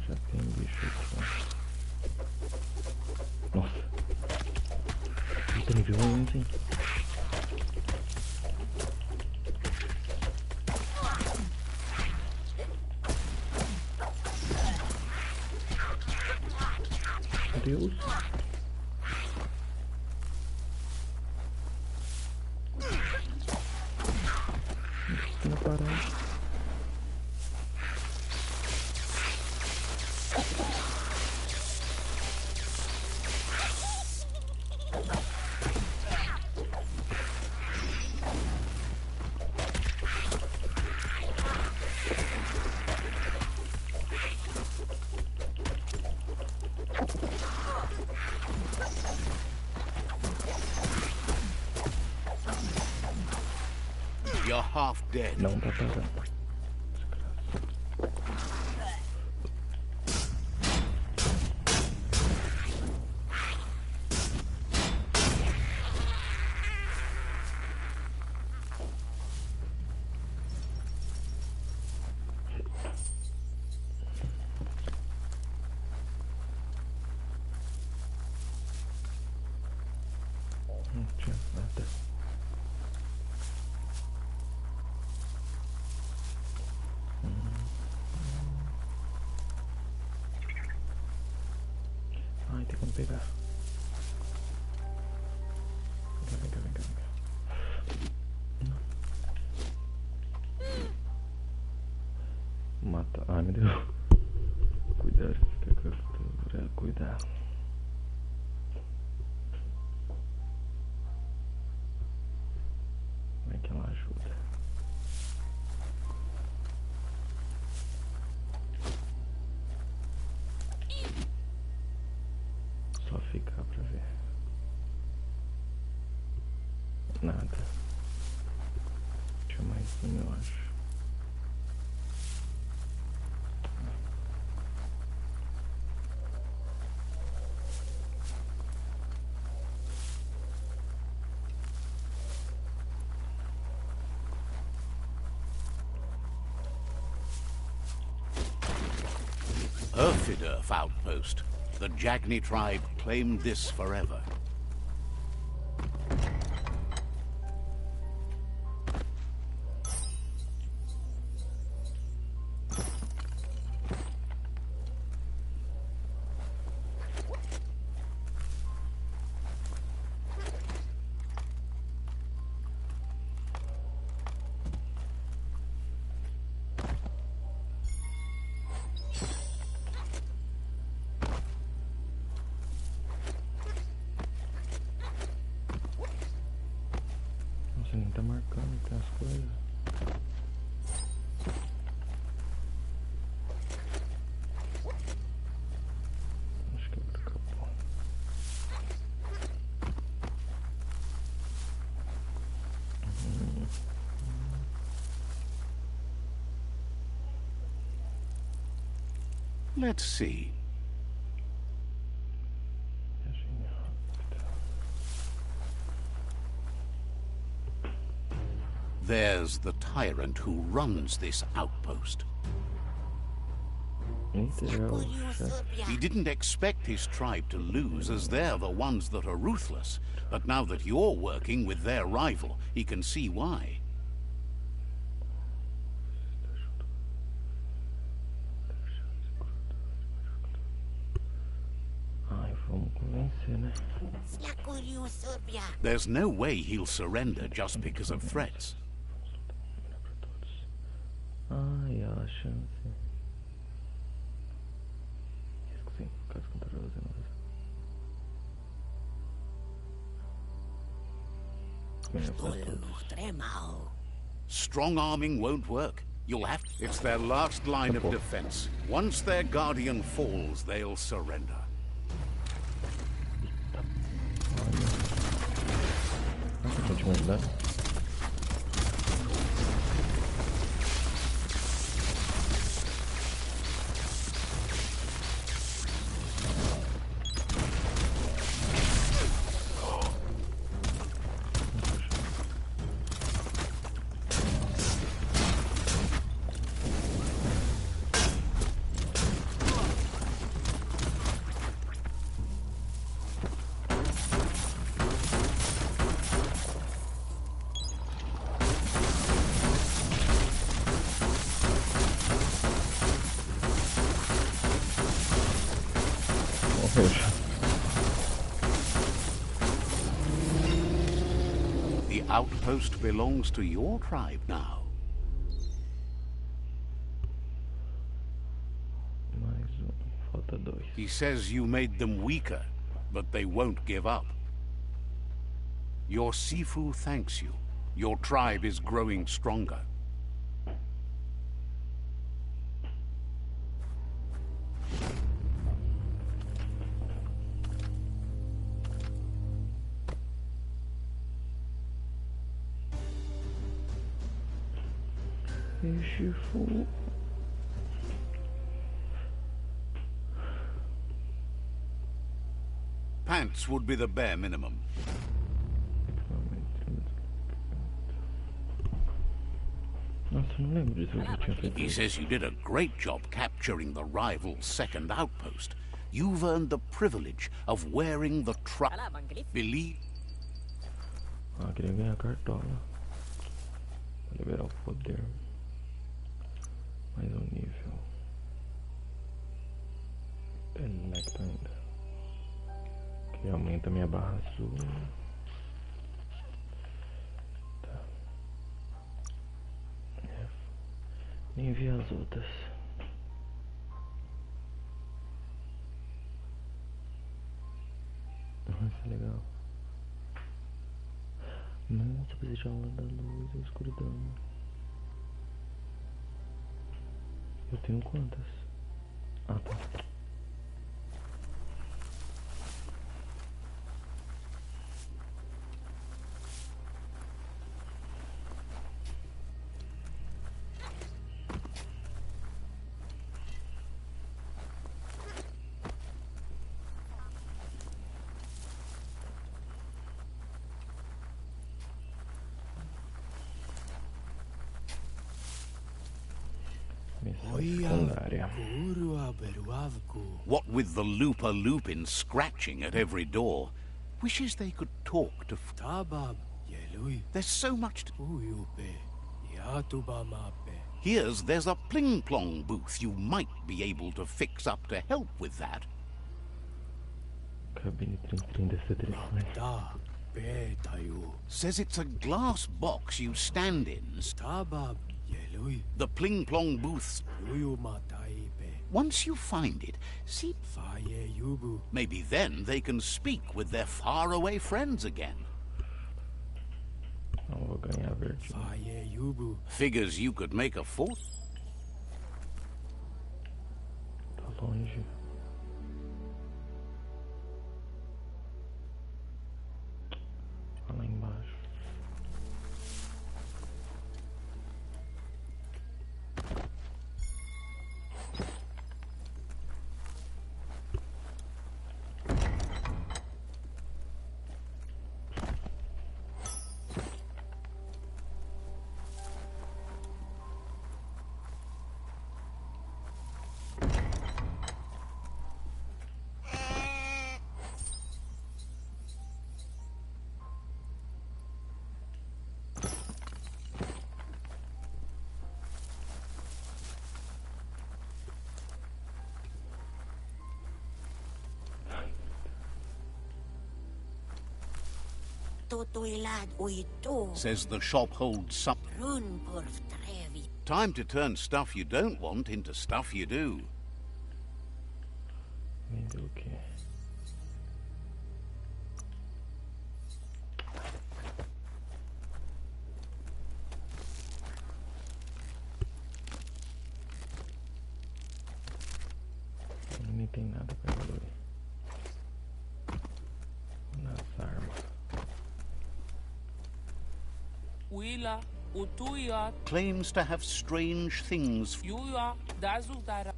Já tem Eita, nível 11, hein? Meu Deus. Não parar. You're half dead. Não tá parando. Não tinha nada. Ai, tem como pegar. Vem cá, vem cá, vem cá. Mata. Ai, meu Deus. Cuidado, fica captura. Cuidar. Como é que ela ajuda? Só ficar pra ver. Nada. Tinha mais um, eu acho. Erfidurf outpost. The Jagni tribe claimed this forever. Nossa, nem tá marcando aqui as coisas. Acho que agora acabou. Let's see. Viagem rápida. There's the tyrant who runs this outpost. Eita, já é o chefe. He didn't expect his tribe to lose, as they're the ones that are ruthless. But now that you're working with their rival, he can see why. Ai, vamos convencer, né? There's no way he'll surrender just because of threats. Ai, a chance. Risco sim, caso contrário, Strong arming won't work. You'll have to. It's their last line of defense. Once their guardian falls, they'll surrender. Nossa, pode me ajudar? The outpost belongs to your tribe now. Mais falta 2. He says you made them weaker, but they won't give up. Your Sifu thanks you. Your tribe is growing stronger. Shifu. Pants would be the bare minimum. Nossa, não lembro disso, eu já tinha feito He isso. says you did a great job capturing the rival's second outpost. You've earned the privilege of wearing the Believe. Ah, queria ganhar a cartola. Pra liberar o poder. Mais um nível. Electo ainda. Que aumenta minha barra azul. Tá. Nem vi as outras. Nossa, legal. Nossa, você já aula da luz e escuridão. Eu tenho quantas? Ah, tá. Missão secundária. What with the Loopa-Loopin scratching at every door, wishes they could talk to... There's so much to... Here's there's a pling-plong booth you might be able to fix up to help with that. Cabine 33 Says it's a glass box you stand in. The pling-plong booths. Once you find it, see... Maybe then they can speak with their faraway friends again. Não vou ganhar verde. Figures you could make a fort. Tá longe. Lá embaixo. Says the shop holds some... Time to turn stuff you don't want into stuff you do. Vender o quê? Não tem nada pra evoluir. Nas armas. Wila, utuya, Claims to have strange things. yuya, dazutara.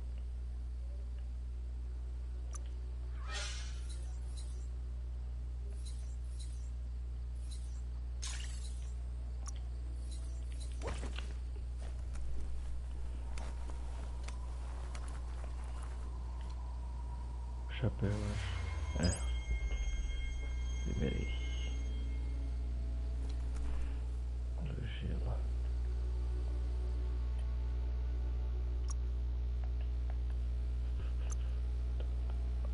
Chapéu, acho. É. Liberei. Do gelo.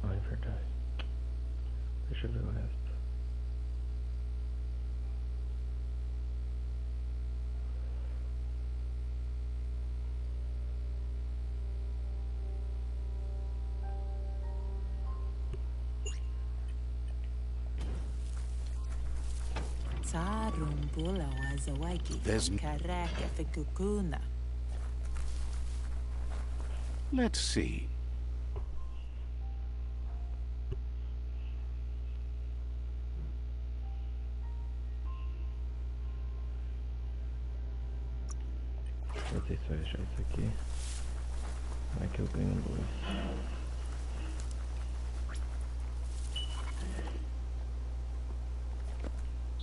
Ah, é verdade. Deixa eu ver o resto. Tarumbula wazawagi. There's- Karaka fikukuna. Let's see. Não sei se vai achar isso aqui. Como é que eu ganho luz?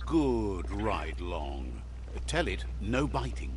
Good ride, Long. Tell it, no biting.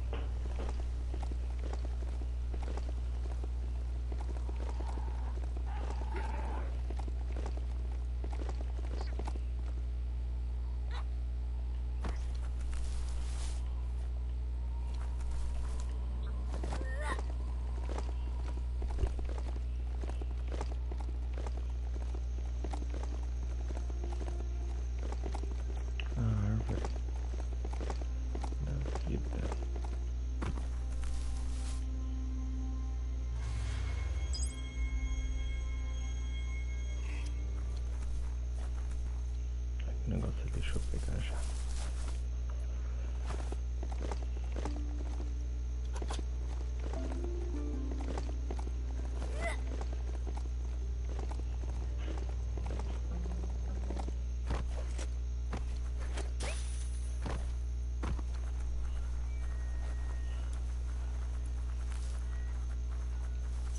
A árvore da vida. O negócio deixa eu pegar já.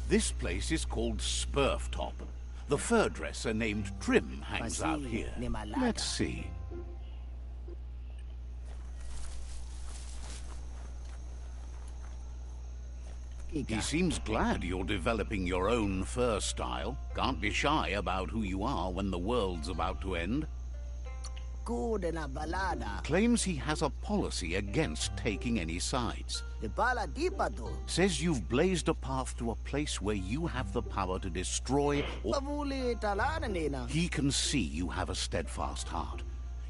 This place is called Spurftop. The fur dresser named Trim hangs out here. Let's see. He seems glad you're developing your own fur style. Can't be shy about who you are when the world's about to end. Good na balada. Claims he has a policy against taking any sides. De bala dipado. Says you've blazed a path to a place where you have the power to destroy or... Pavuli talana nena. He can see you have a steadfast heart.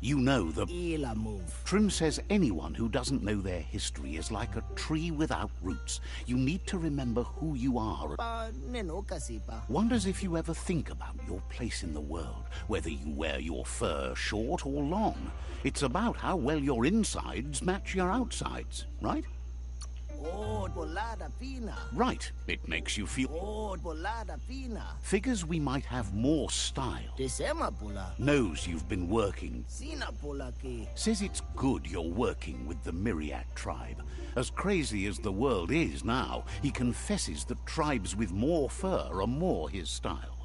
You know the... Ila move. Trim says anyone who doesn't know their history is like a tree without roots. You need to remember who you are. Pa neno kasipa. Wonders if you ever think about your place in the world, whether you wear your fur short or long. It's about how well your insides match your outsides, right? Oh, bolada fina. Right. It makes you feel... Oh, bolada fina. Figures we might have more style. Desema pula. Knows you've been working. Sina pula ki. Says it's good you're working with the Myriad tribe. As crazy as the world is now, he confesses that tribes with more fur are more his style.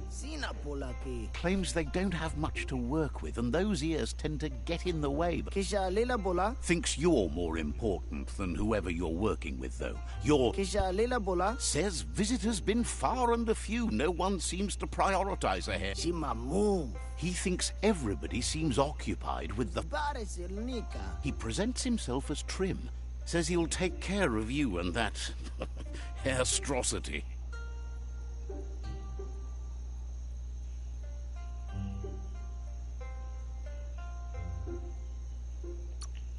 Sina pula ki. Claims they don't have much to work with, and those ears tend to get in the way. But Kisha lila bola. thinks you're more important than whoever you're working with, though. You're... Kisha lila bola. Says visitors been far and few. No one seems to prioritize ahead. Shima move. He thinks everybody seems occupied with the... Bare silnika. He presents himself as Trim. Says he'll take care of you and that... hairstrosity.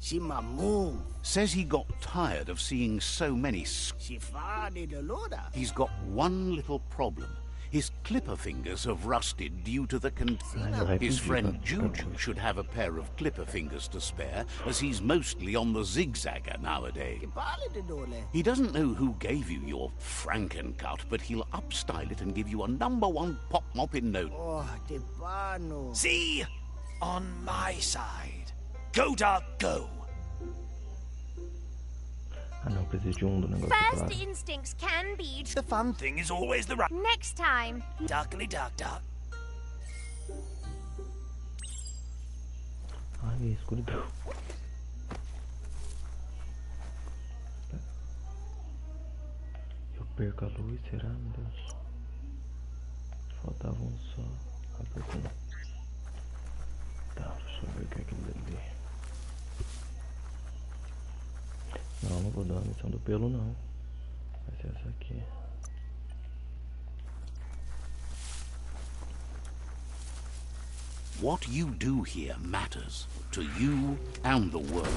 Shima move. Says he got tired of seeing so many... Shifadi de loda. He's got one little problem. His clipper fingers have rusted due to the His friend Juju should have a pair of clipper fingers to spare, as he's mostly on the zigzagger nowadays. Kipali de dole. He doesn't know who gave you your Frankencut, but he'll upstyle it and give you a #1 pop mop in no... Oh, de pano. See? On my side. Go, Dark, go. Ah não, preciso de do negócio First claro. instincts can be... The fun thing is always the right. Next time. Darkly dark, dark. Ai, escuridão. Eu perco a luz, será, meu Deus? Faltava um só. Rapidinho. Tá, deixa eu ver o que é aquilo ali. Não, não vou dar a missão do pelo, não. Vai ser essa aqui. What you do here matters to you and the world.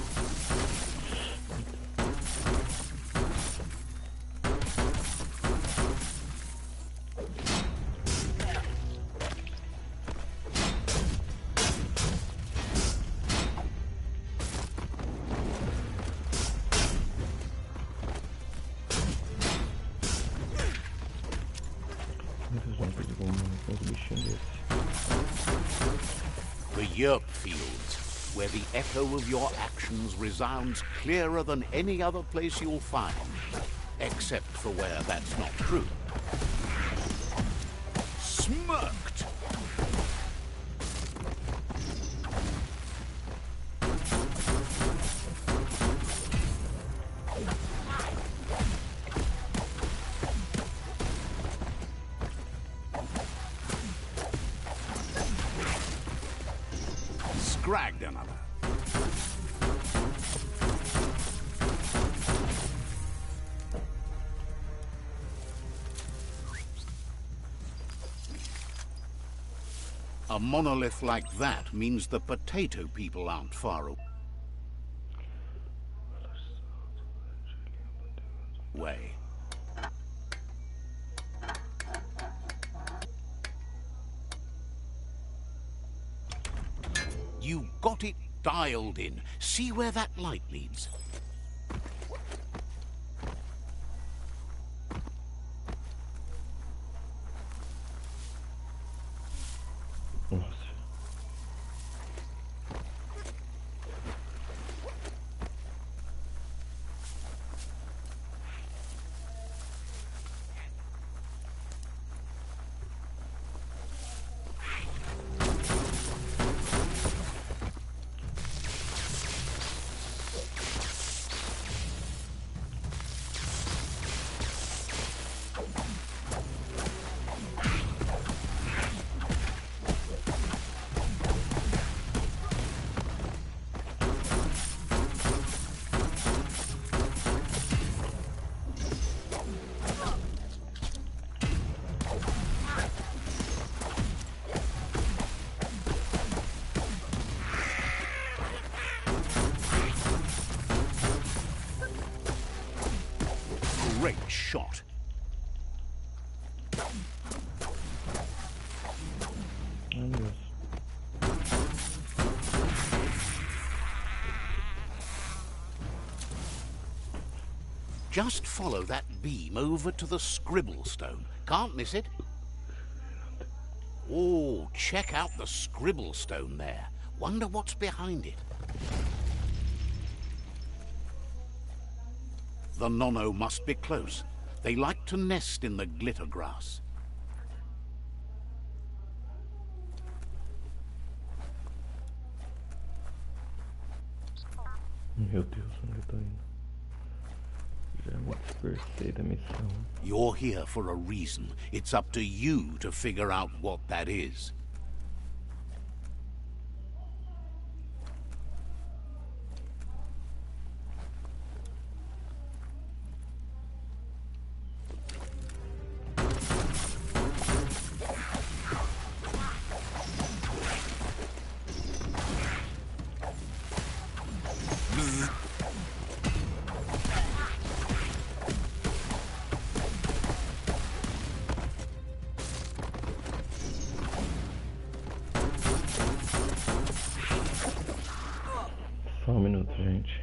The Yerp Fields, where the echo of your actions resounds clearer than any other place you'll find. Except for where that's not true. Smirked! Scragged another. A monolith like that means the potato people aren't far away. You got it dialed in. See where that light leads. Nossa. Great shot. Ai, Deus. Just follow that beam over to the scribble stone. Can't miss it. Oh, check out the scribble stone there. Wonder what's behind it. The Nono must be close. They like to nest in the glitter grass. Meu Deus, onde eu tô indo? Já me dispersei da missão. You're here for a reason. It's up to you to figure out what that is. Só um minuto, gente.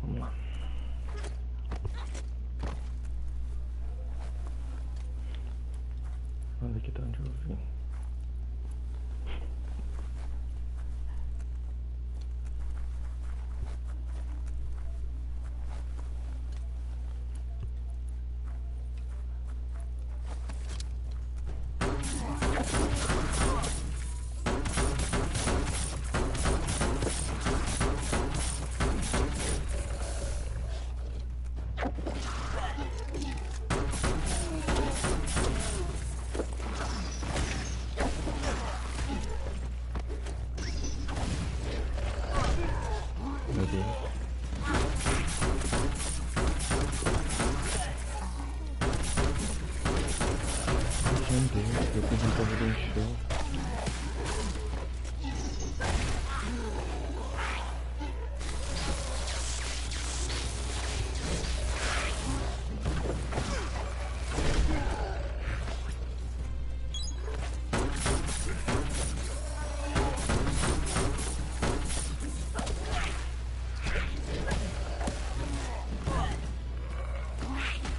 Vamos lá. Olha aqui tá onde eu vim. Meu Deus. Meu Deus, eu fiz um povo do show.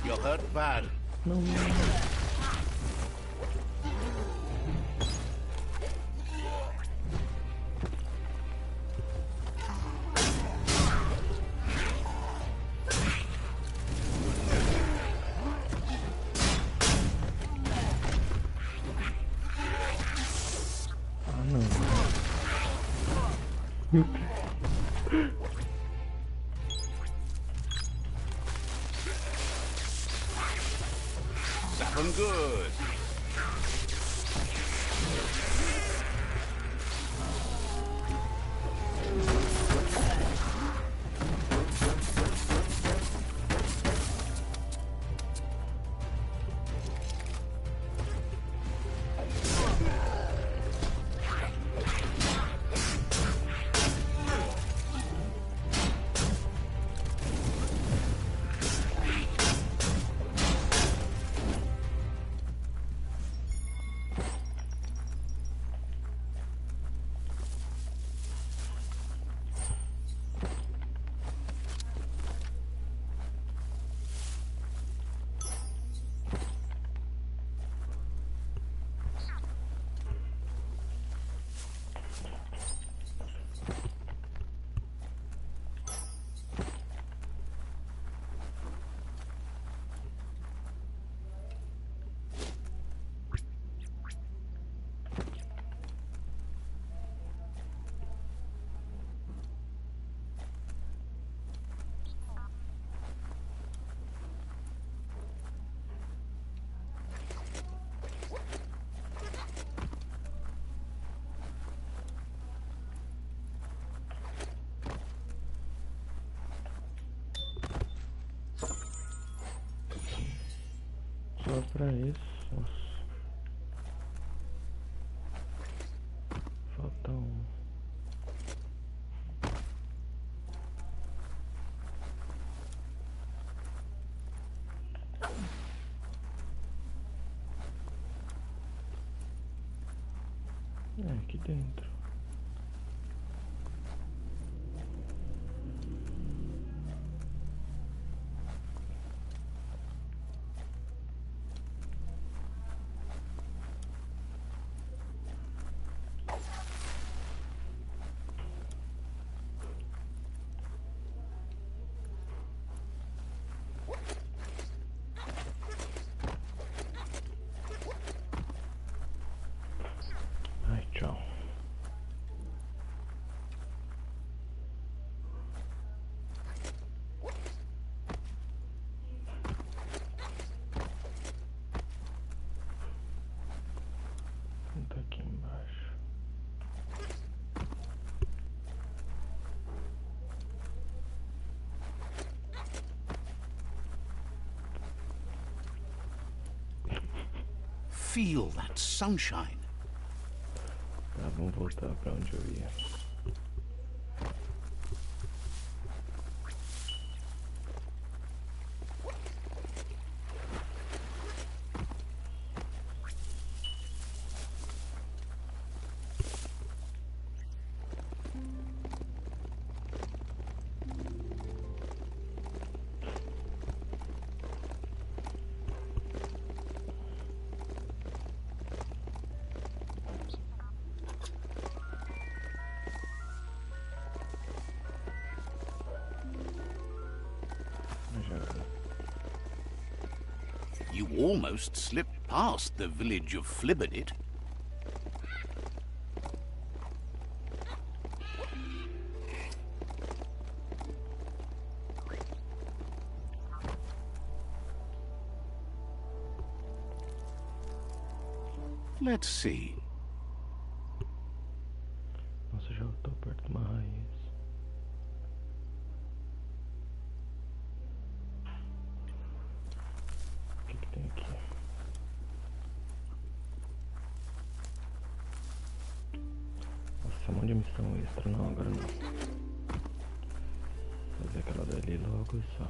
You're hurt bad. Não. Ah, não. Meu Deus. Zap 'em good. Só pra isso. Falta um. É aqui dentro. Ai, tchau. Tá aqui embaixo. Feel that sunshine. Tá, vamos voltar pra onde eu ia. You almost slipped past the village of Flibberdit. Let's see. Nossa, já tô perto demais. O que que tem aqui? Nossa, um monte de missão extra. Não, agora não. Fazer aquela dali logo e só.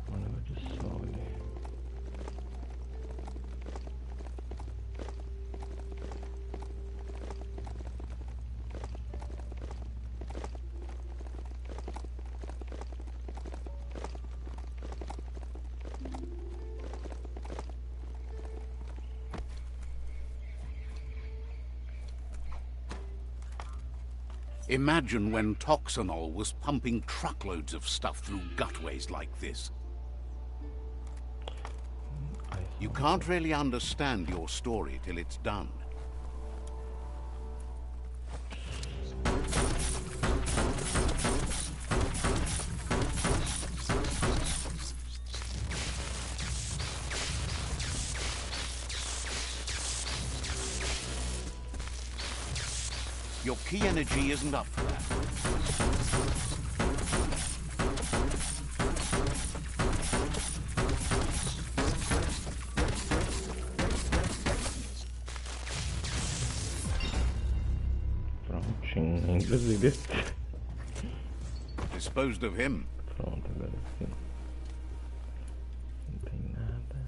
Um negócio de sol ali. Imagine when Toxanol was pumping truckloads of stuff through gutways like this. You can't really understand your story till it's done. Your key energy isn't up for that. Prontinho, inclusive. Disposed of him. Pronto, agora sim. Não tem nada.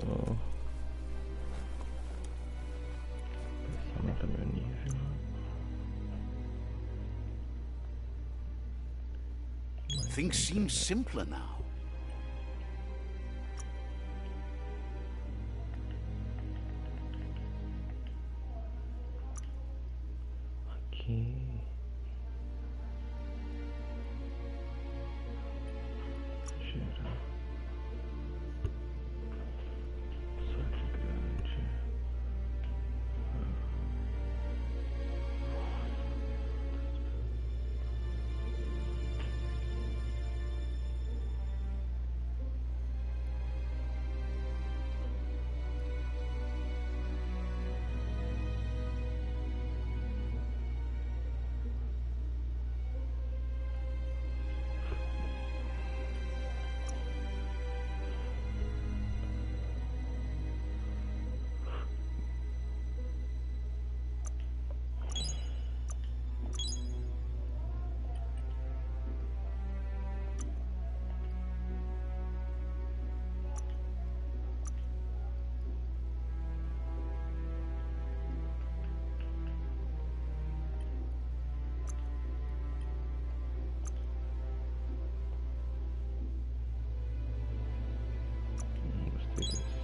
Oh. Esse aumenta meu nível. Things seem simpler now. Aqui. Geral. Sorte grande. Gostei desse.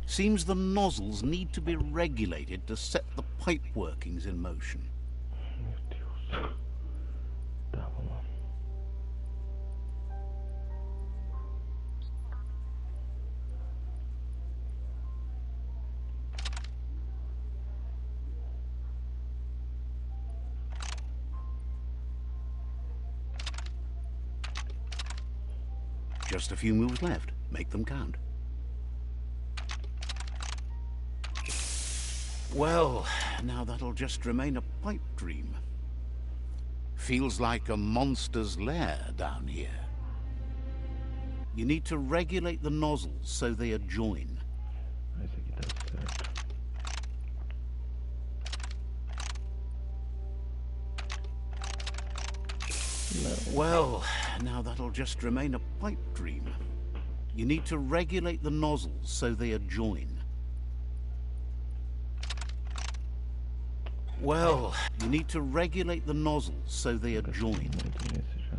Seems the nozzles need to be regulated to set the pipe workings in motion. Meu Deus. Tá, vamos lá. Just a few moves left. Make them count. Well, now that'll just remain a pipe dream. Feels like a monster's lair down here. You need to regulate the nozzles so they adjoin. Esse aqui tá certo. Well, now that'll just remain a pipe dream. You need to regulate the nozzles so they adjoin. Well, you need to regulate the nozzles so they adjoin. Muito nesse já.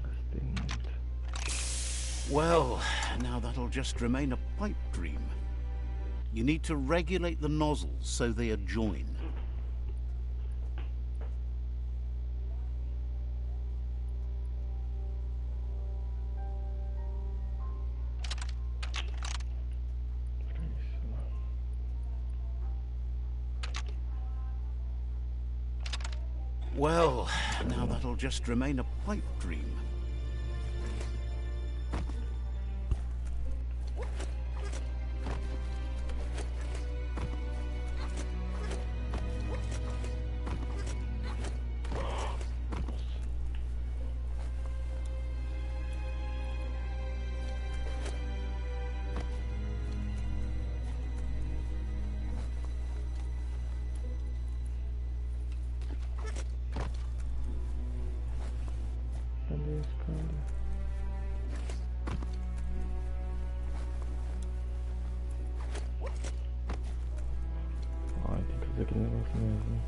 Gastei muito. Well, now that'll just remain a pipe dream. You need to regulate the nozzles so they adjoin. Well, now that'll just remain a pipe dream. Cadê esse cara? Ai, tem que fazer aquele negócio mesmo.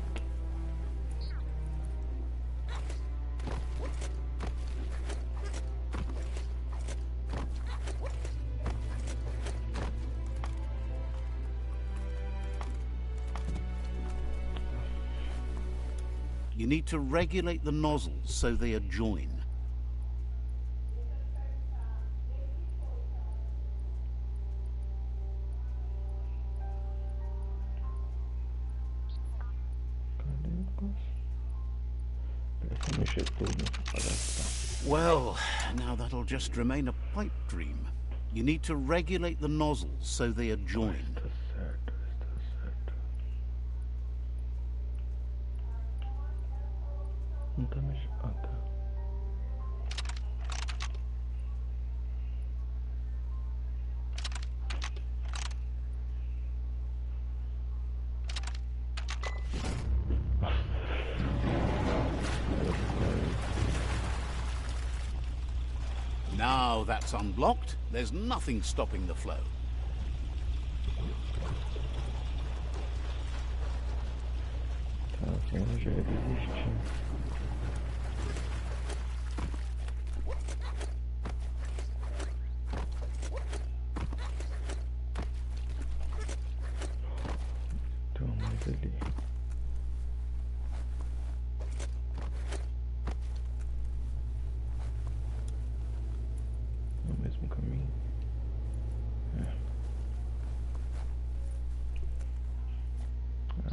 You need to regulate the nozzles so they adjoin. Cadê o negócio? Parece mexer tudo pra gastar. Well, now that'll just remain a pipe dream. You need to regulate the nozzles so they adjoin. Está certo, está certo. Não tá mexendo. Ah, tá. Now that's unblocked, there's nothing stopping the flow. Tá, a cena já ia desistir. Então, mais ali. No mesmo caminho. Ah,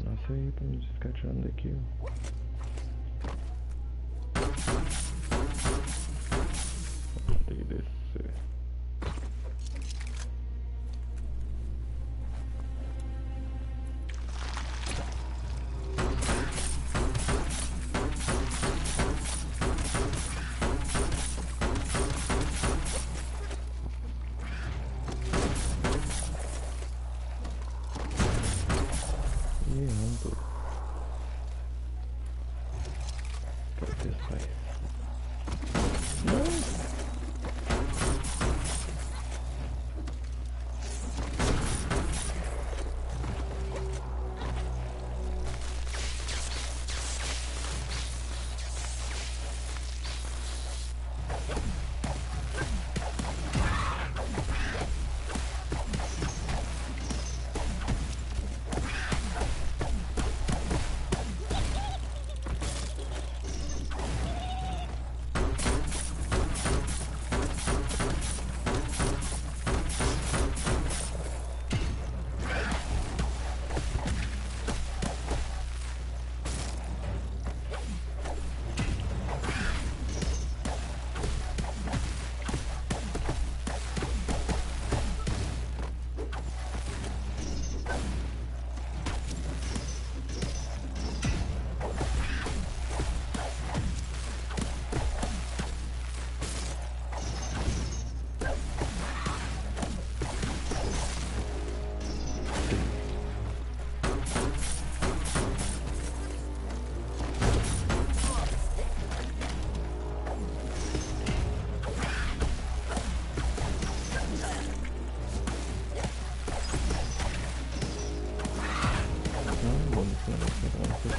nossa aí pra me ficar tirando daqui, ó. Tem que descer. E ando.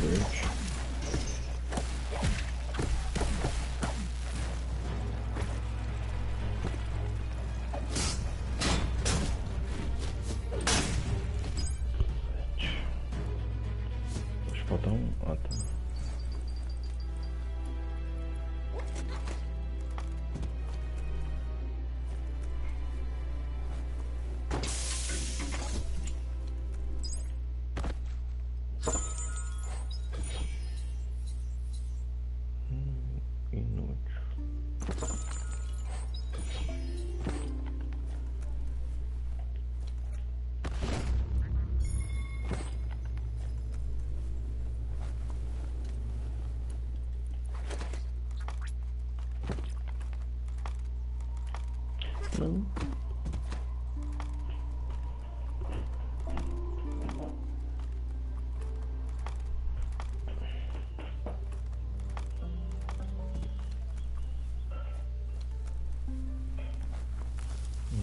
verde. Acho que falta um. Ah, tá. Inútil. Não.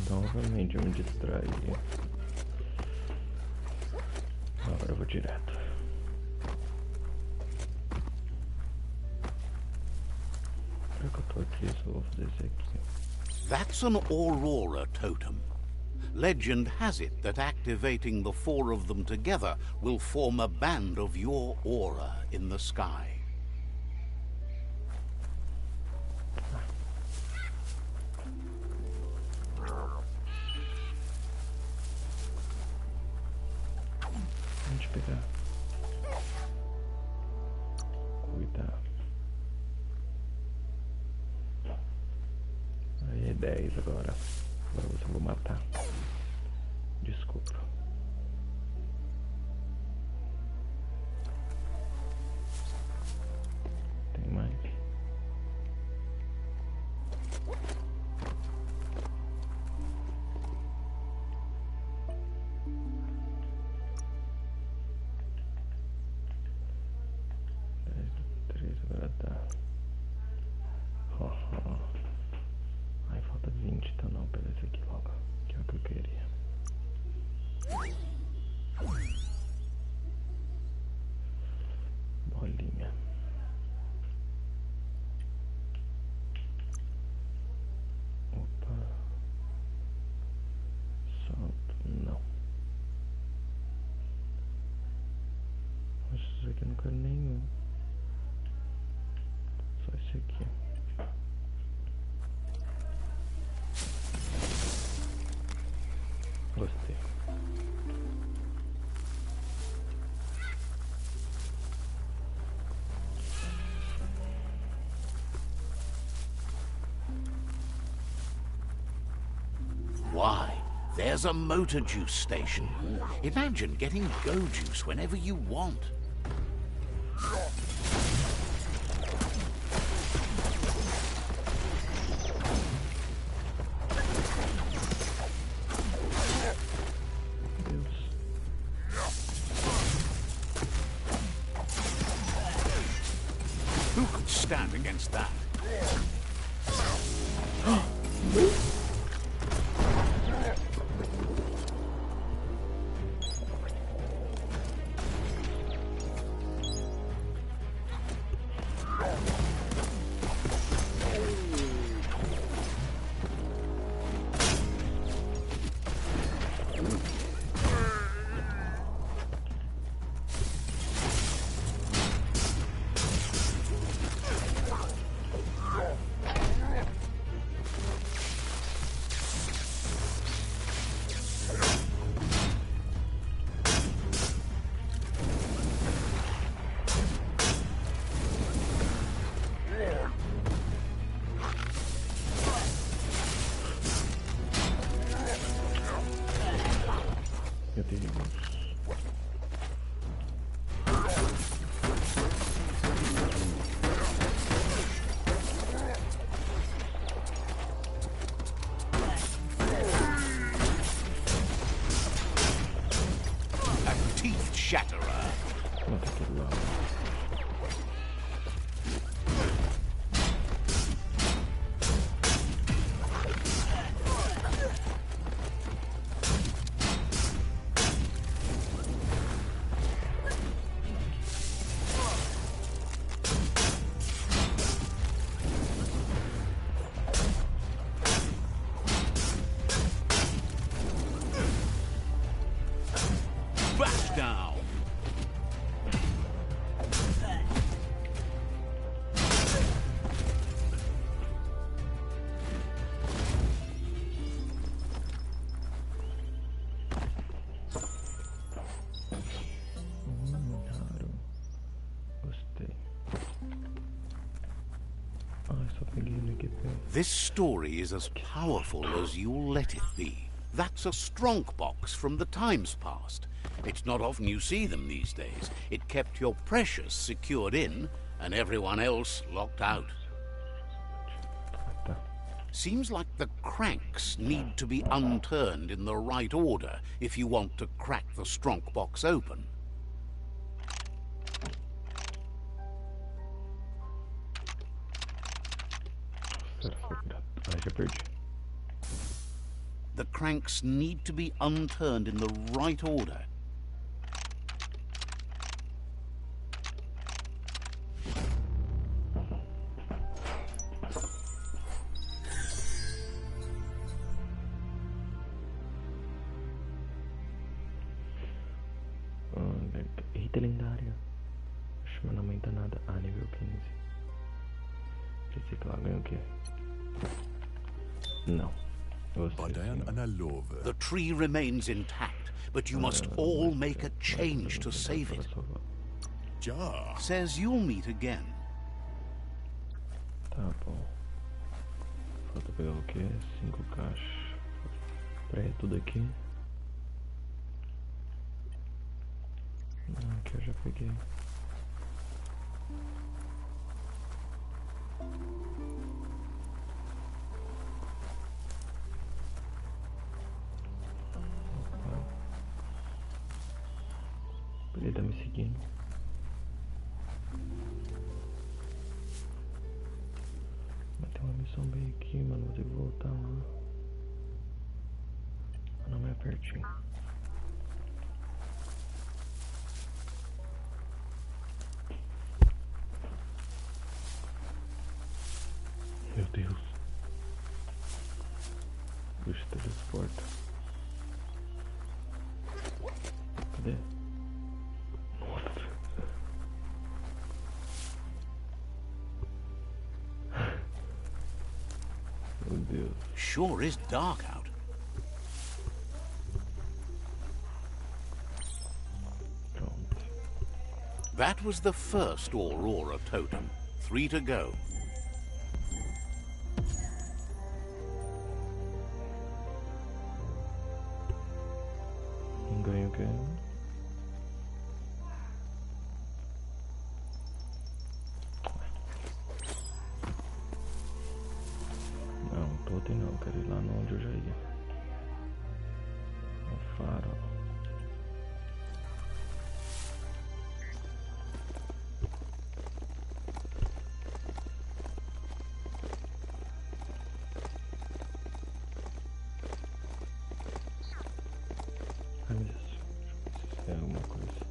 Novamente eu me distraí. Agora eu vou direto. Será que eu tô aqui? Só vou fazer esse aqui. That's an Aurora totem. Legend has it that activating the 4 of them together will form a band of your aura in the sky. Onde pegar? Cuidado. Aí é 10 agora. Agora você vou matar. Desculpa. Tem mais? Agora tá. Ai, falta 20, então não, pega esse aqui logo, que é o que eu queria. Bolinha. Opa. Salto, não. Nossa, isso aqui eu não quero nenhum. Só esse aqui. Gostei. Why, there's a motor juice station. Imagine getting go juice whenever you want. Who could stand against that? Meu Deus. A teeth shatterer. Mata aquele lá. This story is as powerful as you'll let it be. That's a strong box from the times past. It's not often you see them these days. It kept your precious secured in and everyone else locked out. Seems like the cranks need to be unturned in the right order if you want to crack the strong box open. Já perdi. The cranks need to be unturned in the right order. Eita, lendária. Acho que não aumenta nada. Ah, nível 15. Reciclar ganha o quê? Não. The tree remains intact, but you must all make a change to save it. Says you'll meet again. Tá bom. Falta pegar o quê? 5 caixas. Peraí, tudo aqui. Ah, aqui eu já peguei. Ele tá me seguindo. Mas tem uma missão bem aqui, mano. Vou ter que voltar lá. Não é pertinho. Meu Deus. O bicho teleporta. Cadê? Nossa. Meu Deus. Sure is dark out. Pronto. That was the first Aurora totem. 3 to go. Ganho o quê? Não, totem não, quero ir lá onde eu já ia. O farol. Ai meu Deus, deixa eu ver se tem alguma coisa.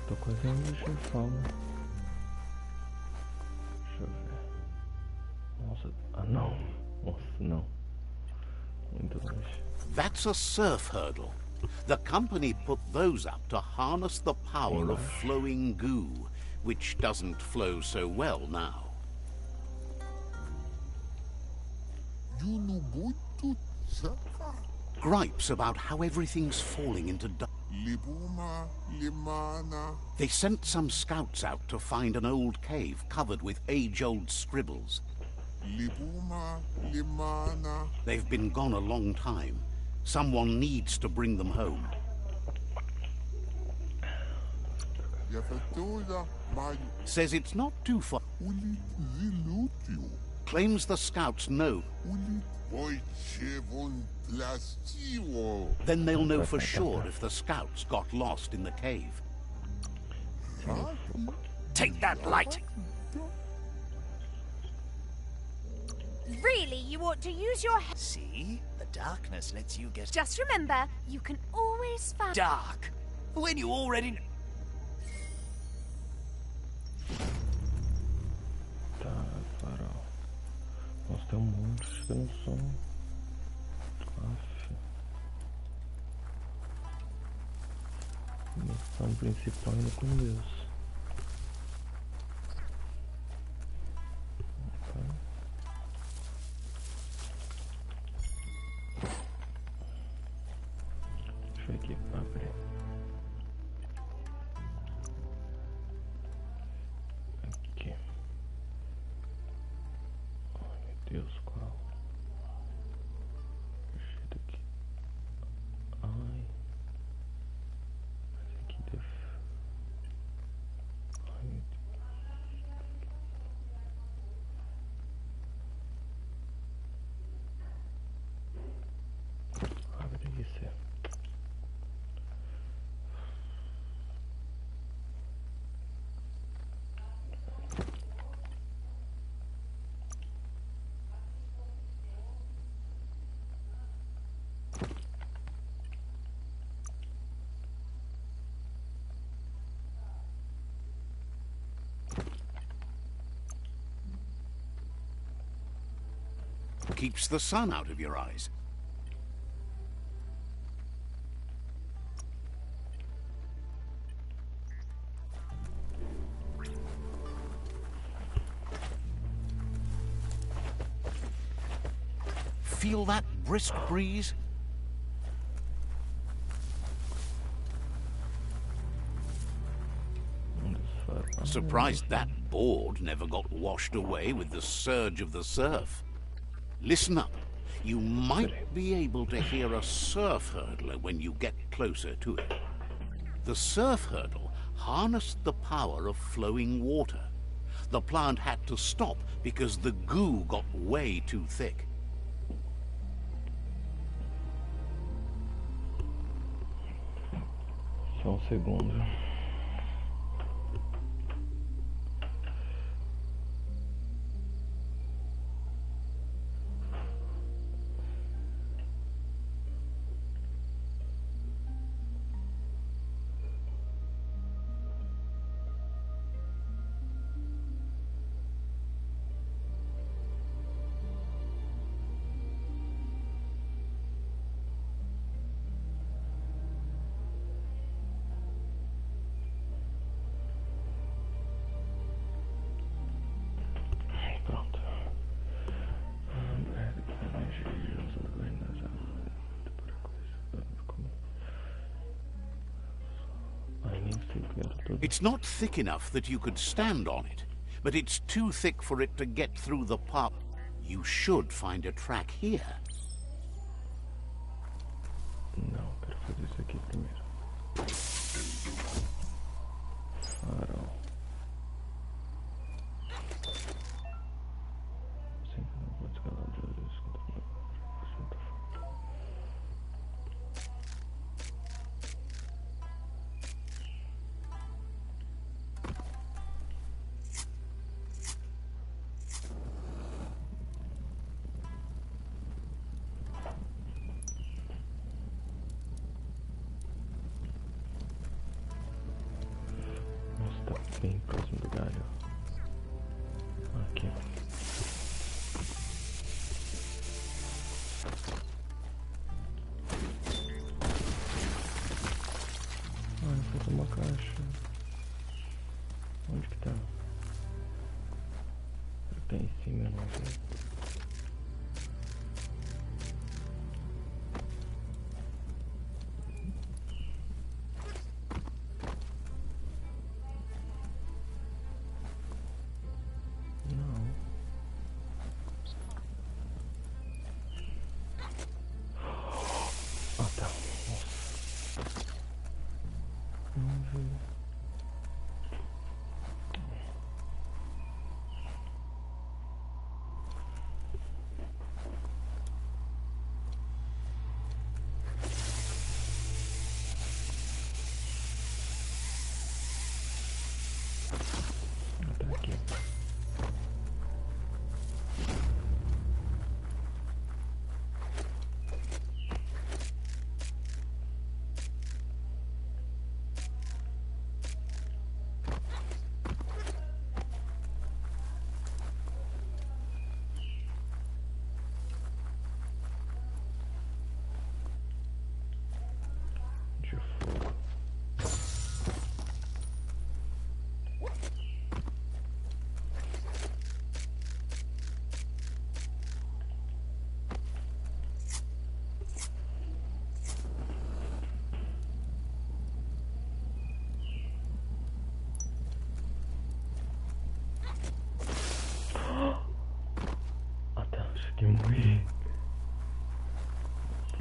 Estou quase indo no chefão. Deixa eu ver. Nossa, ah não. Nossa, não. Muito longe. That's a surf hurdle. The company put those up to harness the power of flowing goo, which doesn't flow so well now. Gripes about how everything's falling into They sent some scouts out to find an old cave covered with age-old scribbles. They've been gone a long time. Someone needs to bring them home. Says it's not too far. Claims the scouts know. Then they'll know for sure if the scouts got lost in the cave. Take that light! Really, you ought to use your head. See? The darkness lets you get Just remember, you can always find... dark. When you already... Tá, farol. Nossa, tem monte chegando no som. Aff. Missão principal indo com Deus. foi aqui pra abrir. Aqui. Ai meu Deus, qual? Esse daqui. Ai. Esse aqui deve. Ai meu Deus. Abre isso. Keeps the sun out of your eyes. Feel that brisk breeze? Surprised that board never got washed away with the surge of the surf. Listen up. You might be able to hear a surf hurdler when you get closer to it. The surf hurdle harnessed the power of flowing water. The plant had to stop because the goo got way too thick. Só segundo. Pronto. It's not thick enough that you could stand on it, but it's too thick for it to get through the pub. You should find a track here. Não, quero fazer isso aqui primeiro. Farol. Sempre não pode escalar de olhos. Nossa, tá bem próximo do galho. Aqui. Ah, falta uma caixa. Onde que tá? Tá em cima, eu não sei. Não. Ah, tá. Nossa. Não vi.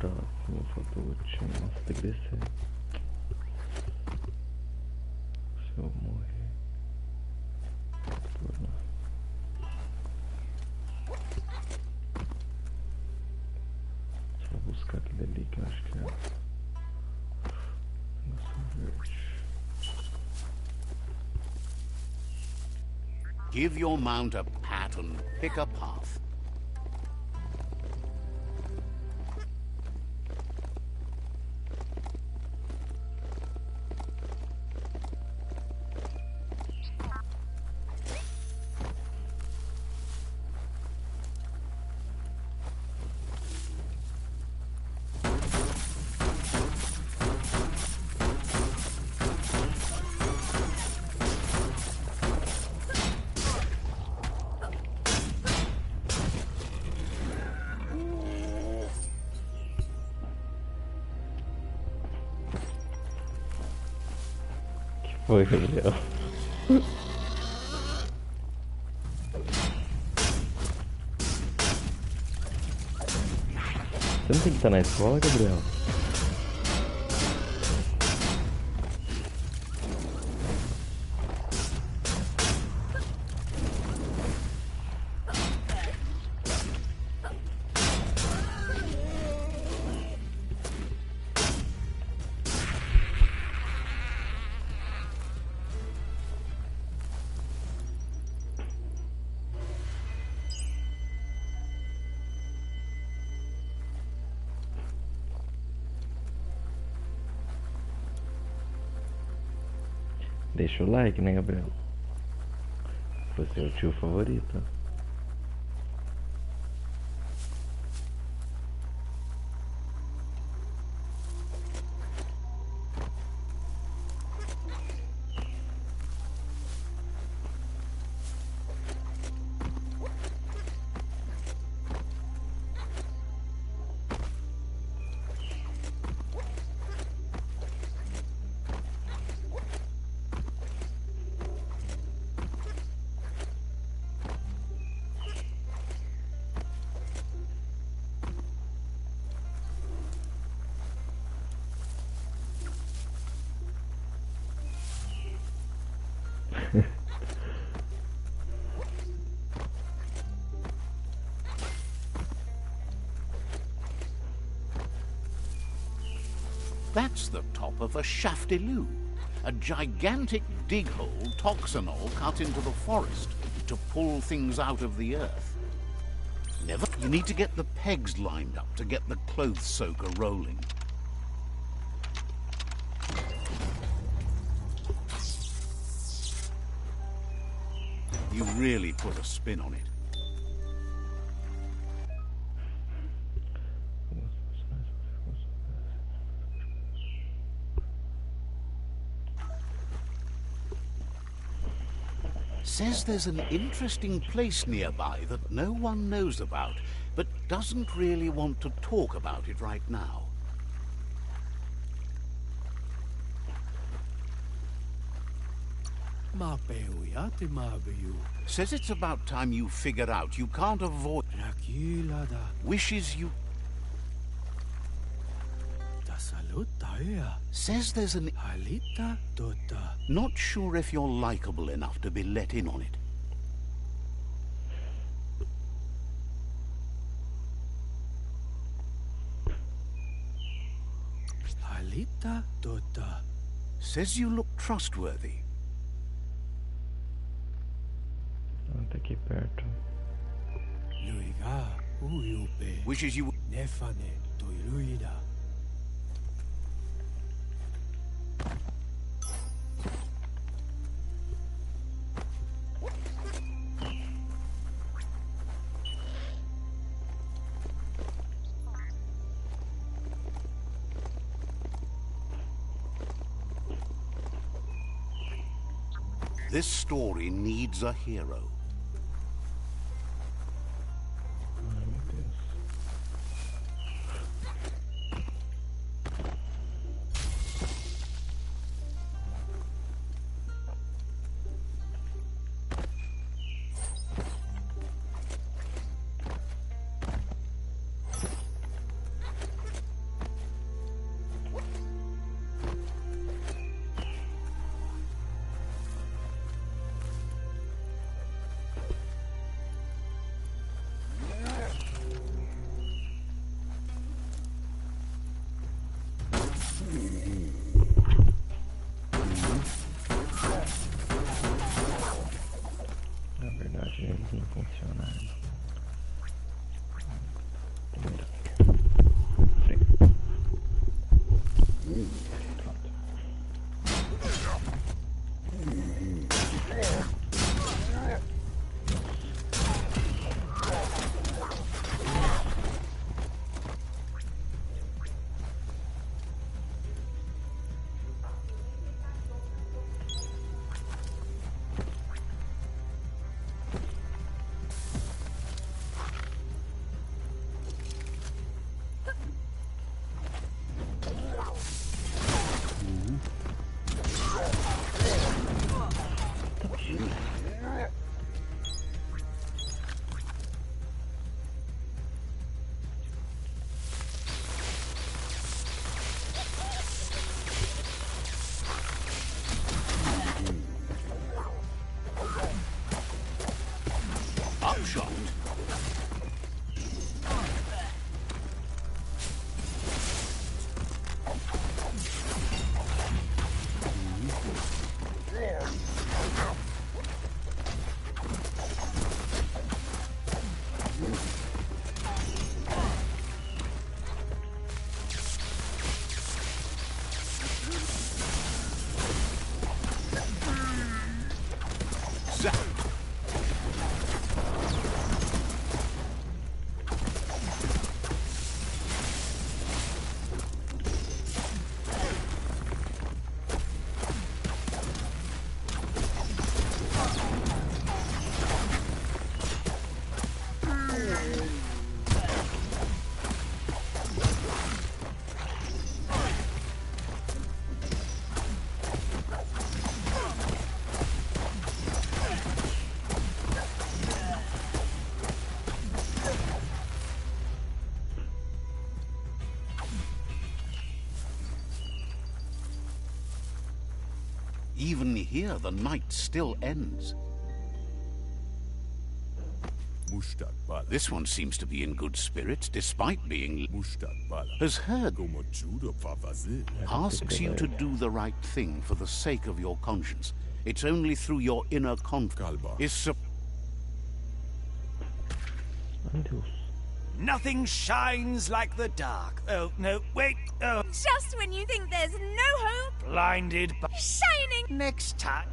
Próximo, falta o último. Nossa, tem que descer. Se eu morrer. Turno. Deixa eu buscar aquele ali que eu acho que é. Negócio verde. Give your mount a pat and pick a path. Foi, Gabriel. Você não tem que estar na escola, Gabriel? Deixa o like, né, Gabriel? Você é o tio favorito. That's the top of a shaftiloo, a gigantic dig hole toxinol cut into the forest to pull things out of the earth. You need to get the pegs lined up to get the clothes soaker rolling. You really put a spin on it. Says there's an interesting place nearby that no one knows about, but doesn't really want to talk about it right now. Says it's about time you figured out you can't avoid wishes you... Says there's an... Not sure if you're likable enough to be let in on it. Says you look trustworthy. Tá aqui perto. Wishes you... This story needs a hero. Ai, meu Deus. Even here, the night still ends. Mushtaq bala. This one seems to be in good spirits, despite being... Mushtaq bala. has heard... Como judo favazil. asks you to do the right thing for the sake of your conscience. It's only through your inner confidence Kalba. is Ai, Deus. Nothing shines like the dark. Oh, no, wait. Oh, Just when you think there's no hope, blinded by... shining. Next time.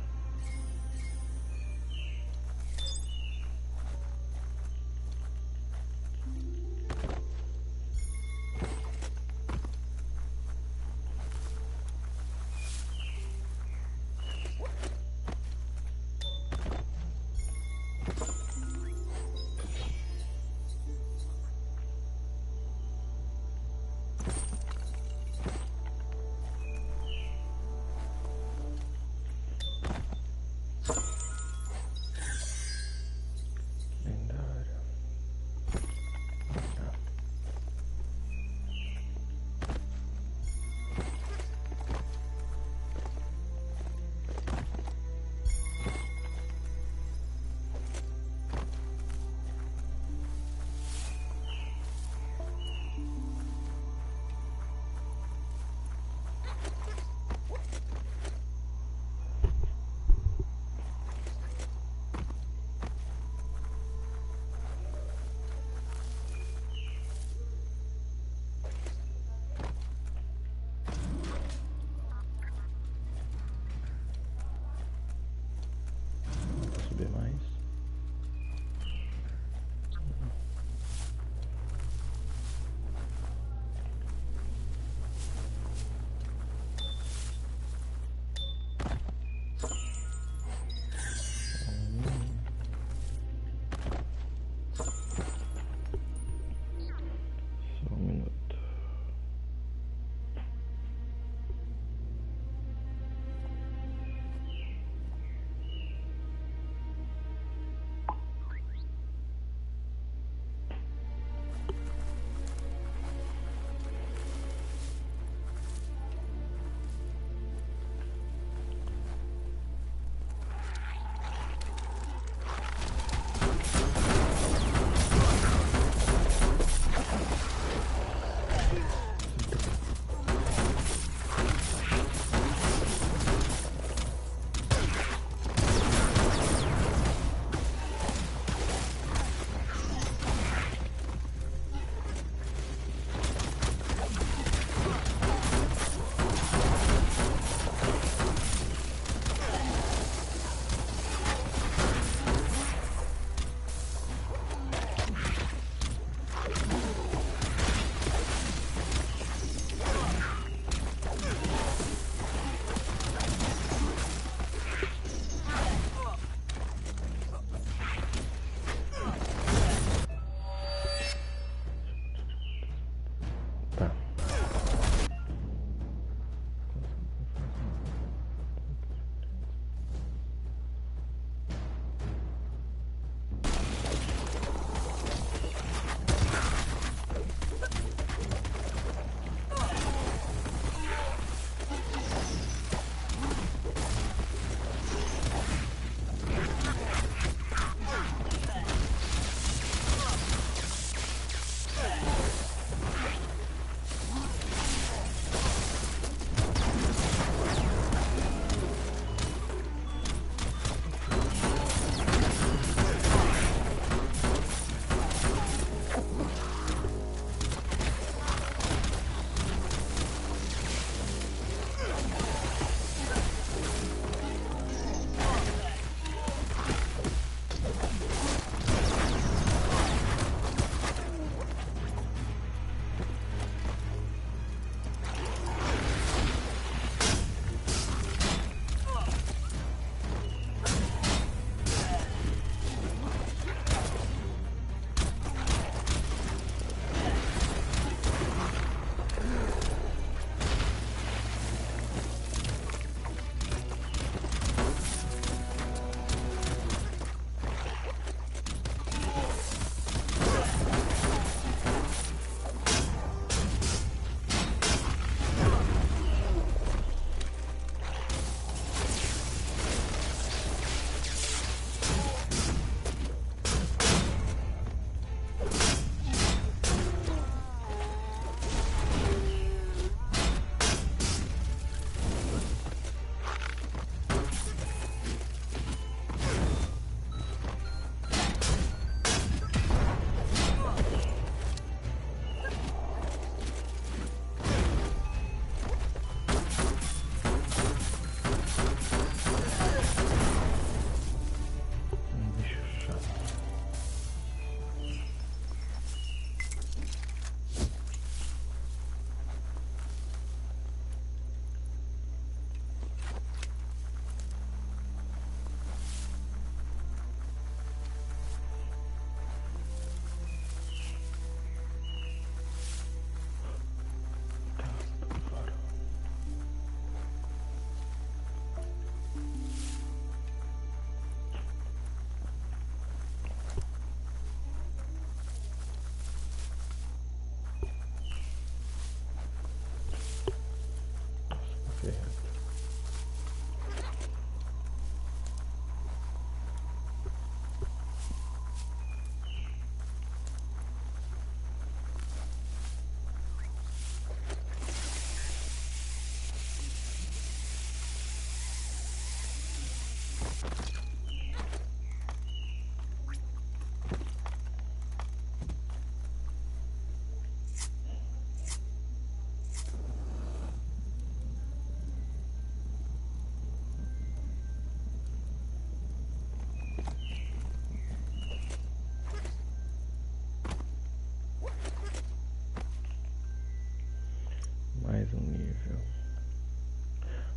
Mais um nível.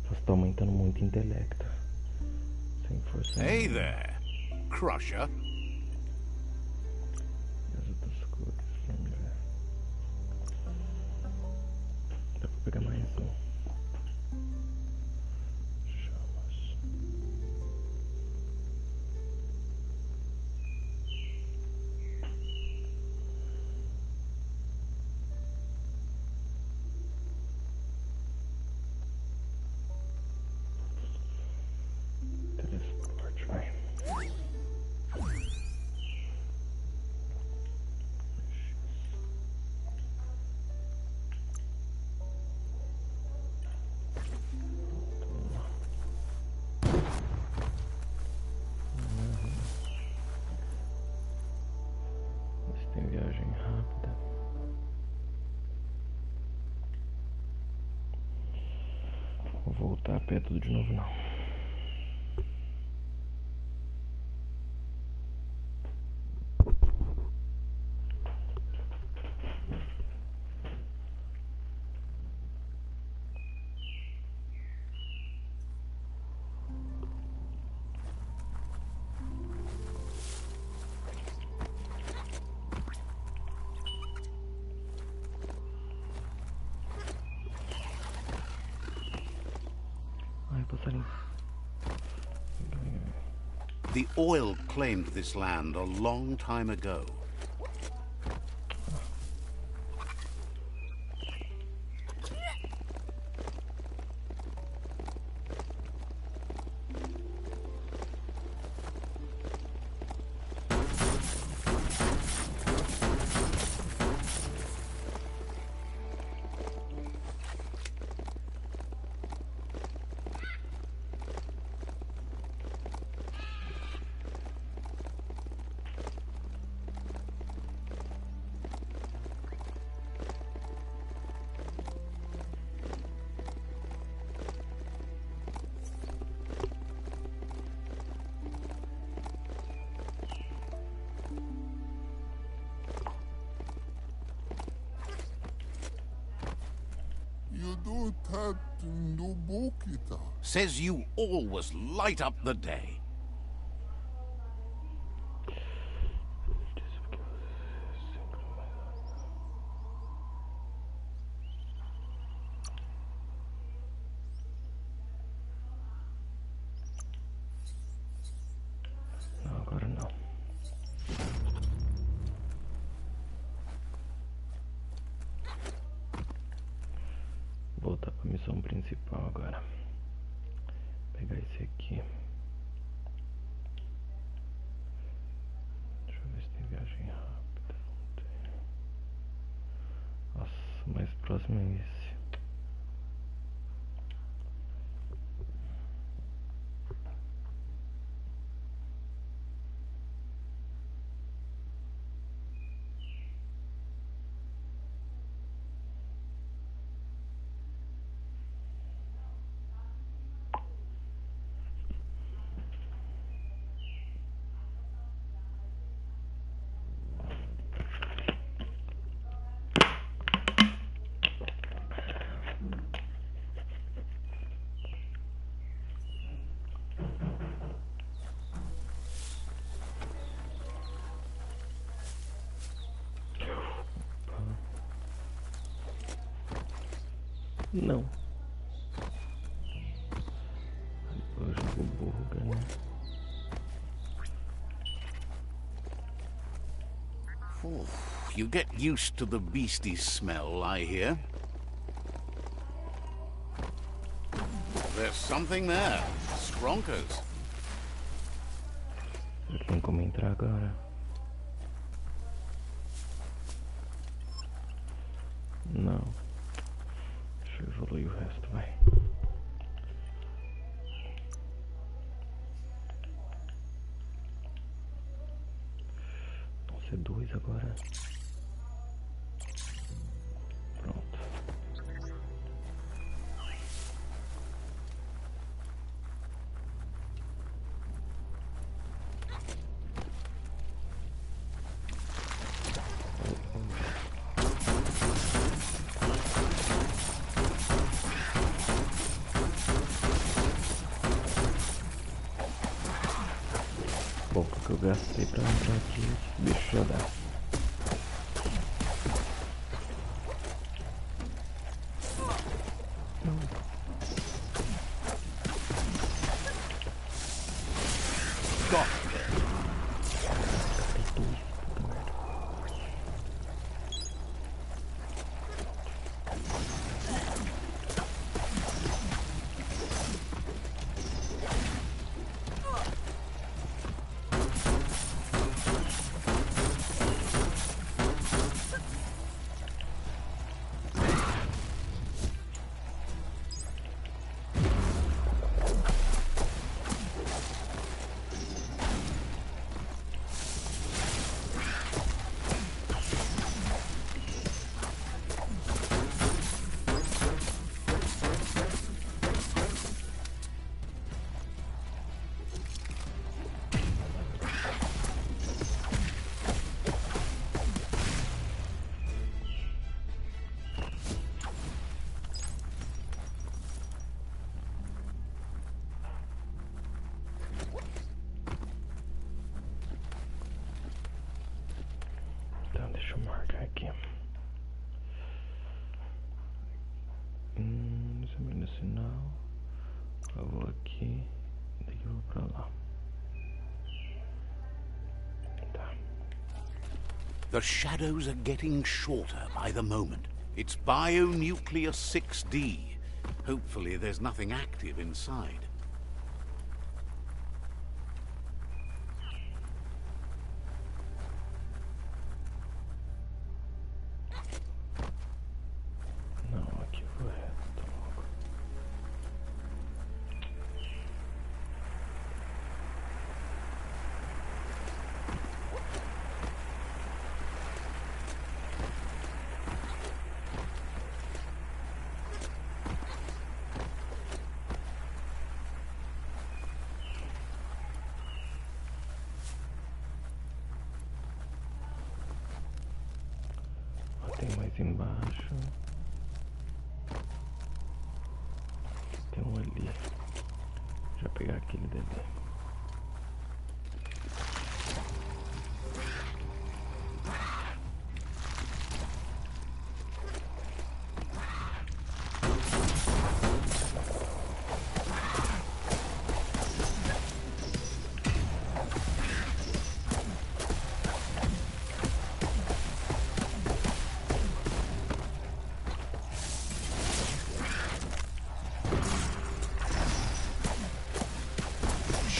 Só está aumentando muito o intelecto. Sem força. Hey nenhuma. there, Crusher. E as outras cores, vamos ver. Dá pra pegar mais um. Chamas. Teleporte, vai. Esse tem viagem rápida. Vou voltar a pé tudo de novo não. Ai, passarinho. The oil claimed this land a long time ago. You do that no bukita. Says you always light up the day. Não, agora não. Voltar pra missão principal agora. Pegar esse aqui. Deixa eu ver se tem viagem rápida. Não tem. Nossa, o mais próximo é esse. Não. Eu jogo burga, né? You get used to the beastie smell, I hear. There's something there. Skronkers. Eu tenho como entrar agora. Não. Deixa eu evoluir o resto, vai. Vão ser dois agora. Pronto. pouco que eu gastei pra entrar aqui, esse bicho já dá. Então deixa eu marcar aqui. Examina o sinal. Eu vou aqui. Daqui eu vou pra lá. Tá. The shadows are getting shorter by the moment. It's Bionuclear 6D. Hopefully there's nothing active inside. Não, aqui eu vou reto logo. Ó, tem mais embaixo. Tem um ali. Já pegar aquele dali.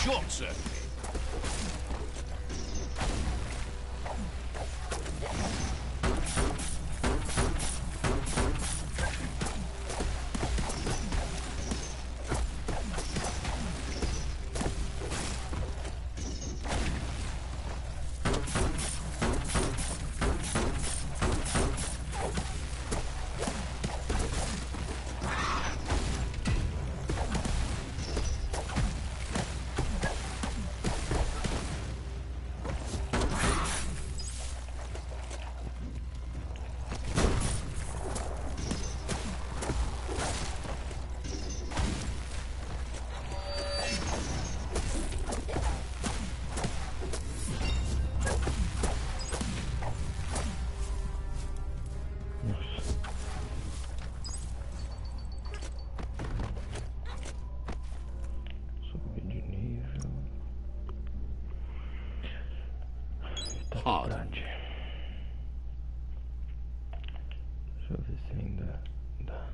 Short circuit. Subir de nível. Tá Hard. grande. Deixa eu ver se ainda dá.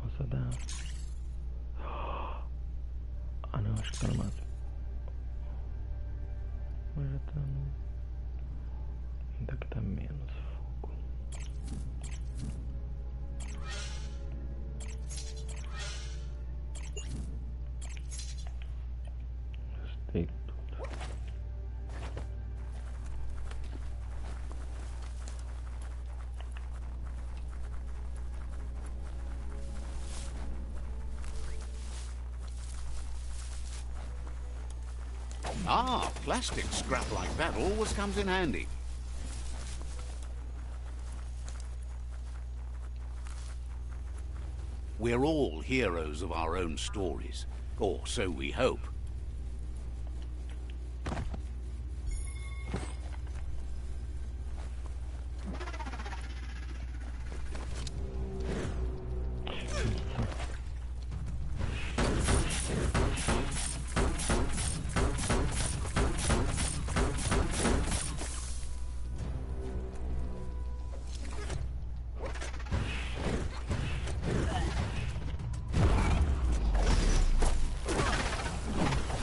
Nossa, dá. Ah não, acho que tá no máximo. Mas já tá no... Ainda que tá menos fogo. Gastei tudo. Ah, plastic scrap like that always comes in handy. We're all heroes of our own stories, or so we hope.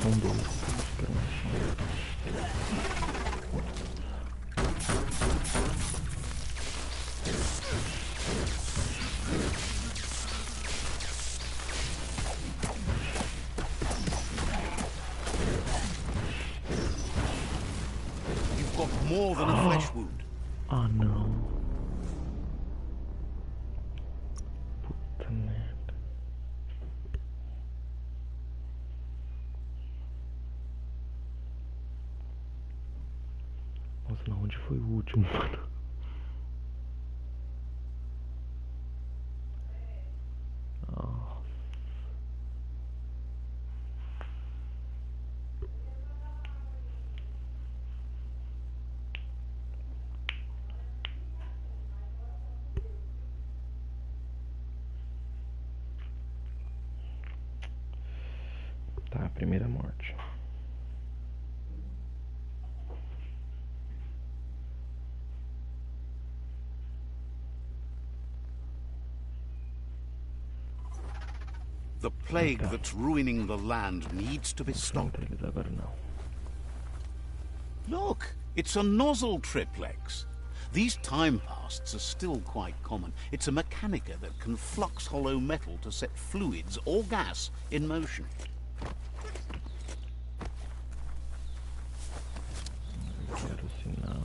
São dois. Acho que era um. You've got more than a flesh wound. Ah, não. Puta merda. Nossa, não, onde foi o último, mano? Nossa. Tá, primeira morte. The plague that's ruining the land needs to be stopped. Eles agora não. Look, it's a nozzle triplex. These time pasts are still quite common. It's a mechanica that can flux hollow metal to set fluids or gas in motion. Quero sinal.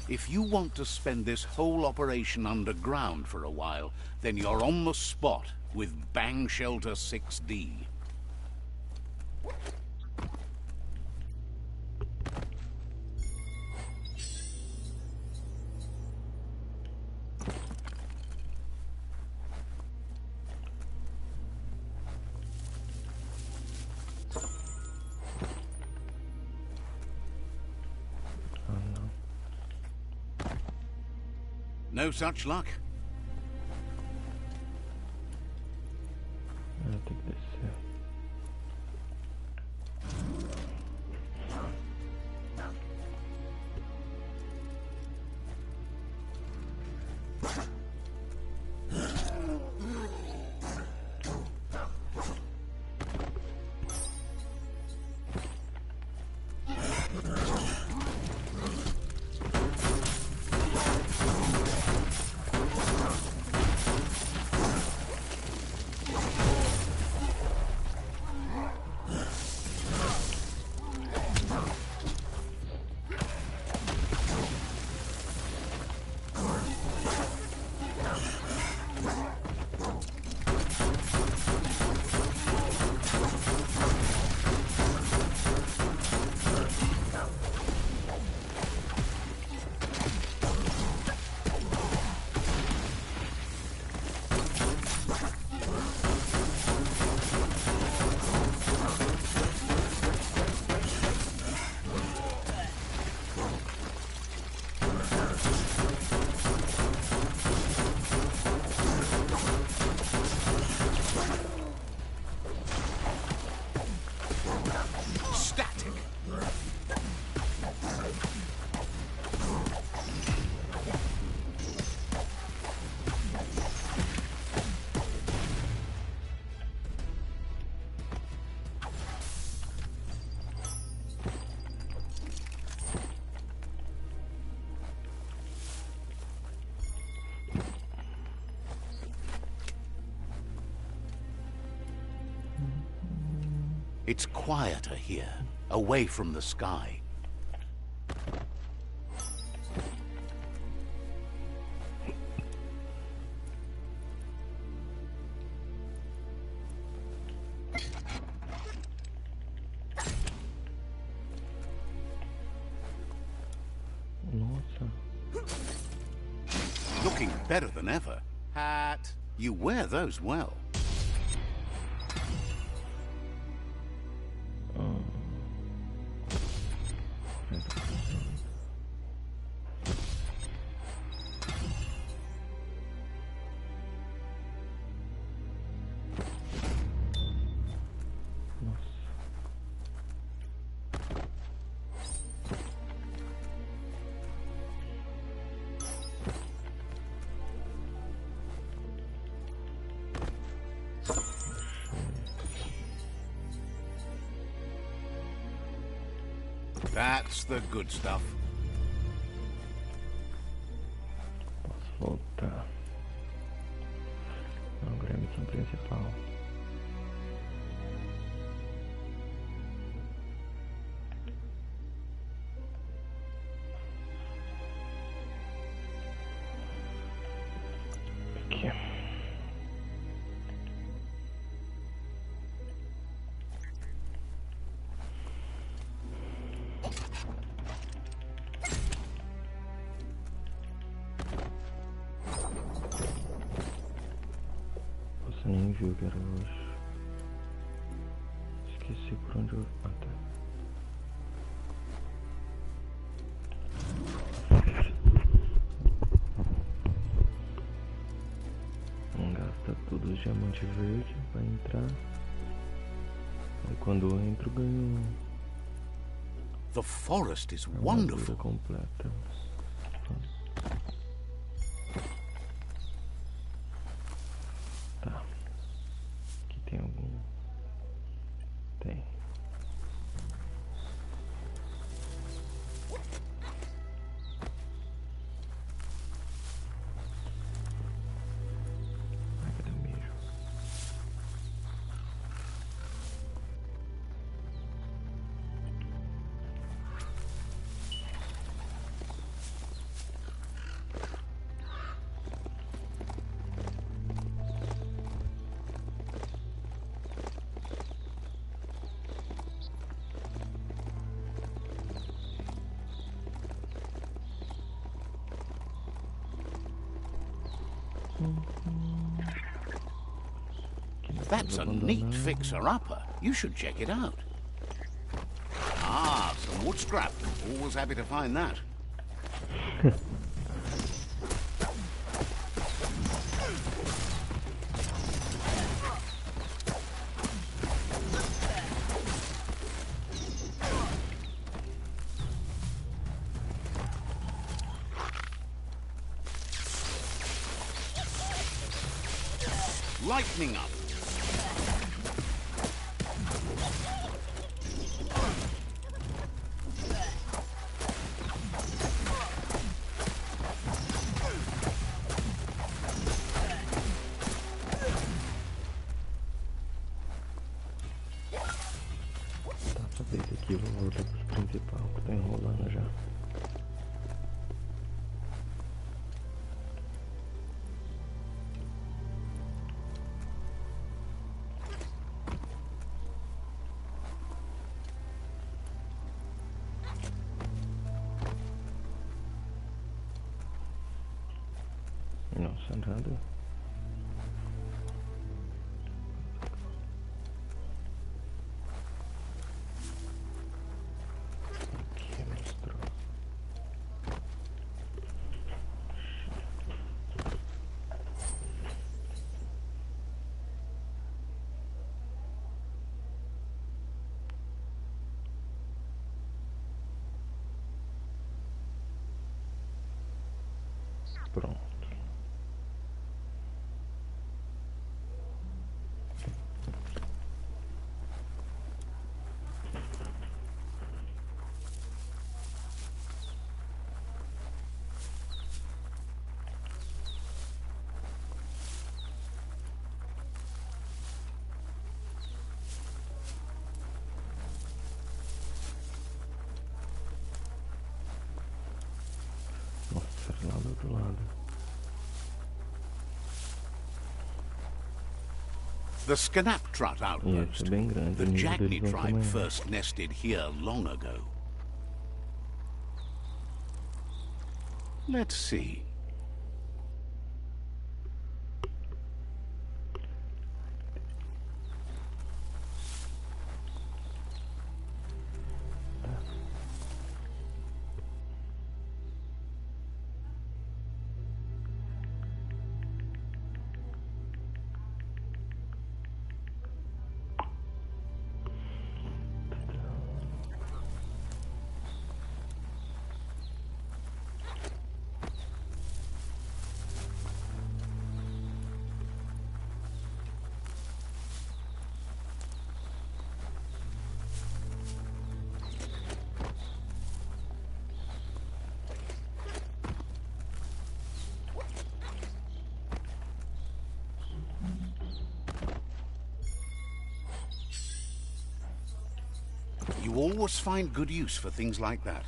If you want to spend this whole operation underground for a while, then you're on the spot with Bang Shelter 6D. No such luck? Eu tenho que descer. It's quieter here, away from the sky. Nossa. Looking better than ever. Hat. You wear those well. That's the good stuff. Posso voltar. Não, agora é a missão principal. Aqui. Você nem viu que era hoje. Esqueci por onde eu... Ah, tá. Não gasta tudo o diamante verde pra entrar. Aí quando eu entro ganho The forest is a armadura wonderful. completa. Tá. Aqui tem algum... Tem. Ai, cadê o mijo? That's a neat fixer-upper. You should check it out. Ah, some wood scrap. Always happy to find that. Lightning up. Tá, pra ver isso aqui, eu vou voltar pro principal, que tá enrolando já. Nossa, nada. Aqui mostrou. Pronto. Nossa, era lá do outro lado. The Scanaptrut outpost. Esse é bem grande. The O nível Jagni deles vai ser tribe maior. first nested here long ago. Let's see. You always find good use for things like that.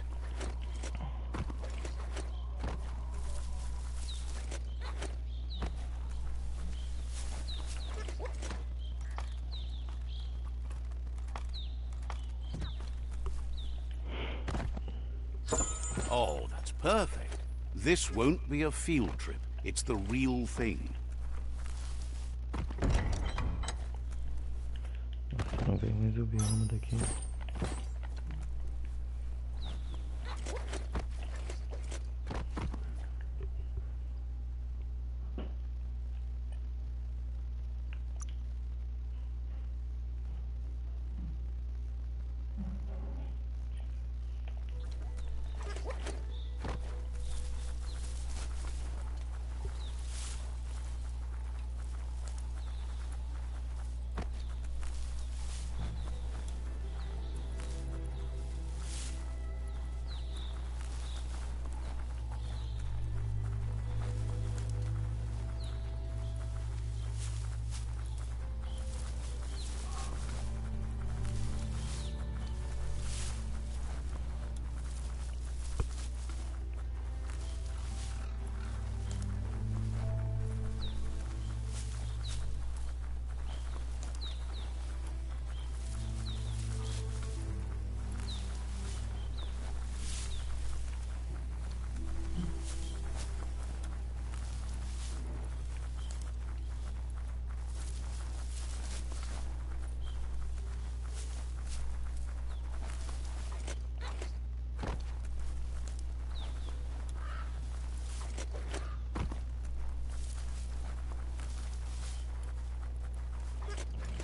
Oh, that's perfect. This won't be a field trip. It's the real thing. Nossa, não veio mais o bioma daqui.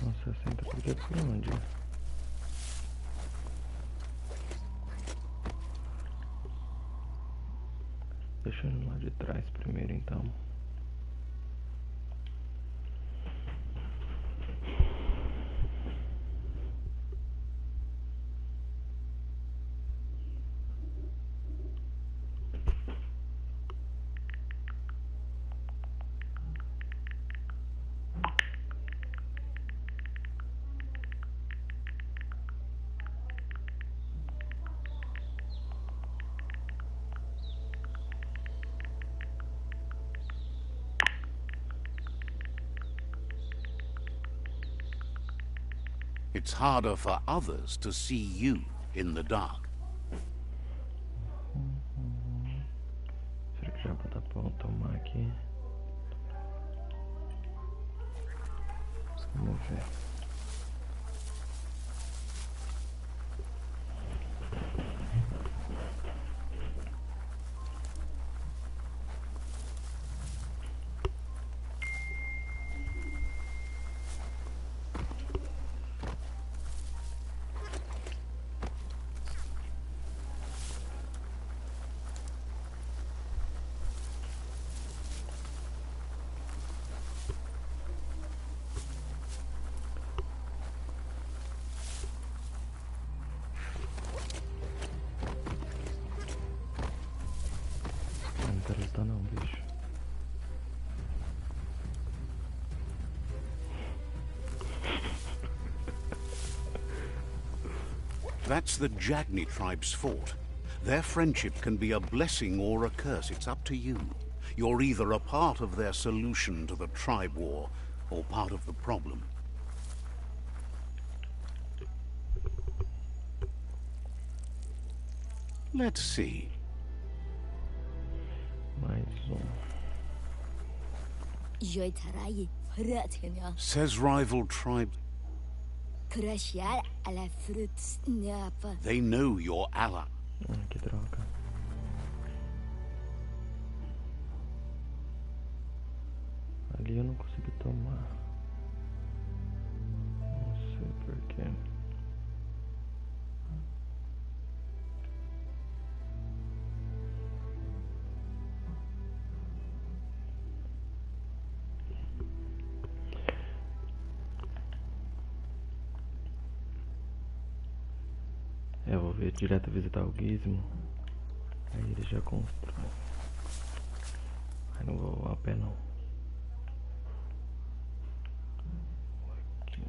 Nossa, 60 por onde? Deixa eu ir lá de trás primeiro então. It's harder for others to see you in the dark. Será que já vai dar pra eu tomar aqui? Vamos ver. Não quero lutar não, bicho. That's the Jagni tribe's fort. Their friendship can be a blessing or a curse. It's up to you. You're either a part of their solution to the tribe war, or part of the problem. Let's see. Mais Joitarai, Ratena, Says rival tribe. Crashar a la fruit snapper. They know your ally. Que droga. Ali eu não consegui tomar. Não sei porquê. Eu vou ver direto visitar o Gizmo. Aí ele já constrói. Aí não vou a pé não. Aqui.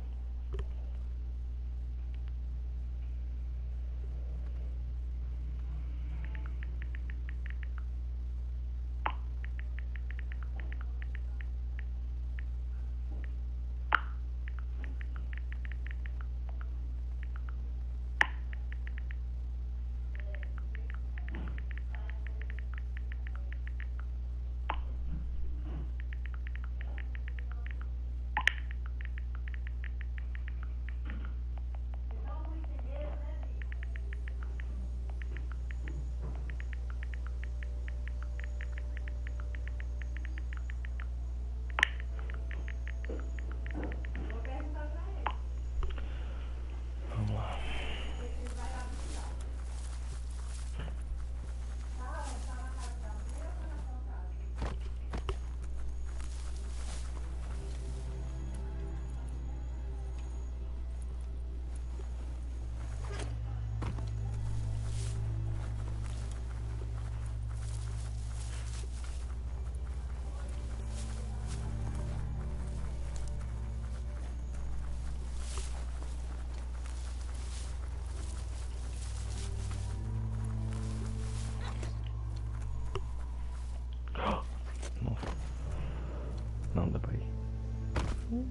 Eu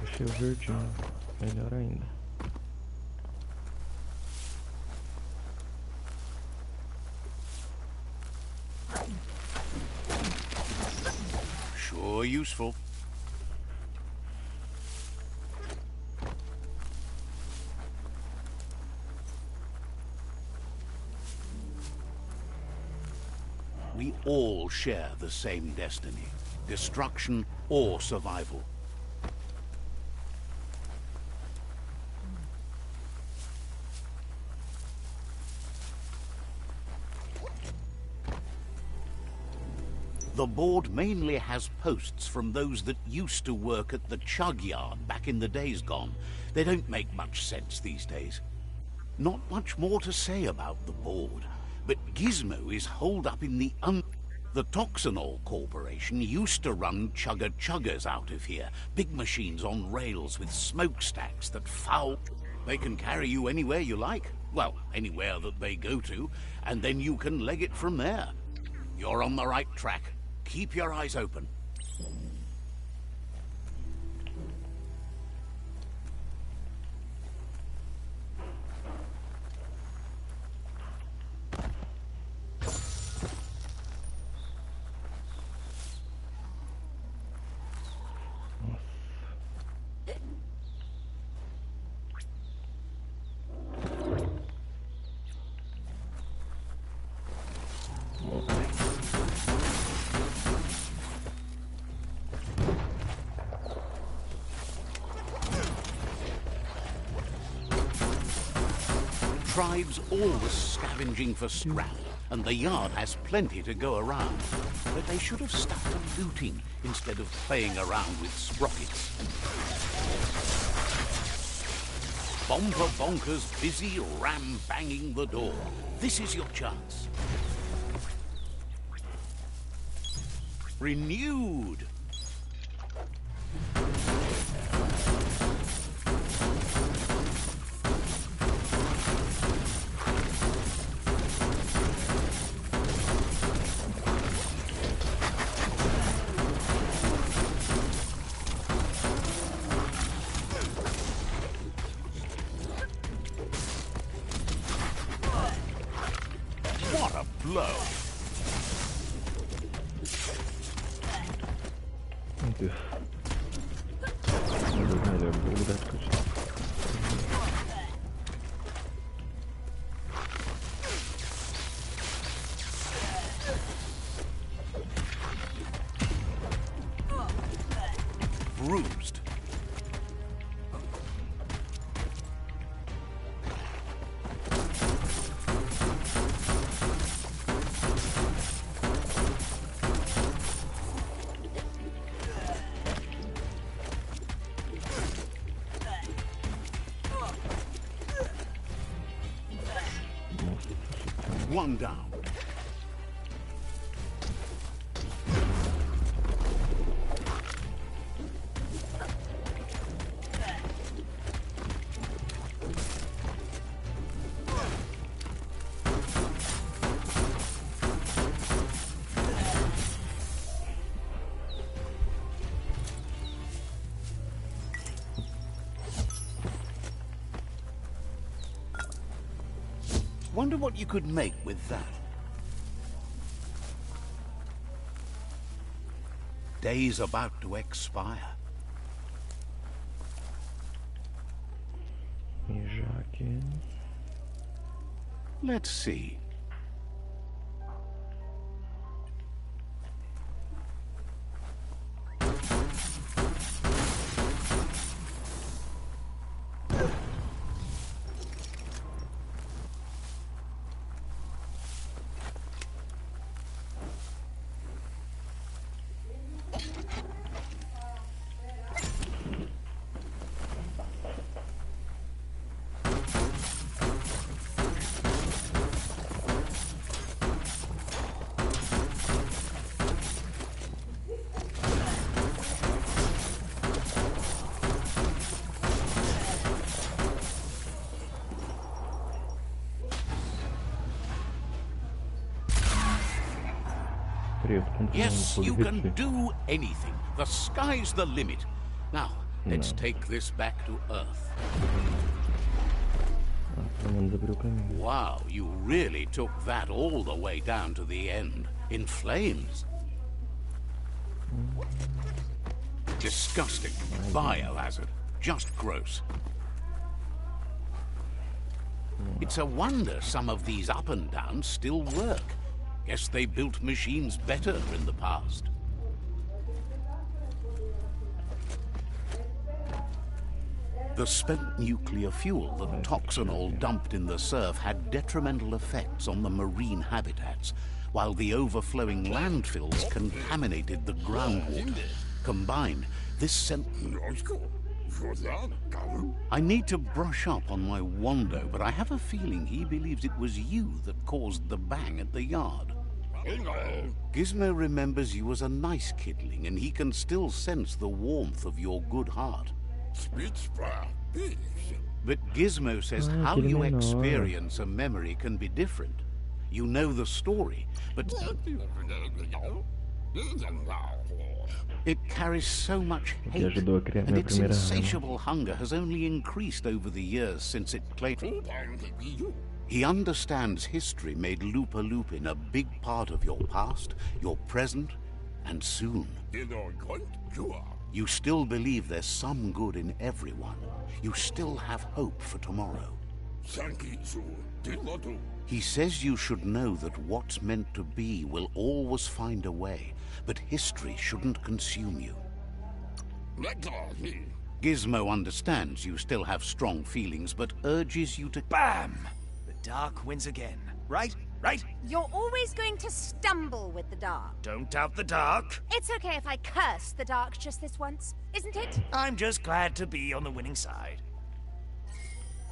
achei o verdinho. Melhor ainda. Sure useful. We all share the same destiny, destruction or survival. The board mainly has posts from those that used to work at the chug yard back in the days gone. They don't make much sense these days. Not much more to say about the board, but Gizmo is holed up in the The Toxanol Corporation used to run chugger-chuggers out of here. Big machines on rails with smokestacks that foul. They can carry you anywhere you like. Well, anywhere that they go to, and then you can leg it from there. You're on the right track. Keep your eyes open. Tribes always scavenging for scrap, and the yard has plenty to go around. But they should have stuck to looting instead of playing around with sprockets. Bomber Bonkers busy ram-banging the door. This is your chance. Renewed. What a blow! Meu Deus. Meu Deus, melhor. Vou mudar de cantinho. Bruised. One down. Wonder what you could make with that. Day's about to expire. Mijar aqui. Let's see. Peraí, eu tô controlando Yes, o you fogo can aqui. do anything. The sky's the limit. Now, let's No. take this back to Earth. Ah, pelo menos abriu o caminho. Wow, you really took that all the way down to the end. In flames. Disgusting. Biohazard. Just gross. It's a wonder some of these up and downs still work. Guess they built machines better in the past. The spent nuclear fuel, the toxinol dumped in the surf, had detrimental effects on the marine habitats, while the overflowing landfills contaminated the groundwater. Combined, this sent... I need to brush up on my Wando, but I have a feeling he believes it was you that caused the bang at the yard. Gizmo remembers you as a nice kidling, and he can still sense the warmth of your good heart. But Gizmo says how aquele you menor. experience a memory can be different. You know the story, but it carries so much O que hate, ajudou a criar and minha its primeira arma. insatiable hunger has only increased over the years since it claimed. He understands history made Lupa Lupin a big part of your past, your present, and soon. You still believe there's some good in everyone. You still have hope for tomorrow. He says you should know that what's meant to be will always find a way, but history shouldn't consume you. Gizmo understands you still have strong feelings, but urges you to... Bam! The dark wins again. Right? Right? You're always going to stumble with the dark. Don't doubt the dark. It's okay if I curse the dark just this once, isn't it? I'm just glad to be on the winning side.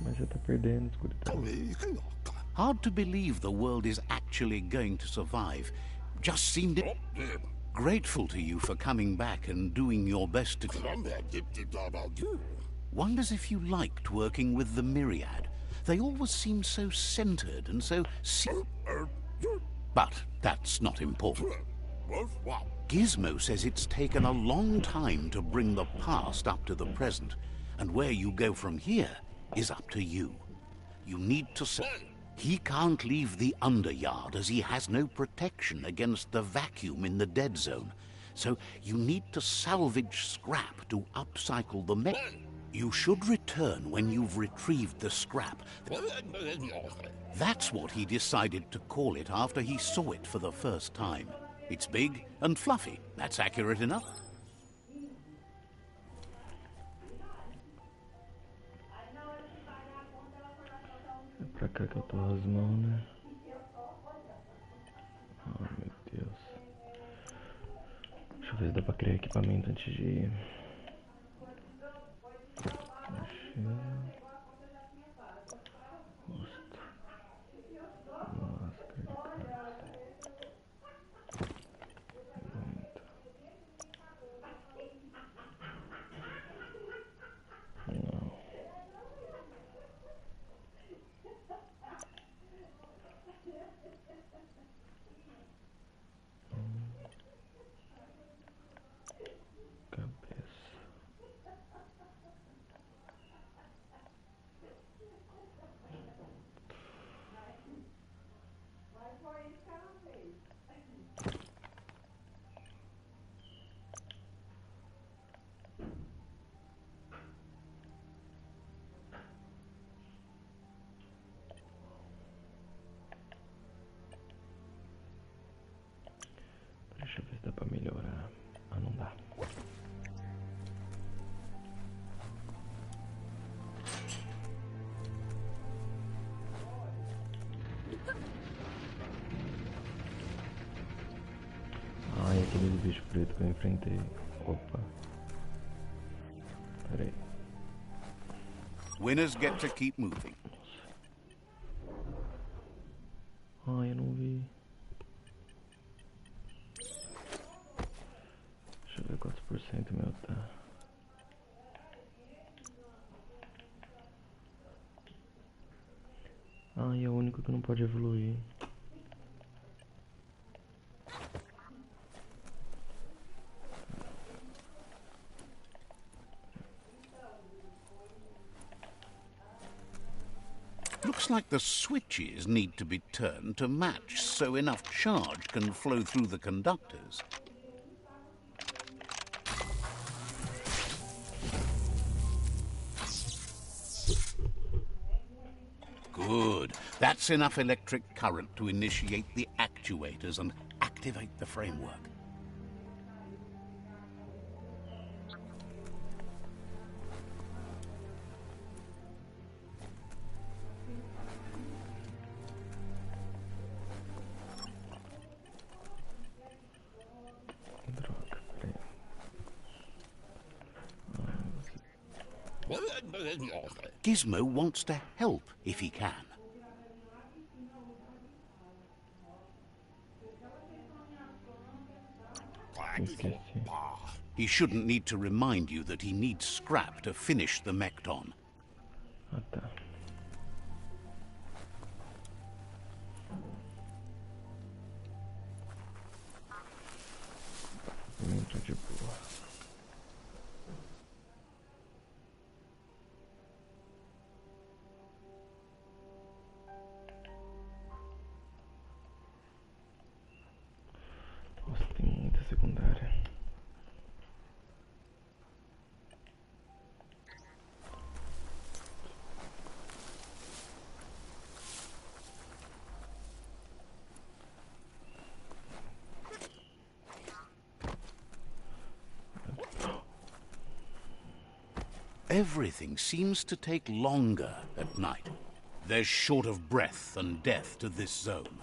Mas você tá perdendo, escuridão. Hard to believe the world is actually going to survive. Just seemed grateful to you for coming back and doing your best to... Wonders if you liked working with the Myriad. They always seem so centered and so... But that's not important. Gizmo says it's taken a long time to bring the past up to the present, and where you go from here is up to you. You need to say... He can't leave the underyard as he has no protection against the vacuum in the dead zone. So you need to salvage scrap to upcycle the You should return when you've retrieved the scrap. That's what he decided to call it after he saw it for the first time. It's big and fluffy. That's accurate enough. É pra cá que eu tô rosmão, né? Oh, meu Deus. Deixa eu ver se dá pra criar equipamento antes de ir. Rosto. Máscara de carta. Não. Cabeça. Deixa eu ver se dá pra melhorar. Ah, não dá. Ai, aqueles bichos pretos que eu enfrentei. Opa. Pera aí. Winners get to keep moving. Ai, eu não vi. Deixa eu ver quantos por cento meu tá. Ai, é o único que não pode evoluir. Looks like the switches need to be turned to match so enough charge can flow through the conductors. Good. That's enough electric current to initiate the actuators and activate the framework. Gizmo wants to help if he can. He shouldn't need to remind you that he needs scrap to finish the Mekton. Ah, tá. Muito de boa. Nossa, tem muita secundária. Everything seems to take longer at night. There's short of breath and death to this zone.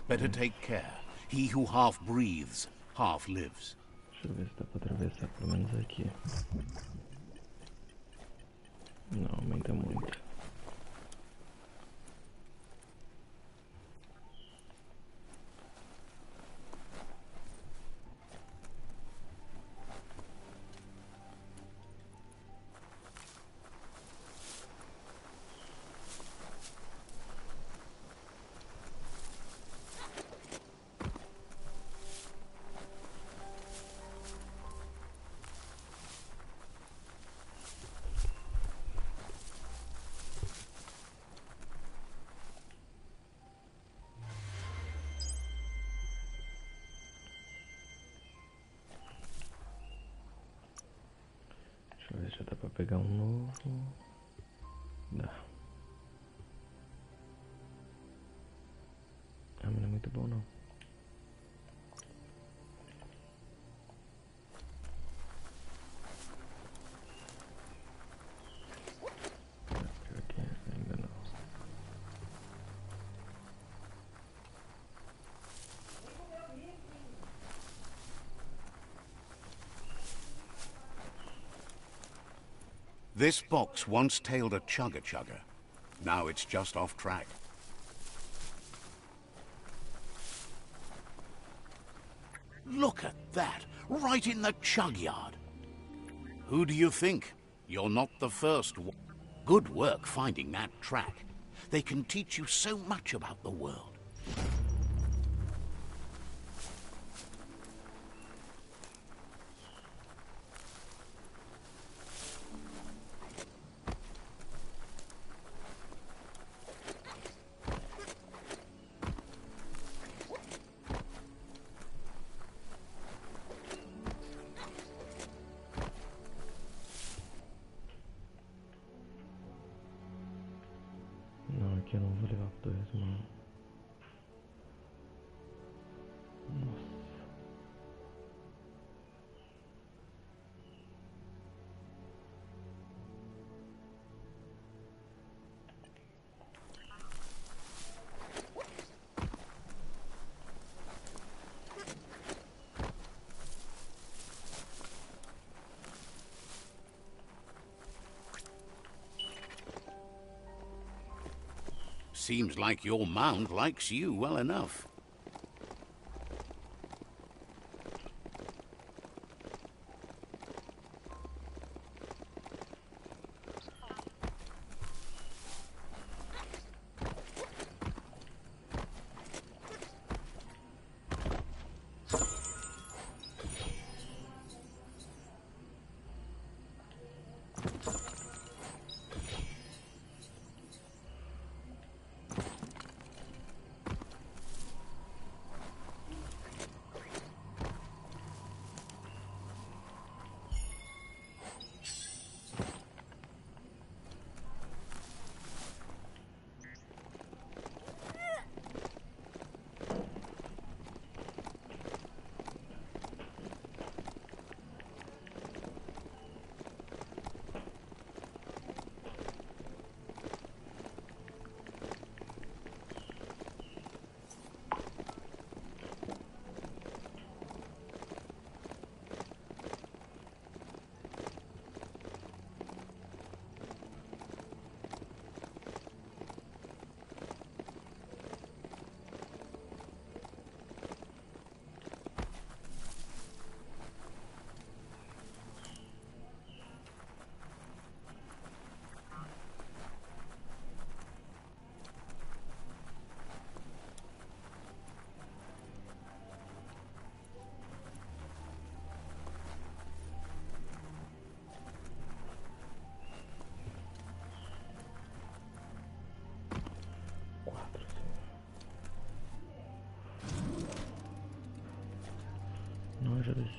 Better take care. He who half breathes, half lives. Deixa eu ver se dá pra atravessar pelo menos aqui. Não, aumenta muito. Deixa eu ver se já dá pra pegar um novo. Dá. Ah, mas não é muito bom não. Pior que ainda não. This box once tailed a chugga-chugga. Now it's just off track. Look at that! Right in the chug yard! Who do you think? You're not the first one. Good work finding that track. They can teach you so much about the world. Não, aqui eu não vou levar por dois, não. Nossa. Seems like your mount likes you well enough.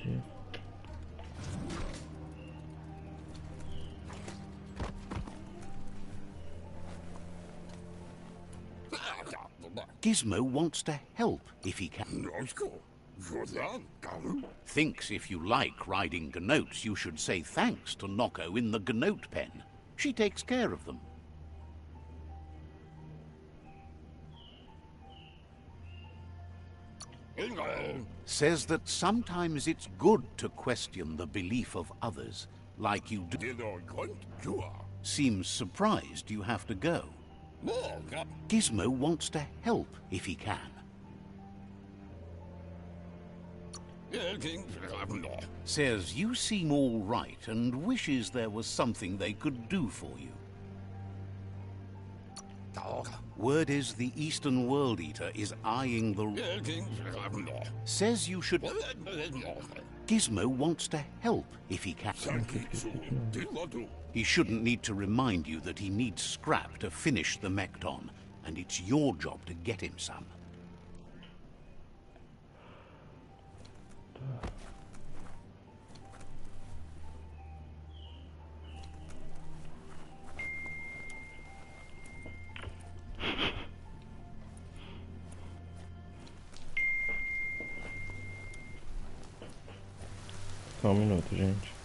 aqui. Gizmo wants to help if he can. Thinks if you like riding gnotes, you should say thanks to Nocco in the gnote pen. She takes care of them. Says that sometimes it's good to question the belief of others, like you do. Seems surprised you have to go. Gizmo wants to help if he can. Says you seem all right and wishes there was something they could do for you. Word is the Eastern World Eater is eyeing the... Says you should... Gizmo wants to help if he can. He shouldn't need to remind you that he needs scrap to finish the Mekton, and it's your job to get him some. Só um minuto, gente.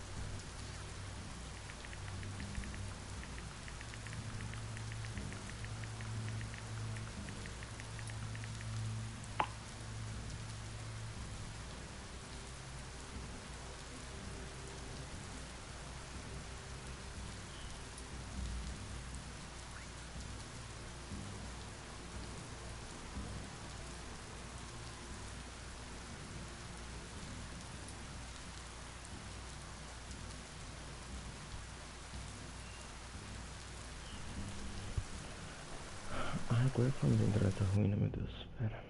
Agora vamos entrar essa ruína, meu Deus. Pera.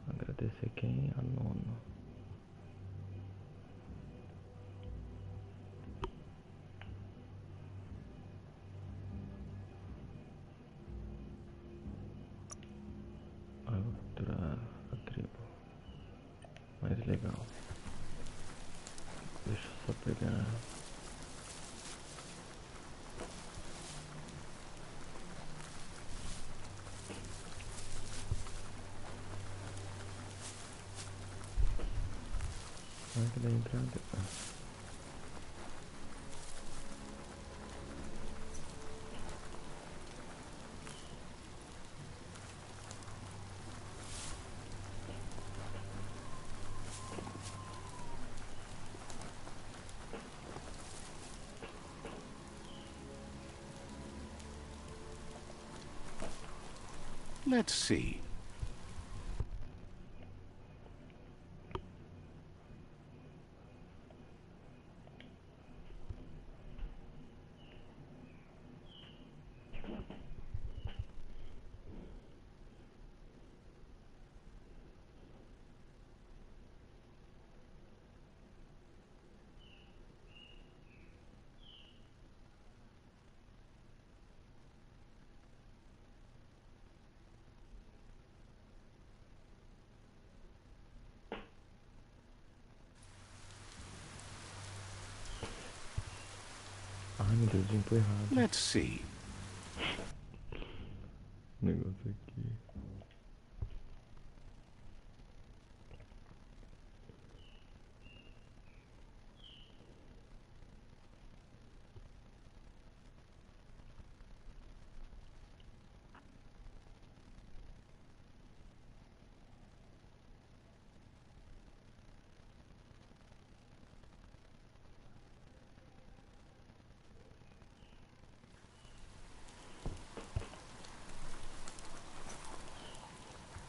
Agradecer quem? A Nono. Outra tribo. Mais legal. Deixa eu só pegar. Que da entrada. Let's see. Ai meu Deus, vim pro errado. Let's see. Negócio aqui.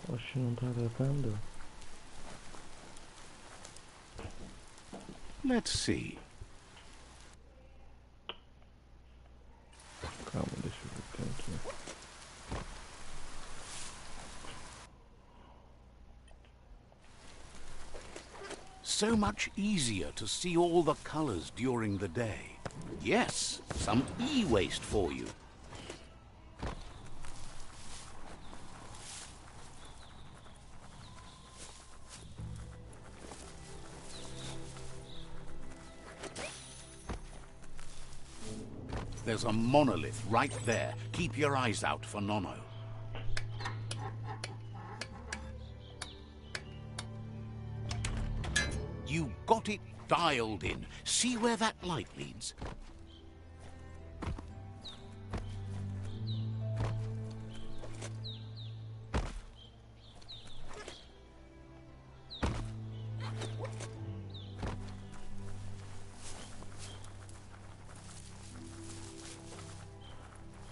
Oxe, não tá gravando? Let's see. Calma, deixa eu ver o que tem aqui. So much easier to see all the colors during the day. Yes, some e-waste for you. There's a monolith right there. Keep your eyes out for Nono. You got it dialed in. See where that light leads?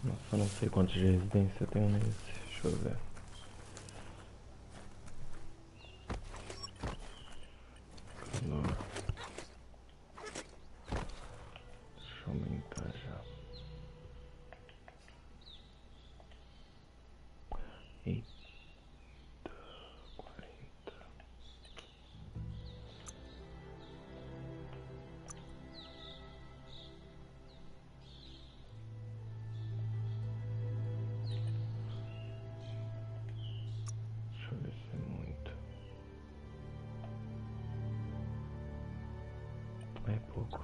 Nossa, eu não sei quantos de resistência eu tenho nesse. Deixa eu ver. Calor. Deixa eu aumentar já. Eita, 40. Deixa eu ver se é muito. É pouco.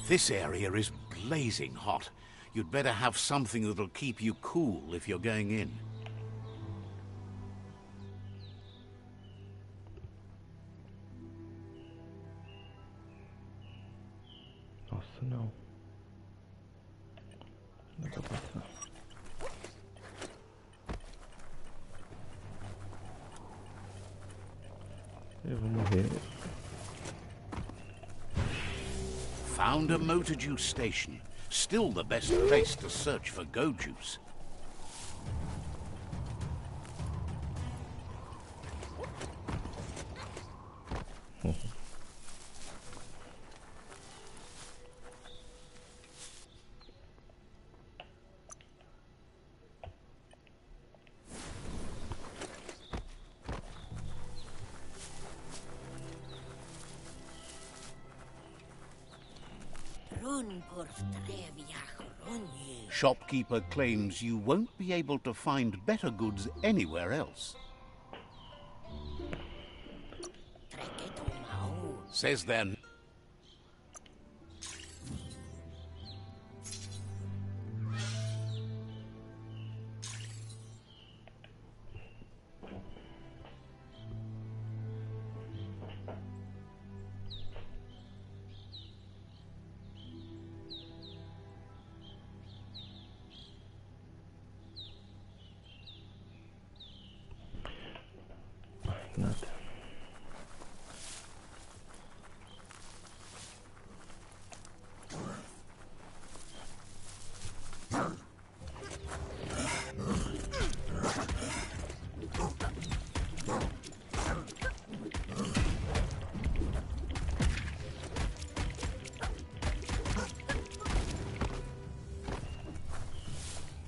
This area is blazing hot. You'd better have something that'll keep you cool if you're going in. Nossa, não. Não dá pra passar. Eu vou morrer. Found a motor juice station. Still the best place to search for go juice. Shopkeeper claims you won't be able to find better goods anywhere else. Says then. Nada.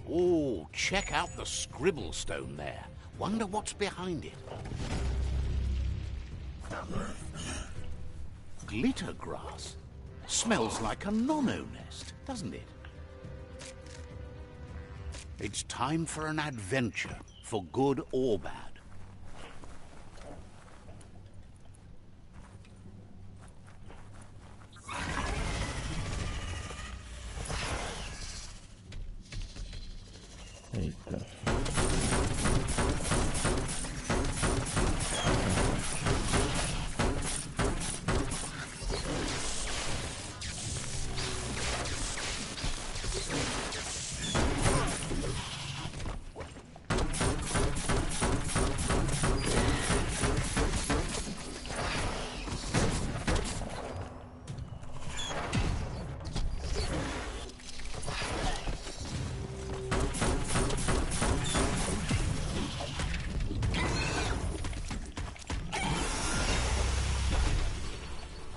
Oh, check out the scribble stone there. Wonder what's behind it. Glitter grass. Smells like a nono nest, doesn't it? It's time for an adventure, for good or bad. Eita.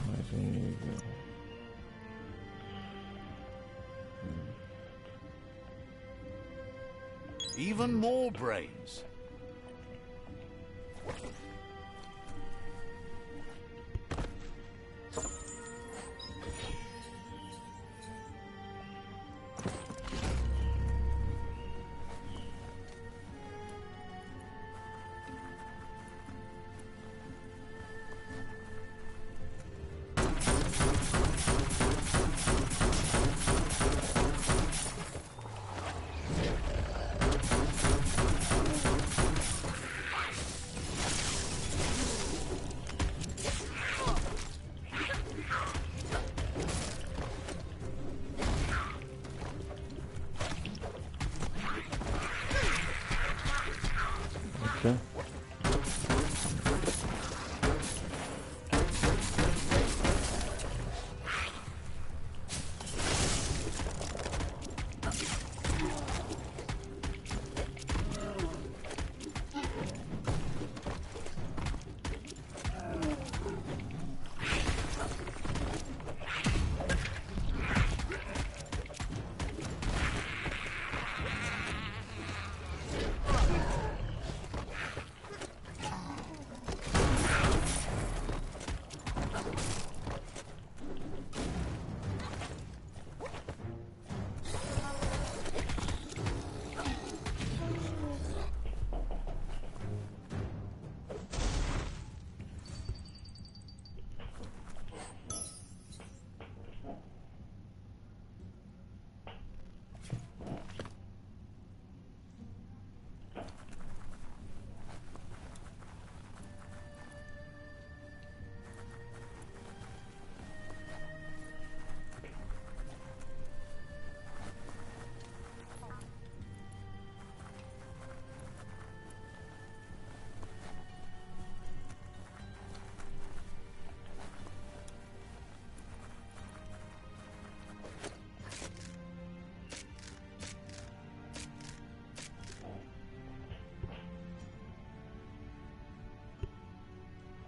Mais um nível. Even more brains. Nossa.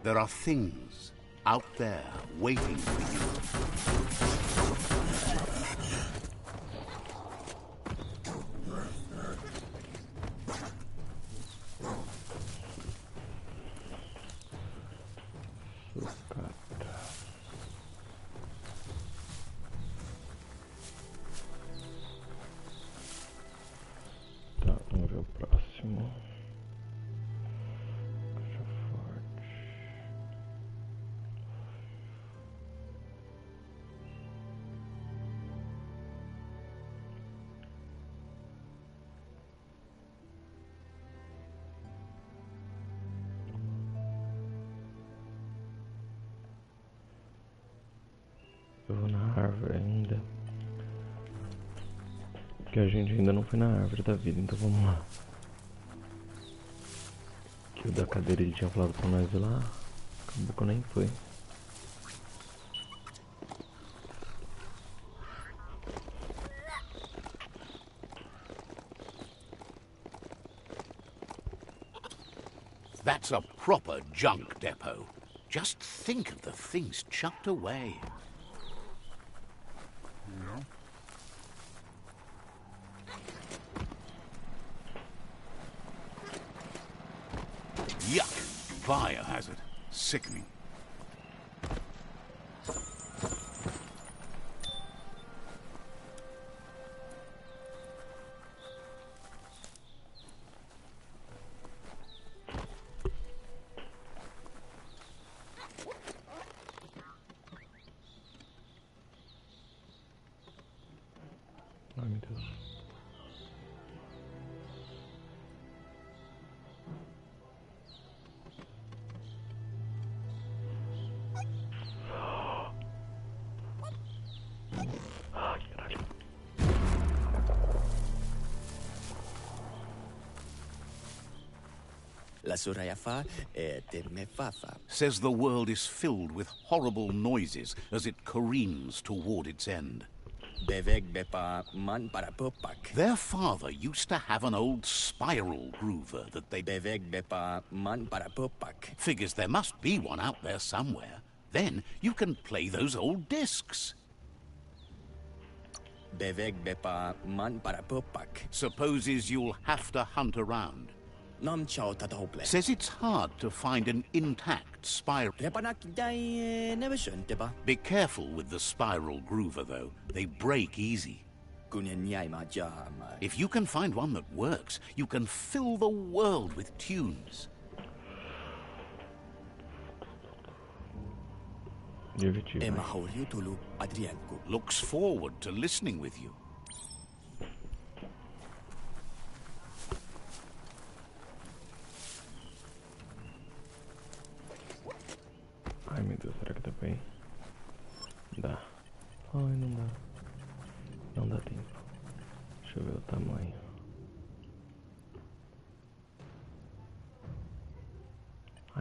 There are things out there waiting for you. Tá, vamos ver o próximo. Caixa forte. Eu vou na árvore ainda. Porque a gente ainda não foi na árvore da vida, então vamos lá. Que o da cadeira ele tinha falado pra nós ir lá. Acabou que eu nem foi. That's a proper junk depot. Just think of the things chucked away. Yeah. Yuck! Biohazard. Sickening. Ai, meu Deus. Ai, caralho. La Surayafa te me fafa. Says the world is filled with horrible noises as it careens toward its end. Beveg bepa man para popak. Their father used to have an old spiral groover that they... Beveg bepa man para popak. Figures there must be one out there somewhere. Then you can play those old discs. Beveg bepa man para popak. Supposes you'll have to hunt around. Nam chao tatahople. Says it's hard to find an intact spiral. Repanak dai never teba. Be careful with the spiral groover, though. They break easy. Kunyai ma jama. If you can find one that works, you can fill the world with tunes. Emma Horiu Tulu Adrianku. Looks forward to listening with you. Ai, meu Deus, será que dá pra ir? Dá. Ai, não dá. Não dá tempo. Deixa eu ver o tamanho.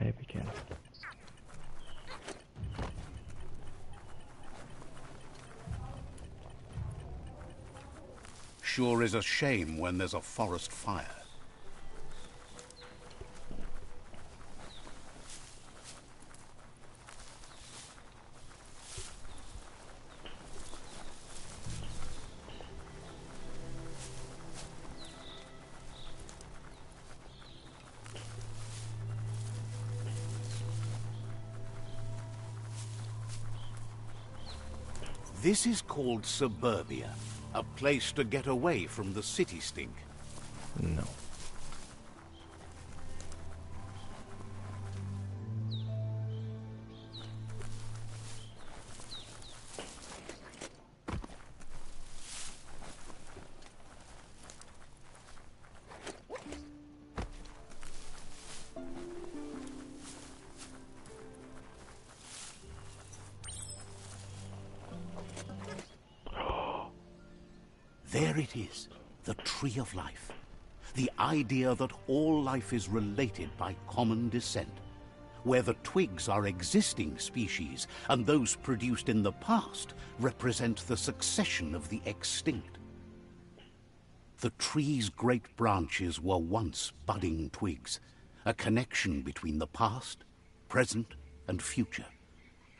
Aí é pequeno. Sure is a shame when there's a forest fire. This is called suburbia, a place to get away from the city stink. No. There it is, the Tree of Life. The idea that all life is related by common descent, where the twigs are existing species and those produced in the past represent the succession of the extinct. The tree's great branches were once budding twigs, a connection between the past, present, and future.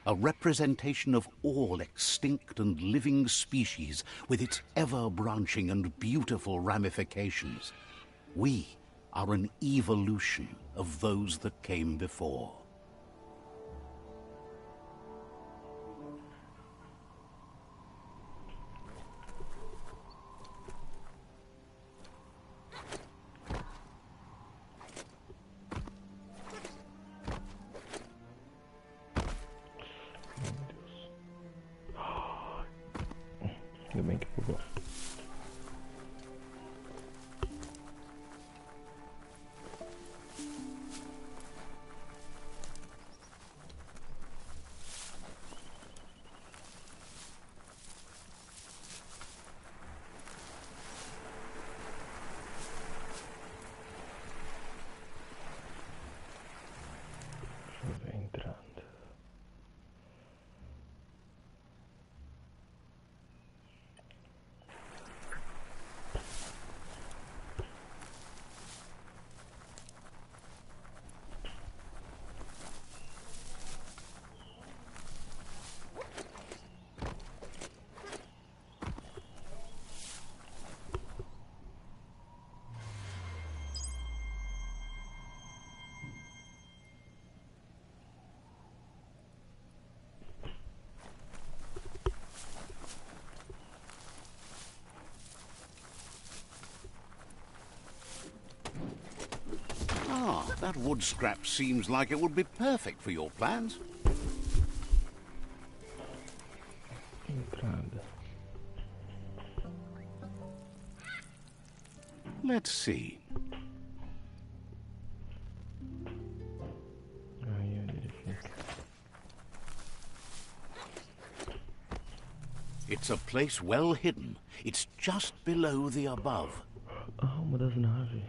A representation of all extinct and living species with its ever-branching and beautiful ramifications. We are an evolution of those that came before. Ainda bem que bugou. Deixa eu ver a entrada. That wood scrap seems like it would be perfect for your plans. Entrada. Let's see. Aí onde ele fica. It's a place well hidden. It's just below the above. Ah, uma das naves.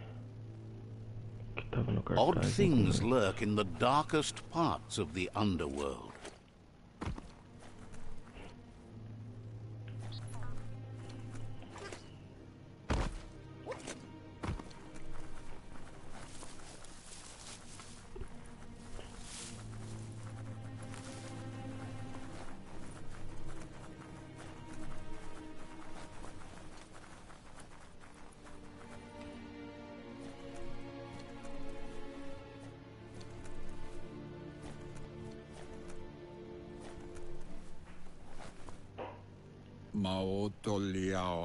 Que tava no cartaz. Odd things lurk in the darkest parts of the underworld.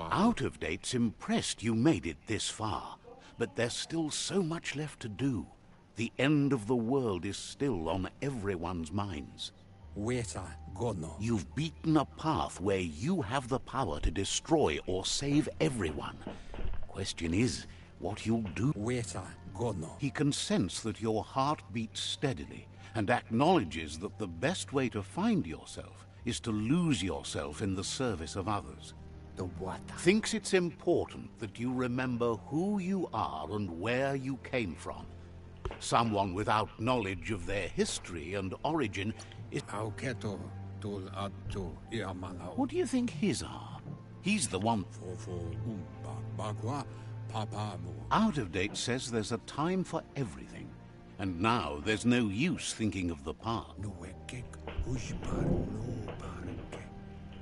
Out of date's impressed you made it this far, but there's still so much left to do. The end of the world is still on everyone's minds. You've beaten a path where you have the power to destroy or save everyone. Question is, what you'll do. He can sense that your heart beats steadily and acknowledges that the best way to find yourself is to lose yourself in the service of others. Thinks it's important that you remember who you are and where you came from. Someone without knowledge of their history and origin is... What do you think his are? He's the one... Out of Date says there's a time for everything. And now there's no use thinking of the past.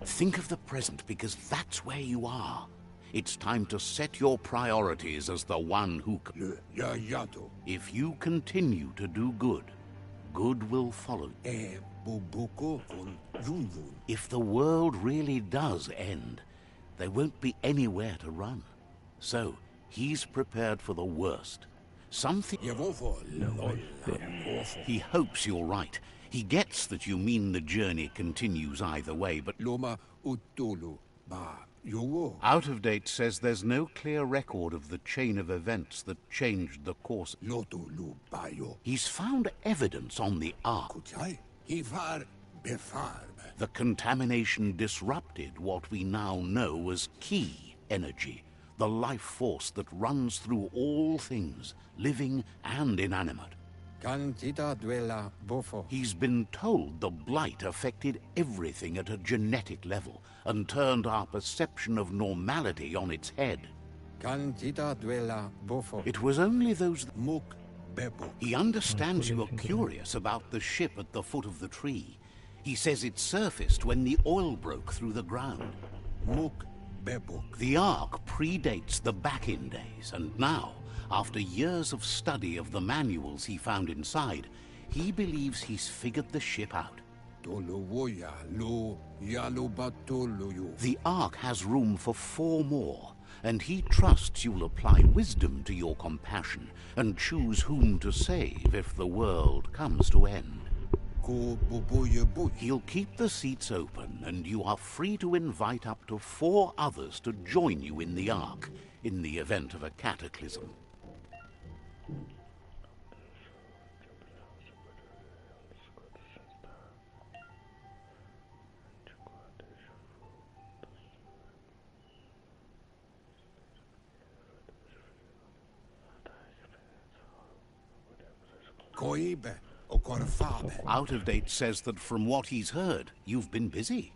Think of the present, because that's where you are. It's time to set your priorities as the one who... If you continue to do good, good will follow. If the world really does end, there won't be anywhere to run. So, he's prepared for the worst. Something... He hopes you're right. He gets that you mean the journey continues either way, but... Out of Date says there's no clear record of the chain of events that changed the course. He's found evidence on the Ark. The contamination disrupted what we now know as key energy, the life force that runs through all things, living and inanimate. He's been told the blight affected everything at a genetic level and turned our perception of normality on its head. It was only those... He understands you are curious about the ship at the foot of the tree. He says it surfaced when the oil broke through the ground. The Ark predates the back-in days, and now, after years of study of the manuals he found inside, he believes he's figured the ship out. The Ark has room for 4 more, and he trusts you'll apply wisdom to your compassion and choose whom to save if the world comes to end. He'll keep the seats open, and you are free to invite up to 4 others to join you in the Ark, in the event of a cataclysm. Out of Date says that from what he's heard, you've been busy.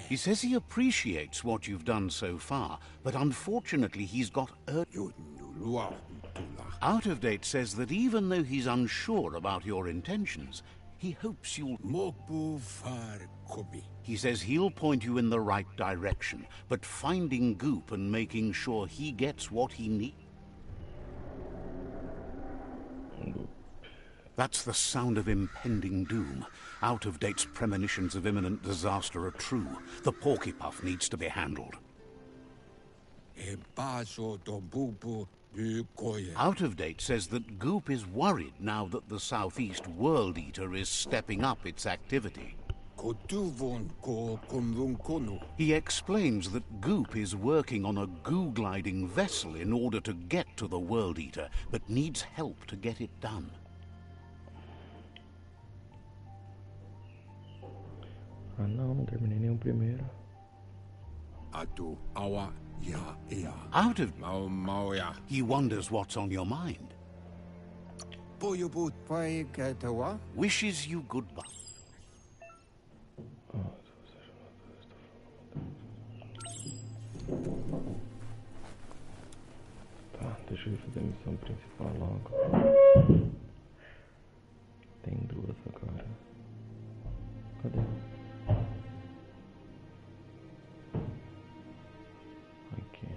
He says he appreciates what you've done so far, but unfortunately he's got Out of Date says that even though he's unsure about your intentions, he hopes you'll... He says he'll point you in the right direction, but finding Goop and making sure he gets what he needs... That's the sound of impending doom. Out of Date's premonitions of imminent disaster are true. The Porkypuff needs to be handled. Out of Date says that Goop is worried now that the Southeast World Eater is stepping up its activity. He explains that Goop is working on a goo-gliding vessel in order to get to the World Eater, but needs help to get it done. Ah não, não terminei nem o primeiro. Out of... He wonders what's on your mind. Wishes you goodbye. Tá, deixa eu fazer a missão principal logo. Tem 2 agora. Cadê? Aqui.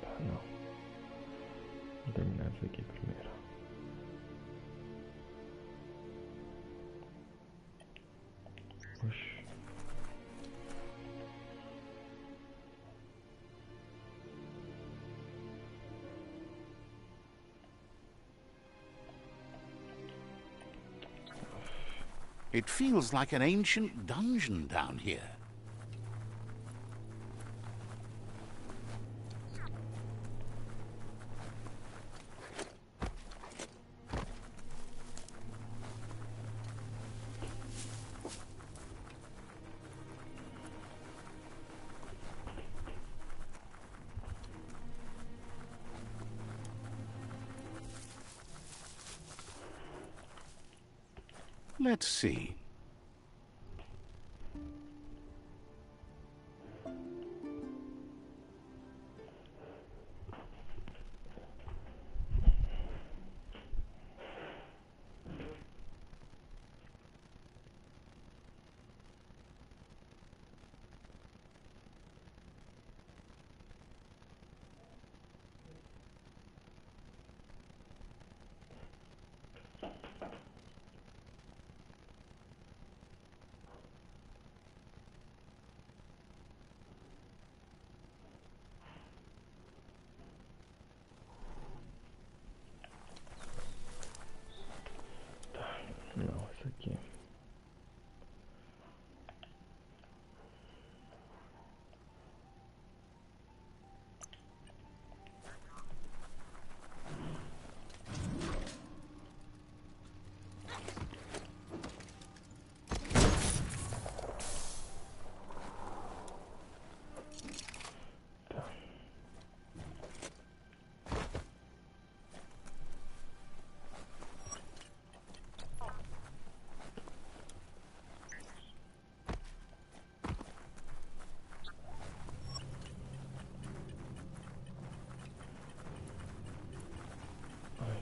Tá, não. Vou terminar essa aqui primeiro. Oxi. It feels like an ancient dungeon down here. Let's see. Não, isso aqui.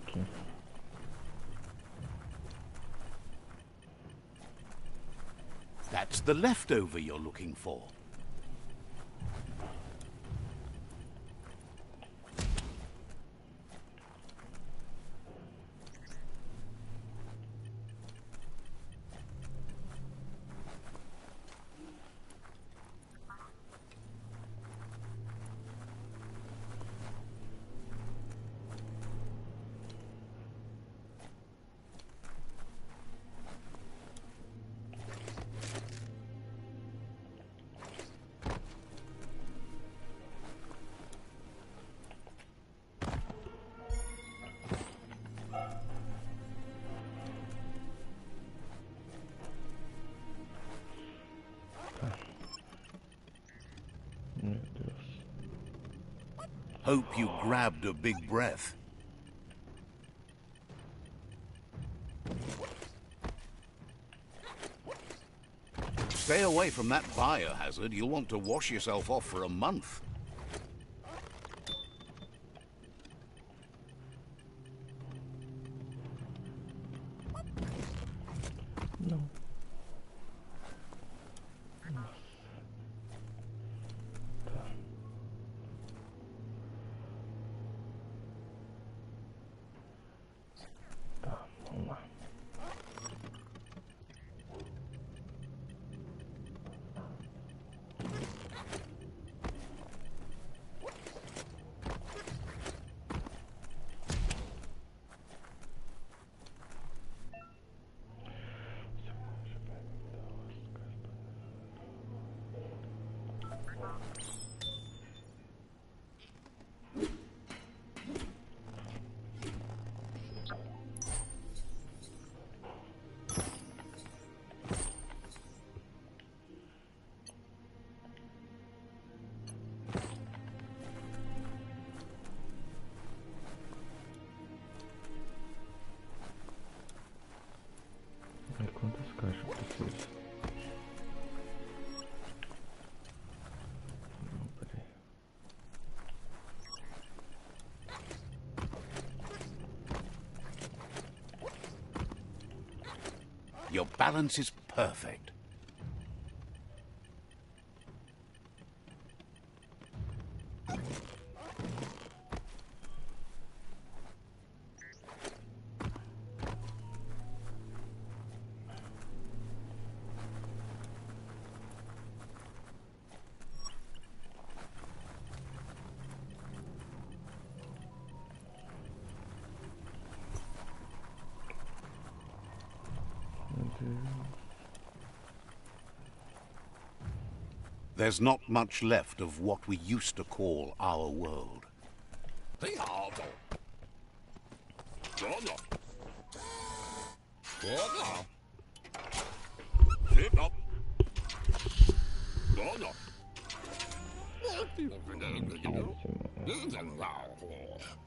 Aqui. That's the leftover you're looking for. Meu Deus. Hope you grabbed a big breath. Stay away from that biohazard. You'll want to wash yourself off for a month. Não. Tá. Tá, vamos lá. Ai, quantas caixas eu preciso? Não, peraí. Your balance is perfect. There's not much left of what we used to call our world.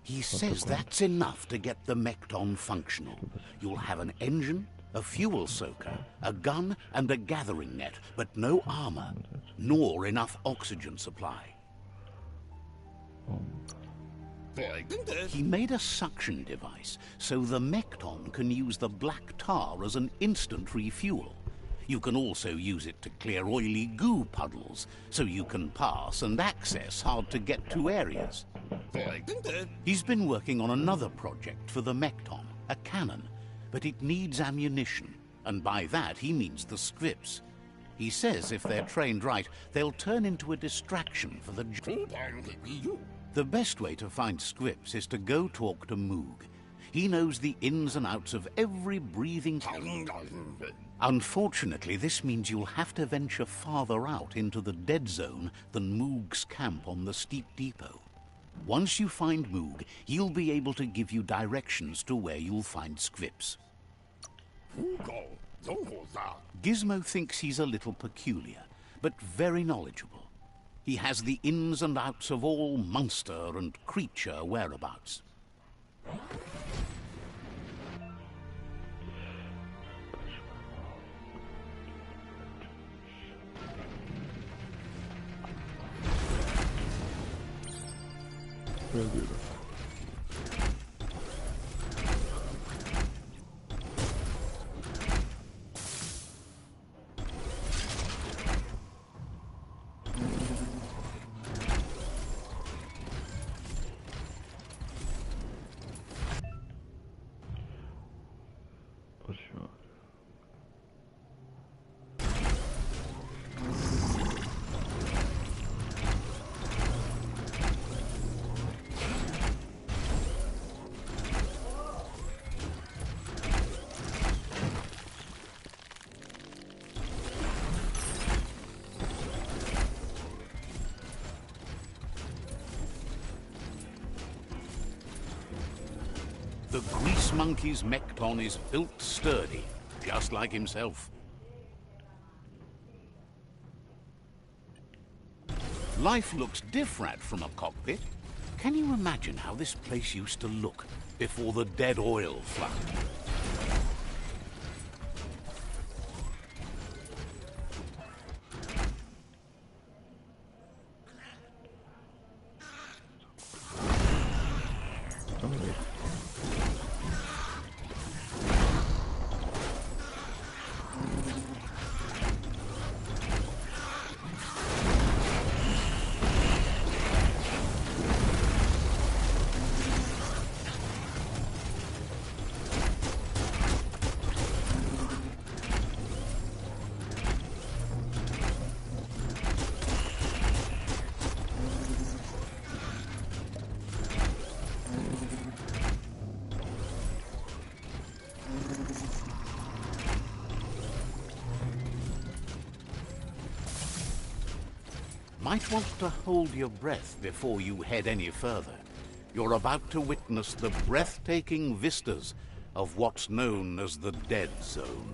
He says that's enough to get the Mecton functional. You'll have an engine, a fuel soaker, a gun, and a gathering net, but no armor, nor enough oxygen supply. He made a suction device, so the Mekton can use the black tar as an instant refuel. You can also use it to clear oily goo puddles, so you can pass and access hard-to-get-to areas. He's been working on another project for the Mekton, a cannon, but it needs ammunition, and by that he means the scripts. He says if they're trained right, they'll turn into a distraction for the... The best way to find scripts is to go talk to Moog. He knows the ins and outs of every breathing... Unfortunately, this means you'll have to venture farther out into the dead zone than Moog's camp on the steep depot. Once you find Moog, he'll be able to give you directions to where you'll find scripts. Gizmo thinks he's a little peculiar, but very knowledgeable. He has the ins and outs of all monster and creature whereabouts. The Grease Monkey's Mekton is built sturdy, just like himself. Life looks different from a cockpit. Can you imagine how this place used to look before the dead oil flood? Might want to hold your breath before you head any further. You're about to witness the breathtaking vistas of what's known as the Dead Zone.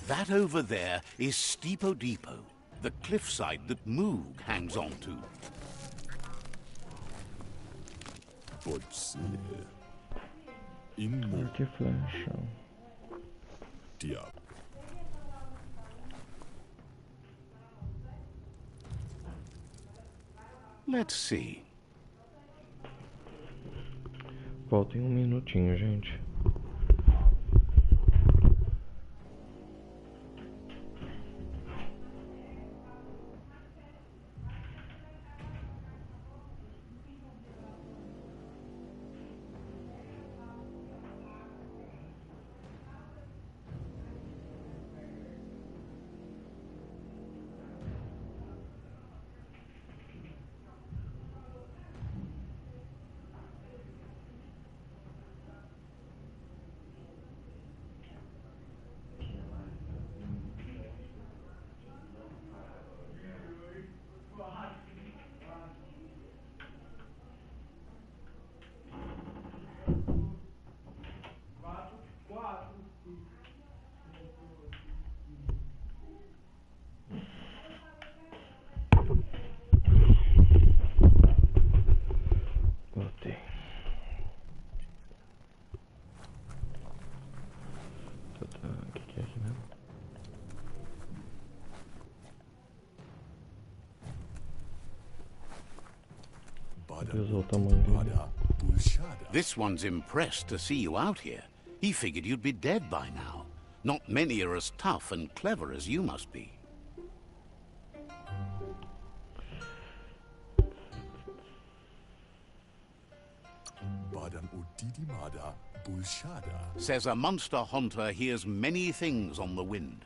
That over there is Steepo Depot, the cliffside that Moog hangs on to. Pode ser. Que flecha. Diabo. Let's see. Volta em um minutinho, gente. Voltei. O que é aqui mesmo? Deus, olha o tamanho dele. This one's impressed to see you out here. He figured you'd be dead by now. Not many are as tough and clever as you must be. Says a monster hunter hears many things on the wind.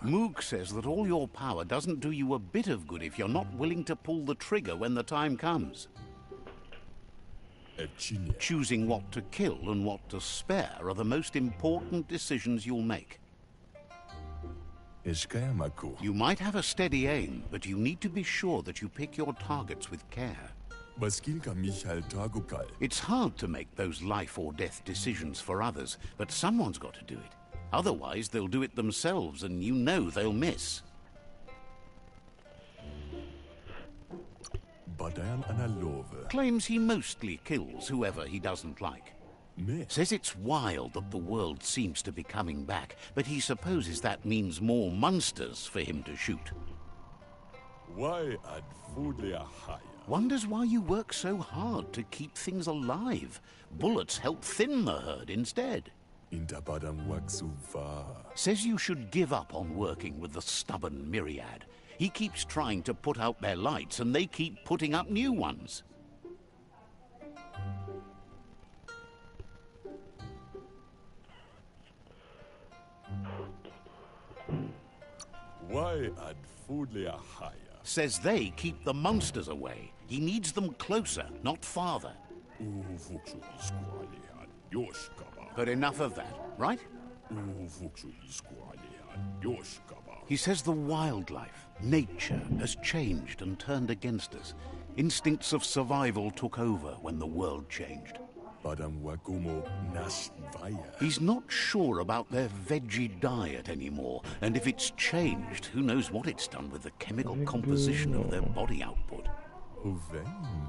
Moog says that all your power doesn't do you a bit of good if you're not willing to pull the trigger when the time comes. Choosing what to kill and what to spare are the most important decisions you'll make. You might have a steady aim, but you need to be sure that you pick your targets with care. It's hard to make those life or death decisions for others, but someone's got to do it. Otherwise, they'll do it themselves, and you know they'll miss. Claims he mostly kills whoever he doesn't like. Says it's wild that the world seems to be coming back, but he supposes that means more monsters for him to shoot. Wonders why you work so hard to keep things alive. Bullets help thin the herd instead. Says you should give up on working with the stubborn myriad. He keeps trying to put out their lights, and they keep putting up new ones. Says they keep the monsters away. He needs them closer, not farther. But enough of that, right? He says the wildlife, nature, has changed and turned against us. Instincts of survival took over when the world changed. He's not sure about their veggie diet anymore, and if it's changed, who knows what it's done with the chemical composition of their body output.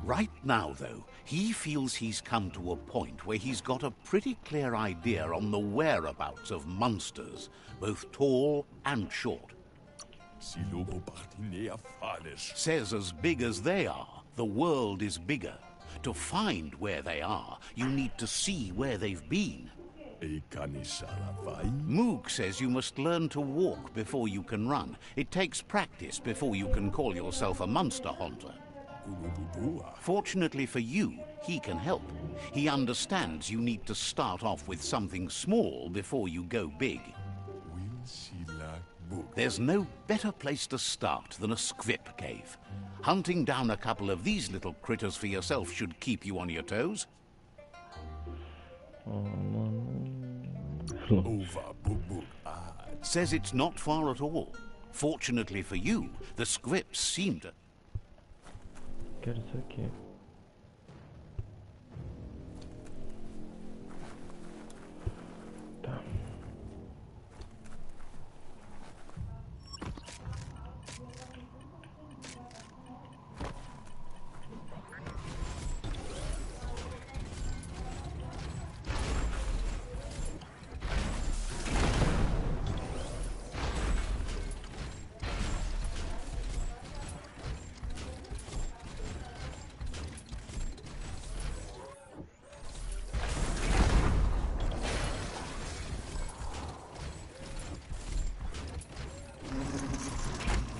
Right now, though, he feels he's come to a point where he's got a pretty clear idea on the whereabouts of monsters, both tall and short. Says as big as they are, the world is bigger. To find where they are, you need to see where they've been. Moog says you must learn to walk before you can run. It takes practice before you can call yourself a monster hunter. Fortunately for you, he can help. He understands you need to start off with something small before you go big. There's no better place to start than a squip cave. Hunting down a couple of these little critters for yourself should keep you on your toes. Says it's not far at all. Fortunately for you, the squips seem to... Quero isso aqui. Tá.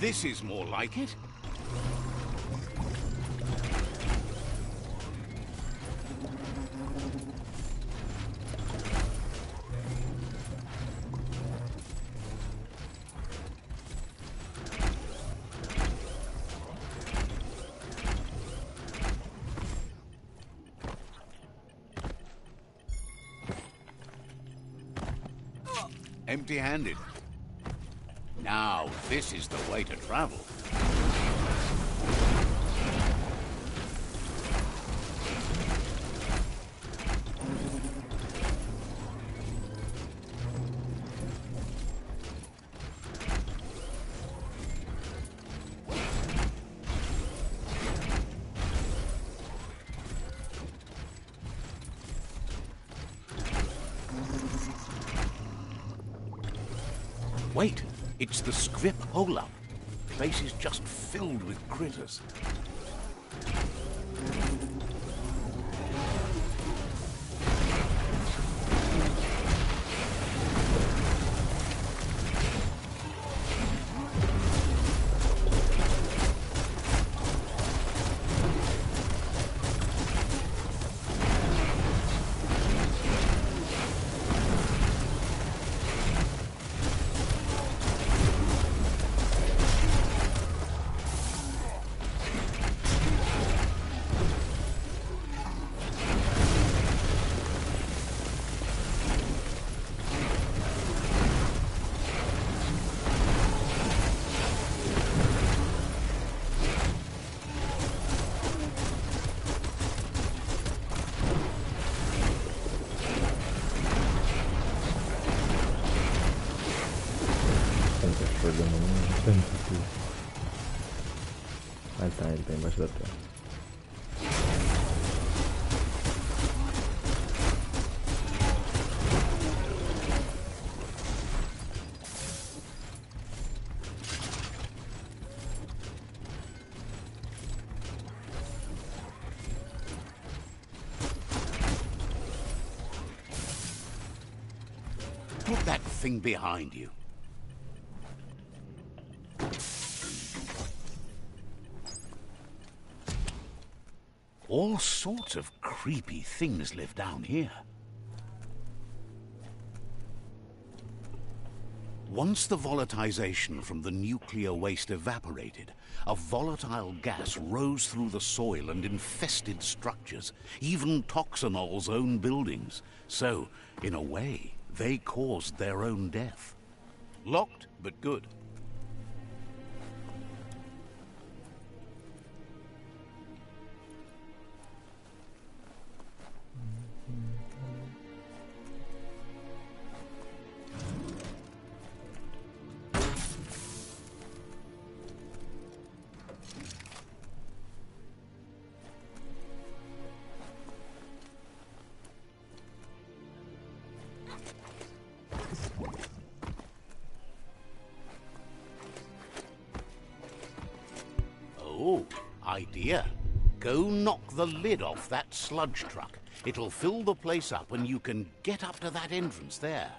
This is more like it. Empty-handed. Now, this is the way to travel. Wait, it's the Scrip hole-up. Place is just filled with critters. Ah tá, ele tá embaixo da terra. Put that thing behind you. All sorts of creepy things live down here. Once the volatilization from the nuclear waste evaporated, a volatile gas rose through the soil and infested structures, even Toxanol's own buildings. So, in a way, they caused their own death. Locked, but good. Oh, idea. Go knock the lid off that sludge truck. It'll fill the place up and you can get up to that entrance there.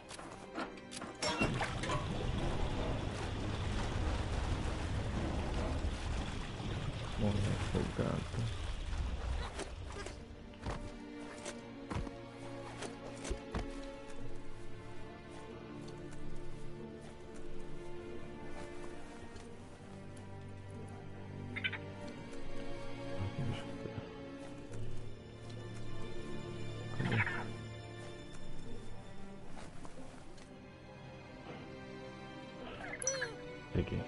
Peguei.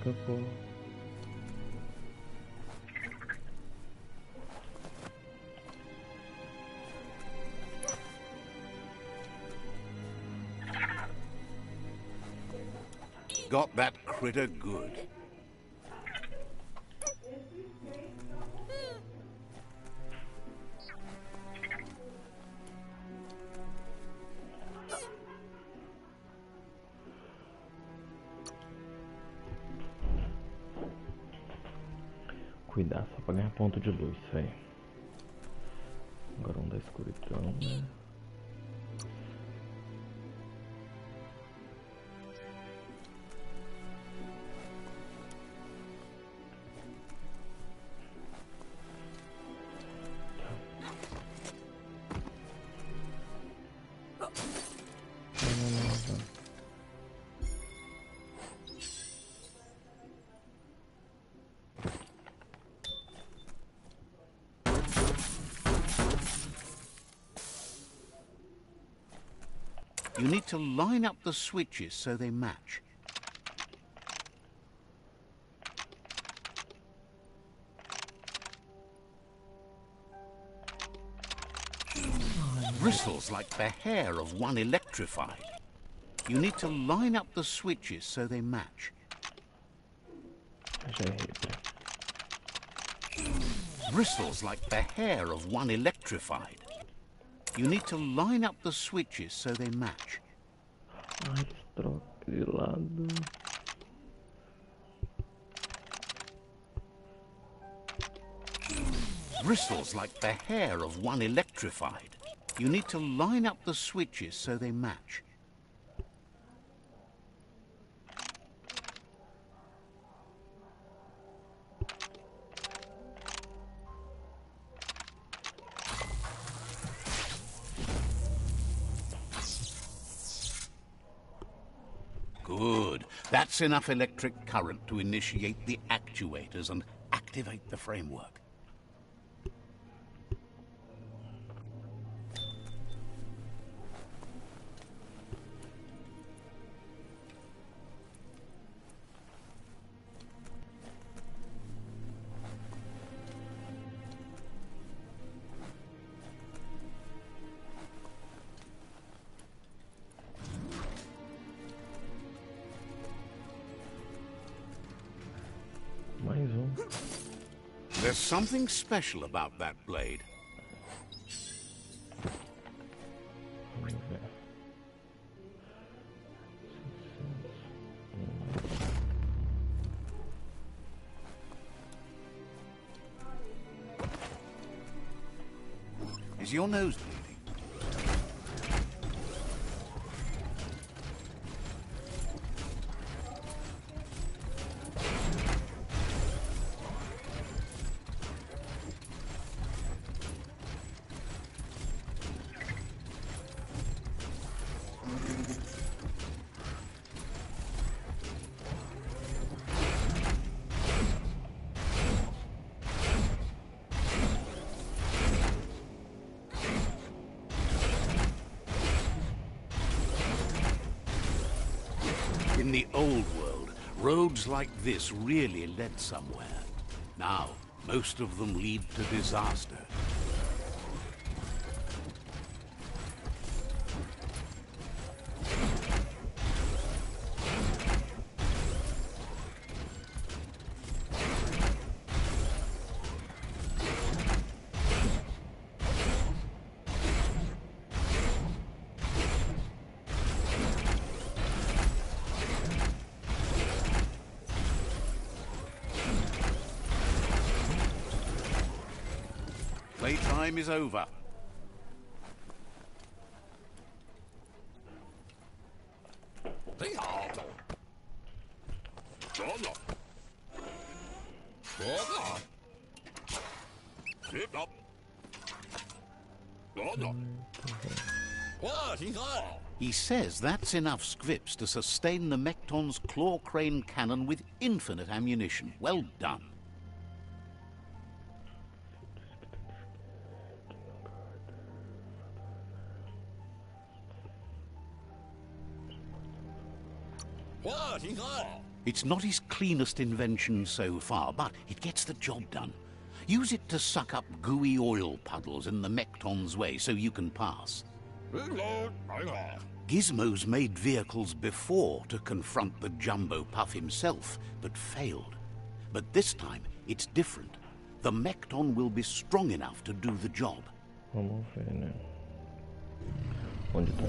Escapou. Got that critter good. Cuidar só pra ganhar ponto de luz, velho. Agora da escuridão, né? You need to line up the switches so they match. Bristles like the hair of one electrified. You need to line up the switches so they match. Bristles like the hair of one electrified. You need to line up the switches so they match. Ai, troca de lado. Bristles like the hair of one electrified. You need to line up the switches so they match. Good. That's enough electric current to initiate the actuators and activate the framework. Mais There's something special about that blade. Vamos ver. Is your nose bleeding? In the old world, roads like this really led somewhere. Now, most of them lead to disaster. Playtime is over. He says that's enough scripts to sustain the Mekton's claw crane cannon with infinite ammunition. Well done. It's not his cleanest invention so far, but it gets the job done. Use it to suck up gooey oil puddles in the Mekton's way so you can pass. Gizmo's made vehicles before to confront the Jumbo Puff himself, but failed. But this time, it's different. The Mekton will be strong enough to do the job. Vamos ver, né? Onde tá?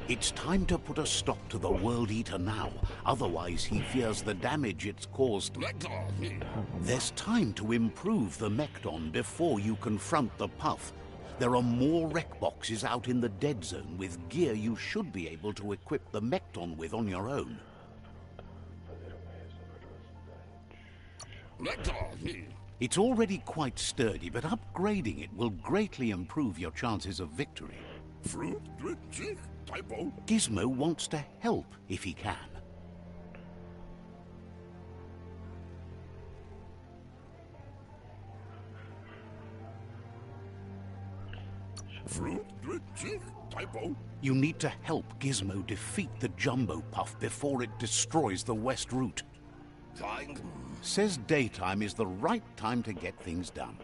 It's time to put a stop to the World Eater now, otherwise he fears the damage it's caused. There's time to improve the Mekton before you confront the Puff. There are more wreck boxes out in the dead zone with gear you should be able to equip the Mekton with on your own. It's already quite sturdy, but upgrading it will greatly improve your chances of victory. Gizmo wants to help if he can. You need to help Gizmo defeat the Jumbo Puff before it destroys the west route. Says daytime is the right time to get things done.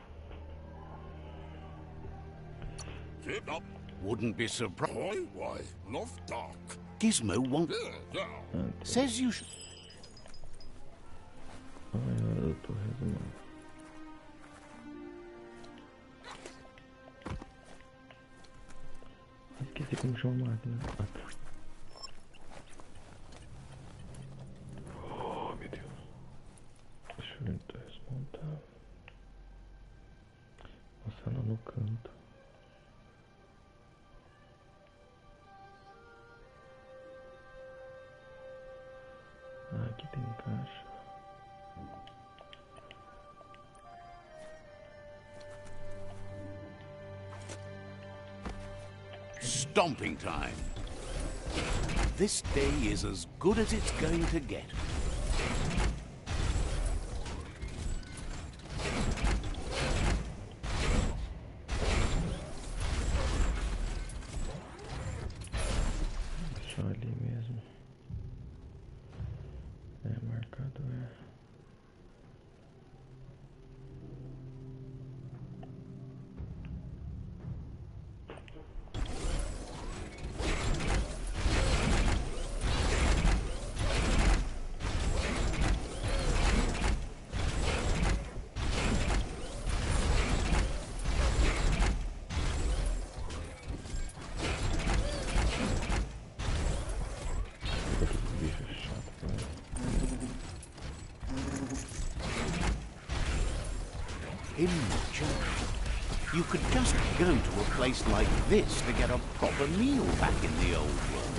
Wouldn't be surprised. Gizmo won't. Says you should. Esqueci como chama a máquina. Ah, tá. Oh, meu Deus. Deixa eu desmontar. Nossa, não no canto. Ah, aqui tem caixa. Stomping time. This day is as good as it's going to get. Deixa ali mesmo. É marcado, é. Imagine. You could just go to a place like this to get a proper meal back in the old world.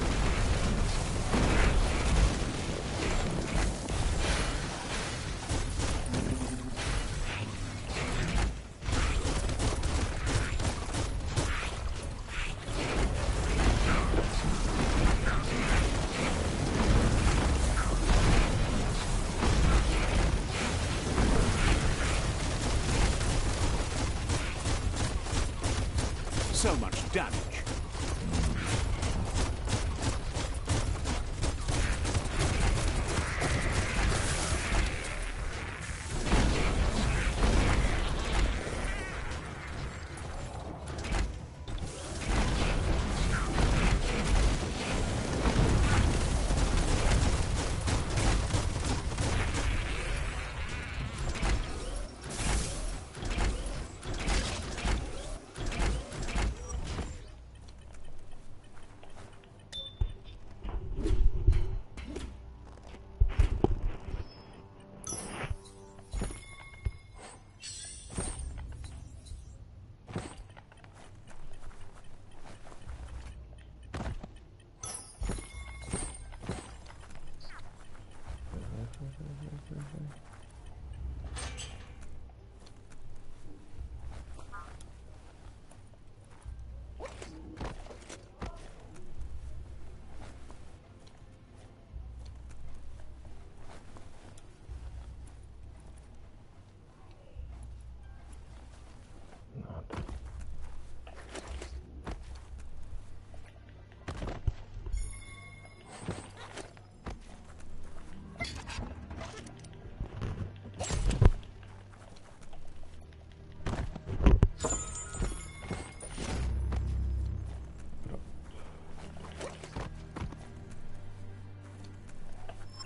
So much damage.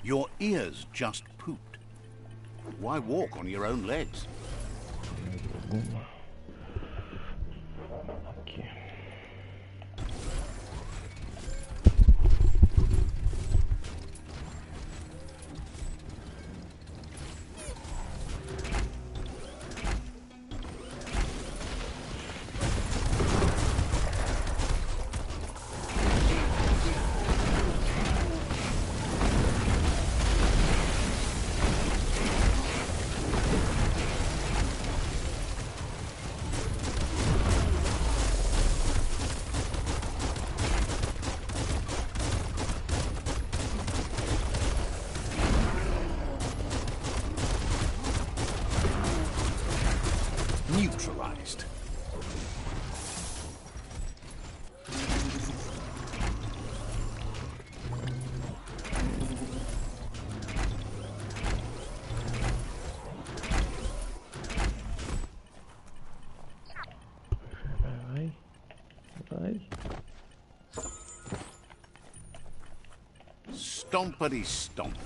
Your ears just pooped. Why walk on your own legs? Aqui. Neutralized. Vai. Stompity stomp.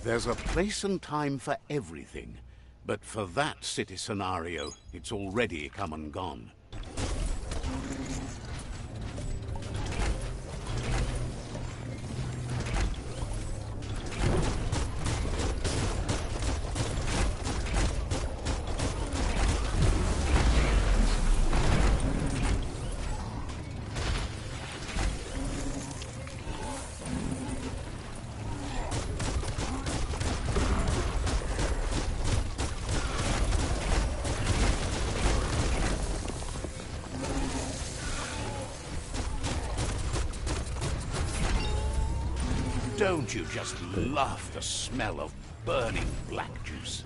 There's a place and time for everything, but for that city scenario, it's already come and gone. Don't you just love the smell of burning black juice?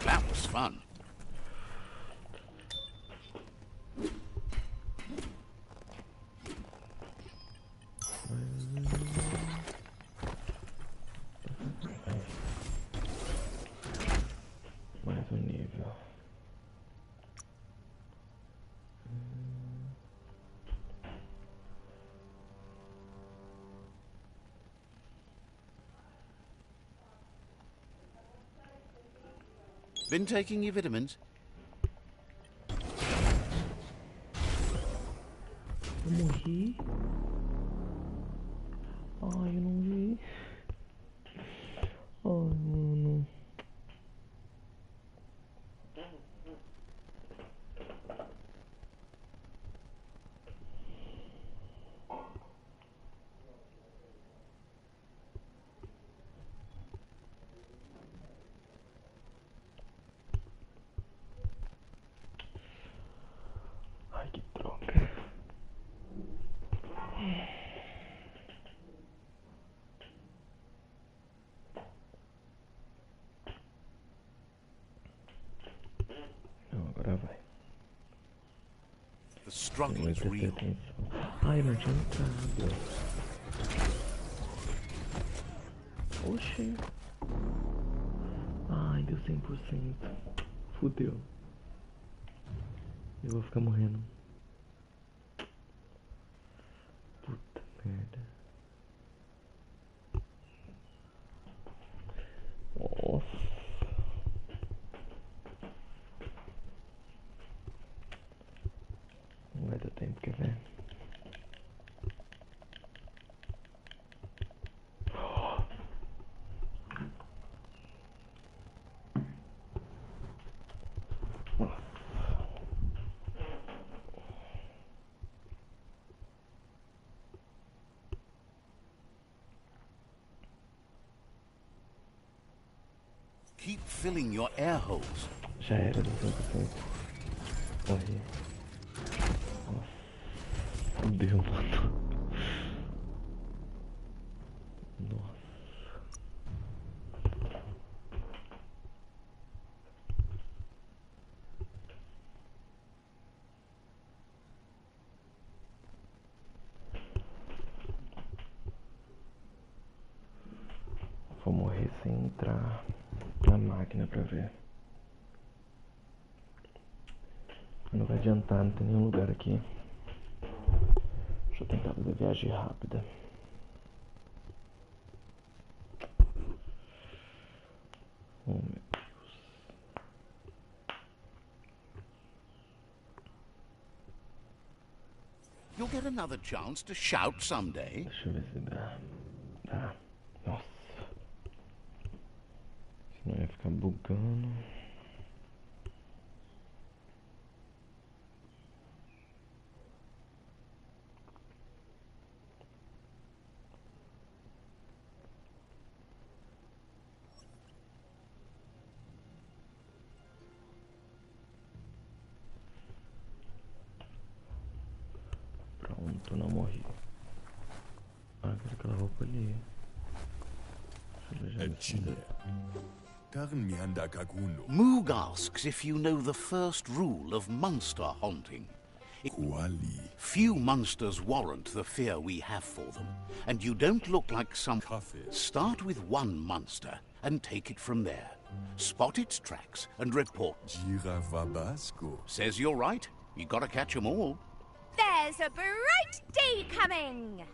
That was fun. Mais um nível. Been taking your vitamins? Eu morri? Ai, eu não vi. Ai, mano. Ai, que droga. Não, agora vai. The struggle Tem is que prestar real. atenção. Ai, não tinha entrado. Oxi. Ai, deu 100%. Fudeu. Eu vou ficar morrendo. Puta merda. Nossa. Não vai dar tempo, quer ver? Keep filling your air holes. Já era do 100%. Morri. Nossa. Fudeu, mano. Nossa. Vou morrer sem entrar na máquina pra ver. Não vai adiantar, não tem nenhum lugar aqui. Deixa eu tentar fazer viagem rápida. Oh, meu Deus. You'll get another chance to shout someday. Deixa eu ver se dá. Dá. Nossa. Senão ia ficar bugando. não morri. Ah, eu quero aquela roupa ali. Deixa eu ver já Moog asks if you know the first rule of monster haunting. Few monsters warrant the fear we have for them, and you don't look like some... Start with one monster and take it from there. Spot its tracks and report. Says you're right. You gotta catch 'em all. There's a bright day coming!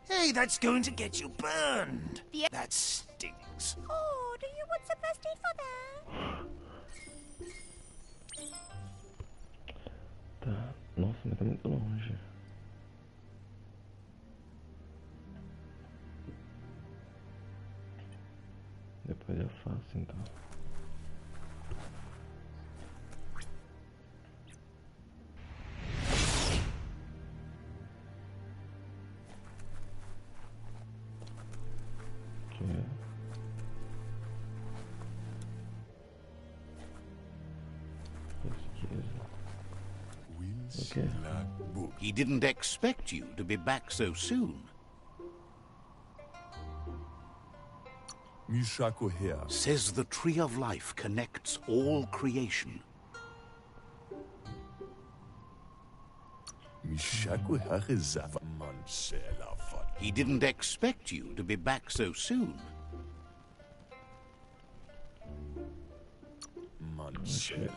Hey, that's going to get you burned. That stings. Oh, do you want some first aid for that? Tá. Nossa, mas tá muito longe. Depois eu faço então. Okay. He didn't expect you to be back so soon. Says the Tree of Life connects all creation. He didn't expect you to be back so soon. Chega.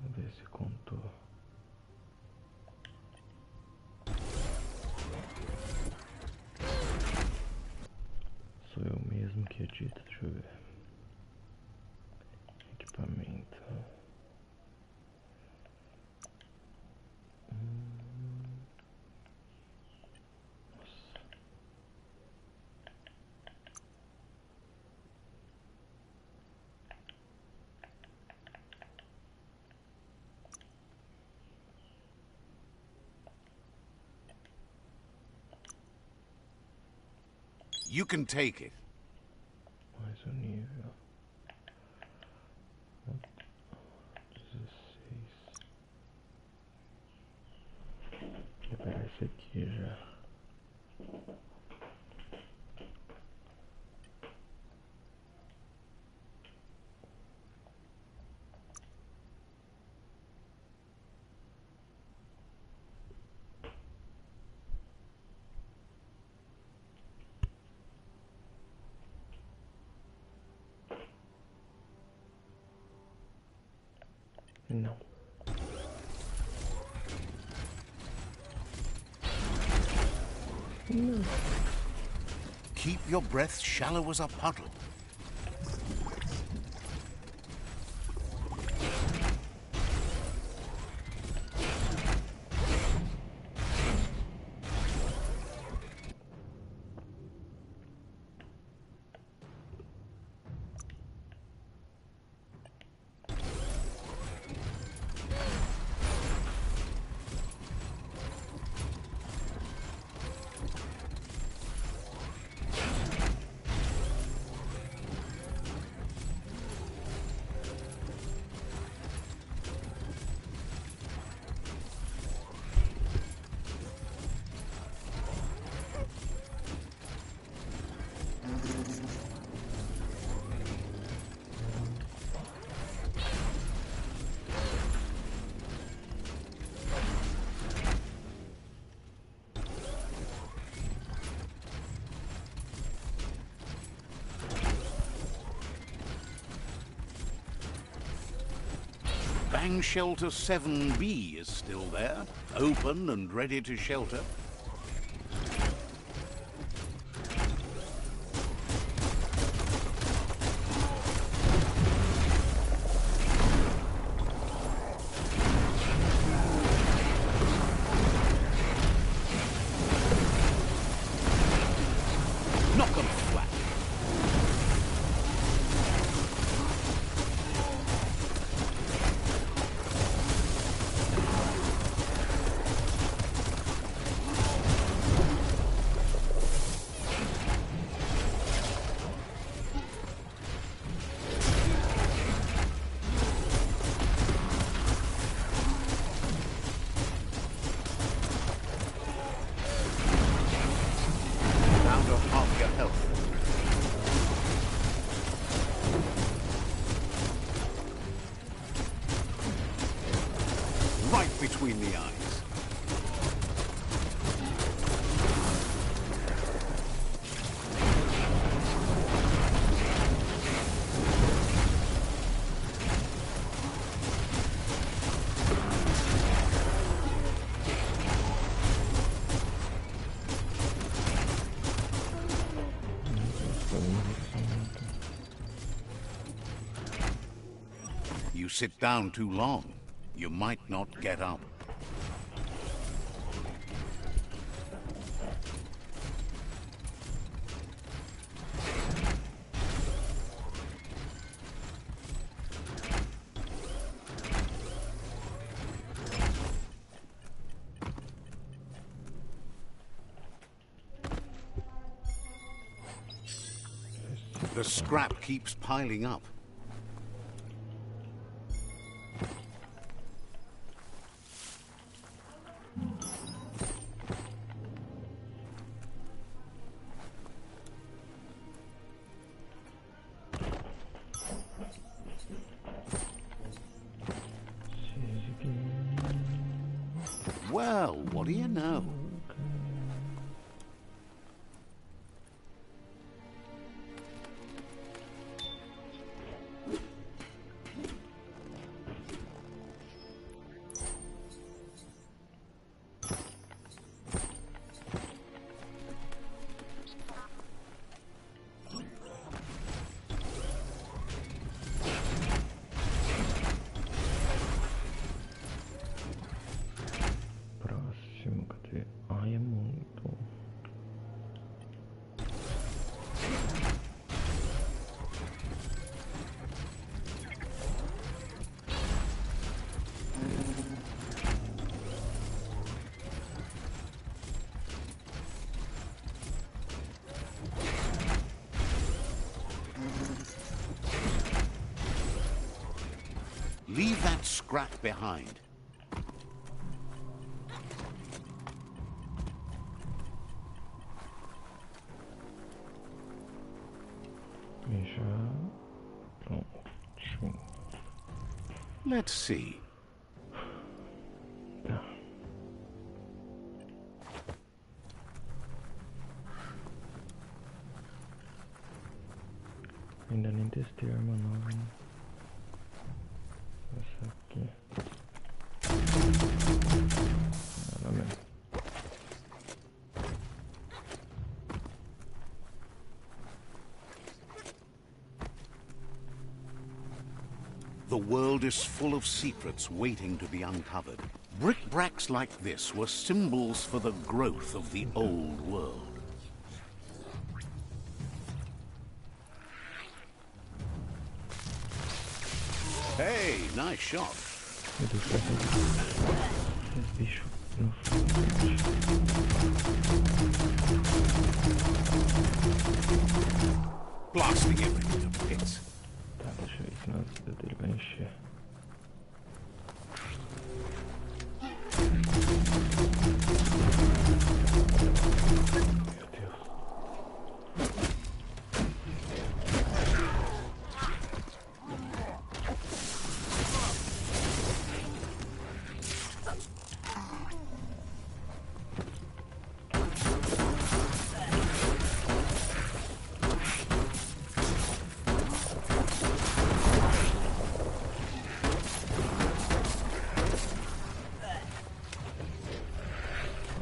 Vamos ver se contou. Sou eu mesmo que edito, deixa eu ver. Equipamento. You can take it. Mais nível. 16. Vou pegar esse aqui já. Não. Não. Keep your breath shallow as a puddle. Bang Shelter 7B is still there, open and ready to shelter. Knock them flat. Right between the eyes. You sit down too long, you might not get up. The scrap keeps piling up. Well, what do you know? Próximo, cadê? Ai, é muito. Leave that scrap behind. E já. Pronto. Let's see. Tá. Ainda nem testei a arma nova, né? Essa aqui. Ela mesmo. The world is full of secrets waiting to be uncovered. Brick-bracks like this were symbols for the growth of the old world. Hey, nice shot. Meu Deus, esse bicho no Blasting everything to bits. Tá, deixa eu ver, senão a vida dele vai encher. Meu Deus.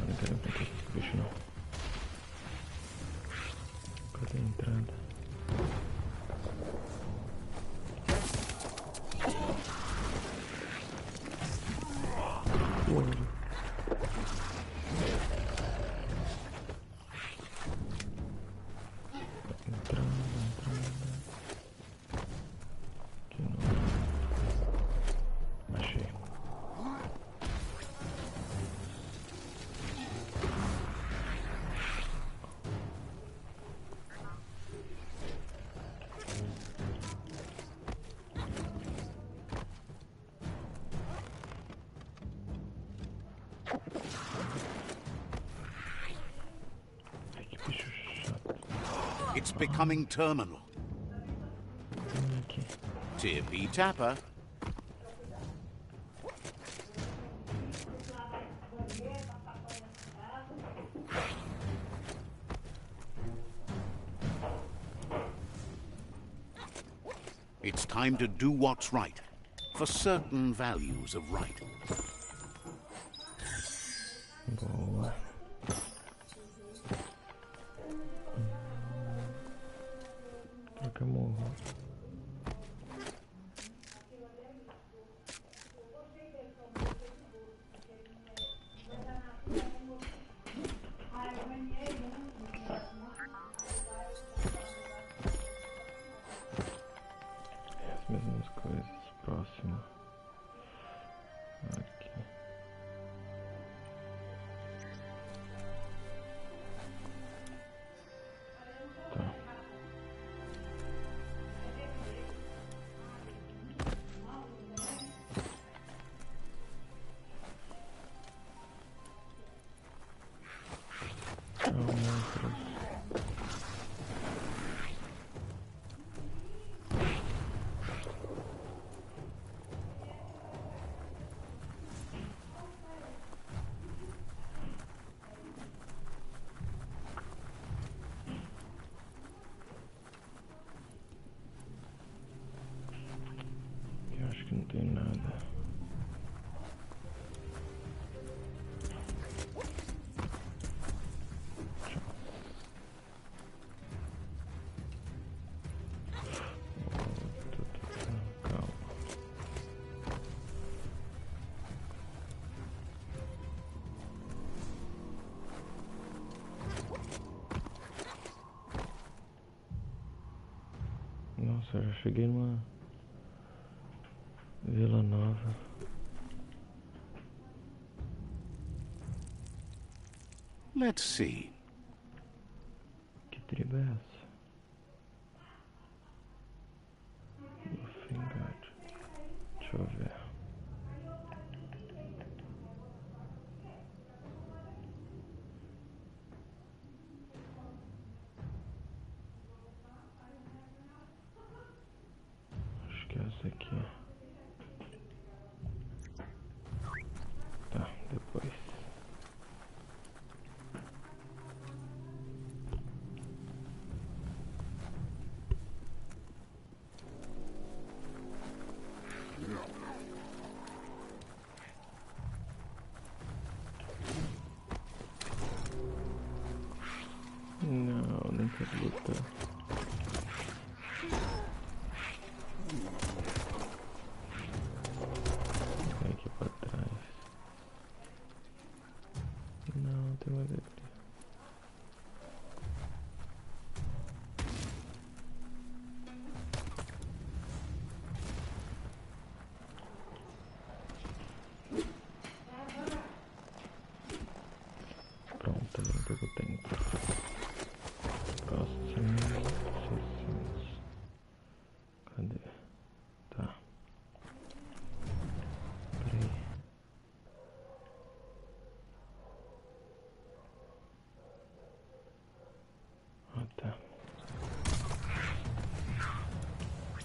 Não quero enfrentar esse bicho não. Cadê a entrada? Uou. Entrada. Aqui não. Achei. Ai, que bicho chato. It's becoming terminal. Olha aqui. Tippy tapper. It's time to do what's right, for certain values of right. Boa. Troca morro. As mesmas coisas. Próximo. Aqui. Tá. Eu acho que não tem nada. Calma. Nossa, eu já cheguei numa Vila Nova. Let's see. Que tribo é essa? Fingade. Deixa eu ver. Acho que é essa aqui. Tá, depois. Não, nem quero lutar. Vai aqui pra trás. Não, tem mais aqui. Pronto, agora pego o tempo. Próximo. 600. Cadê? Tá. Peraí. Ah, tá.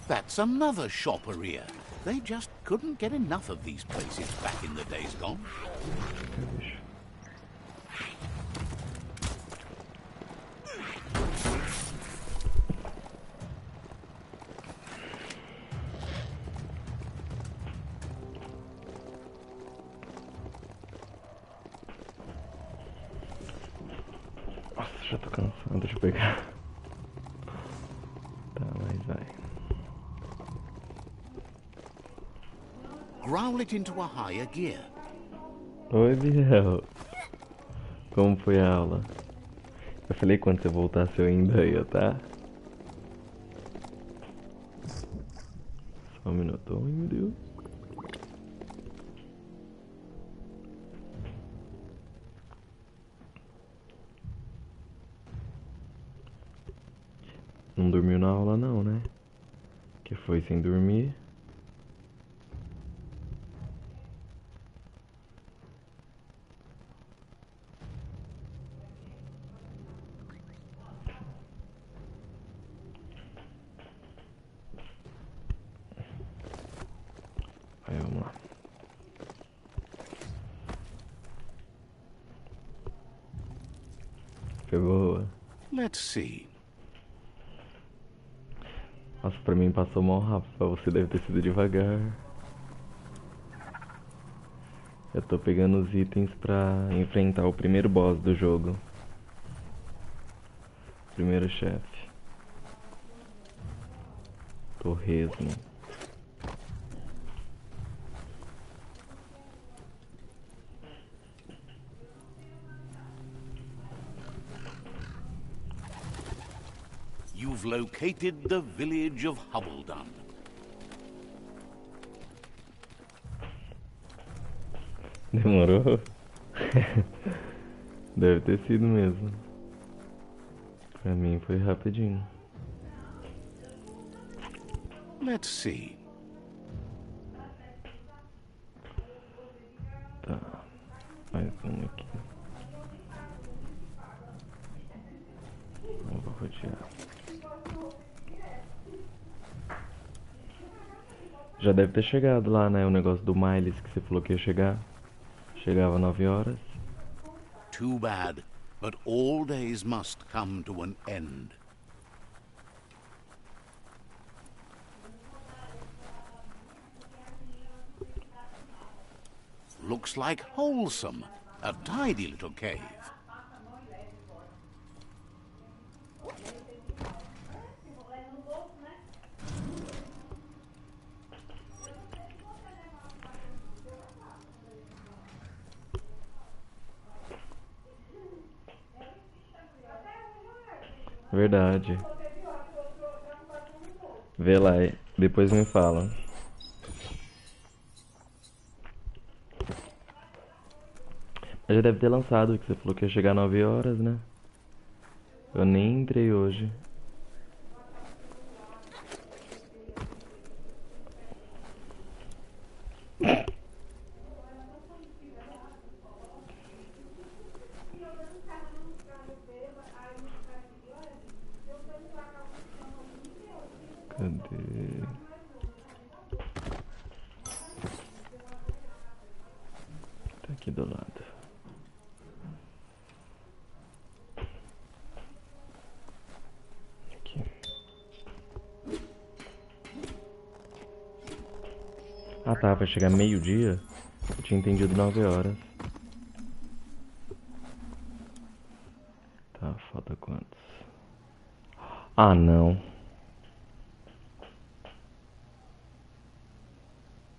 That's another shopperia. They just couldn't get enough of these places back in the days gone. Que bicho. Nossa, já tô cansado, deixa eu pegar. Tá, mas vai. Growl it into a higher gear. Oi, Biel. Como foi a aula? Eu falei quando você voltasse eu ainda ia, tá? Só um minuto. Ai, meu Deus. Não dormiu na aula não, né? Que foi sem dormir. Aí, vamos lá. Foi boa. Let's see. Nossa, pra mim passou mal rápido, pra você deve ter sido devagar. Eu tô pegando os itens pra enfrentar o primeiro boss do jogo. Primeiro chefe. Torresmo. You've located the village of Hubbledon. Demorou? Deve ter sido mesmo. Pra mim foi rapidinho. Let's see. Tá. Mais um aqui. Vou rodear. Já deve ter chegado lá, né? O negócio do Miles que você falou que ia chegar. Chegava 9 horas. Too bad, but all days must come to an end. Looks like wholesome. A tidy little cave. Verdade. Vê lá, depois me fala. Já deve ter lançado, que você falou que ia chegar 9 horas, né? Eu nem entrei hoje. Cadê? Tá aqui do lado. Aqui. Ah tá, vai chegar meio-dia? Eu tinha entendido 9 horas. Tá, falta quantos? Ah não.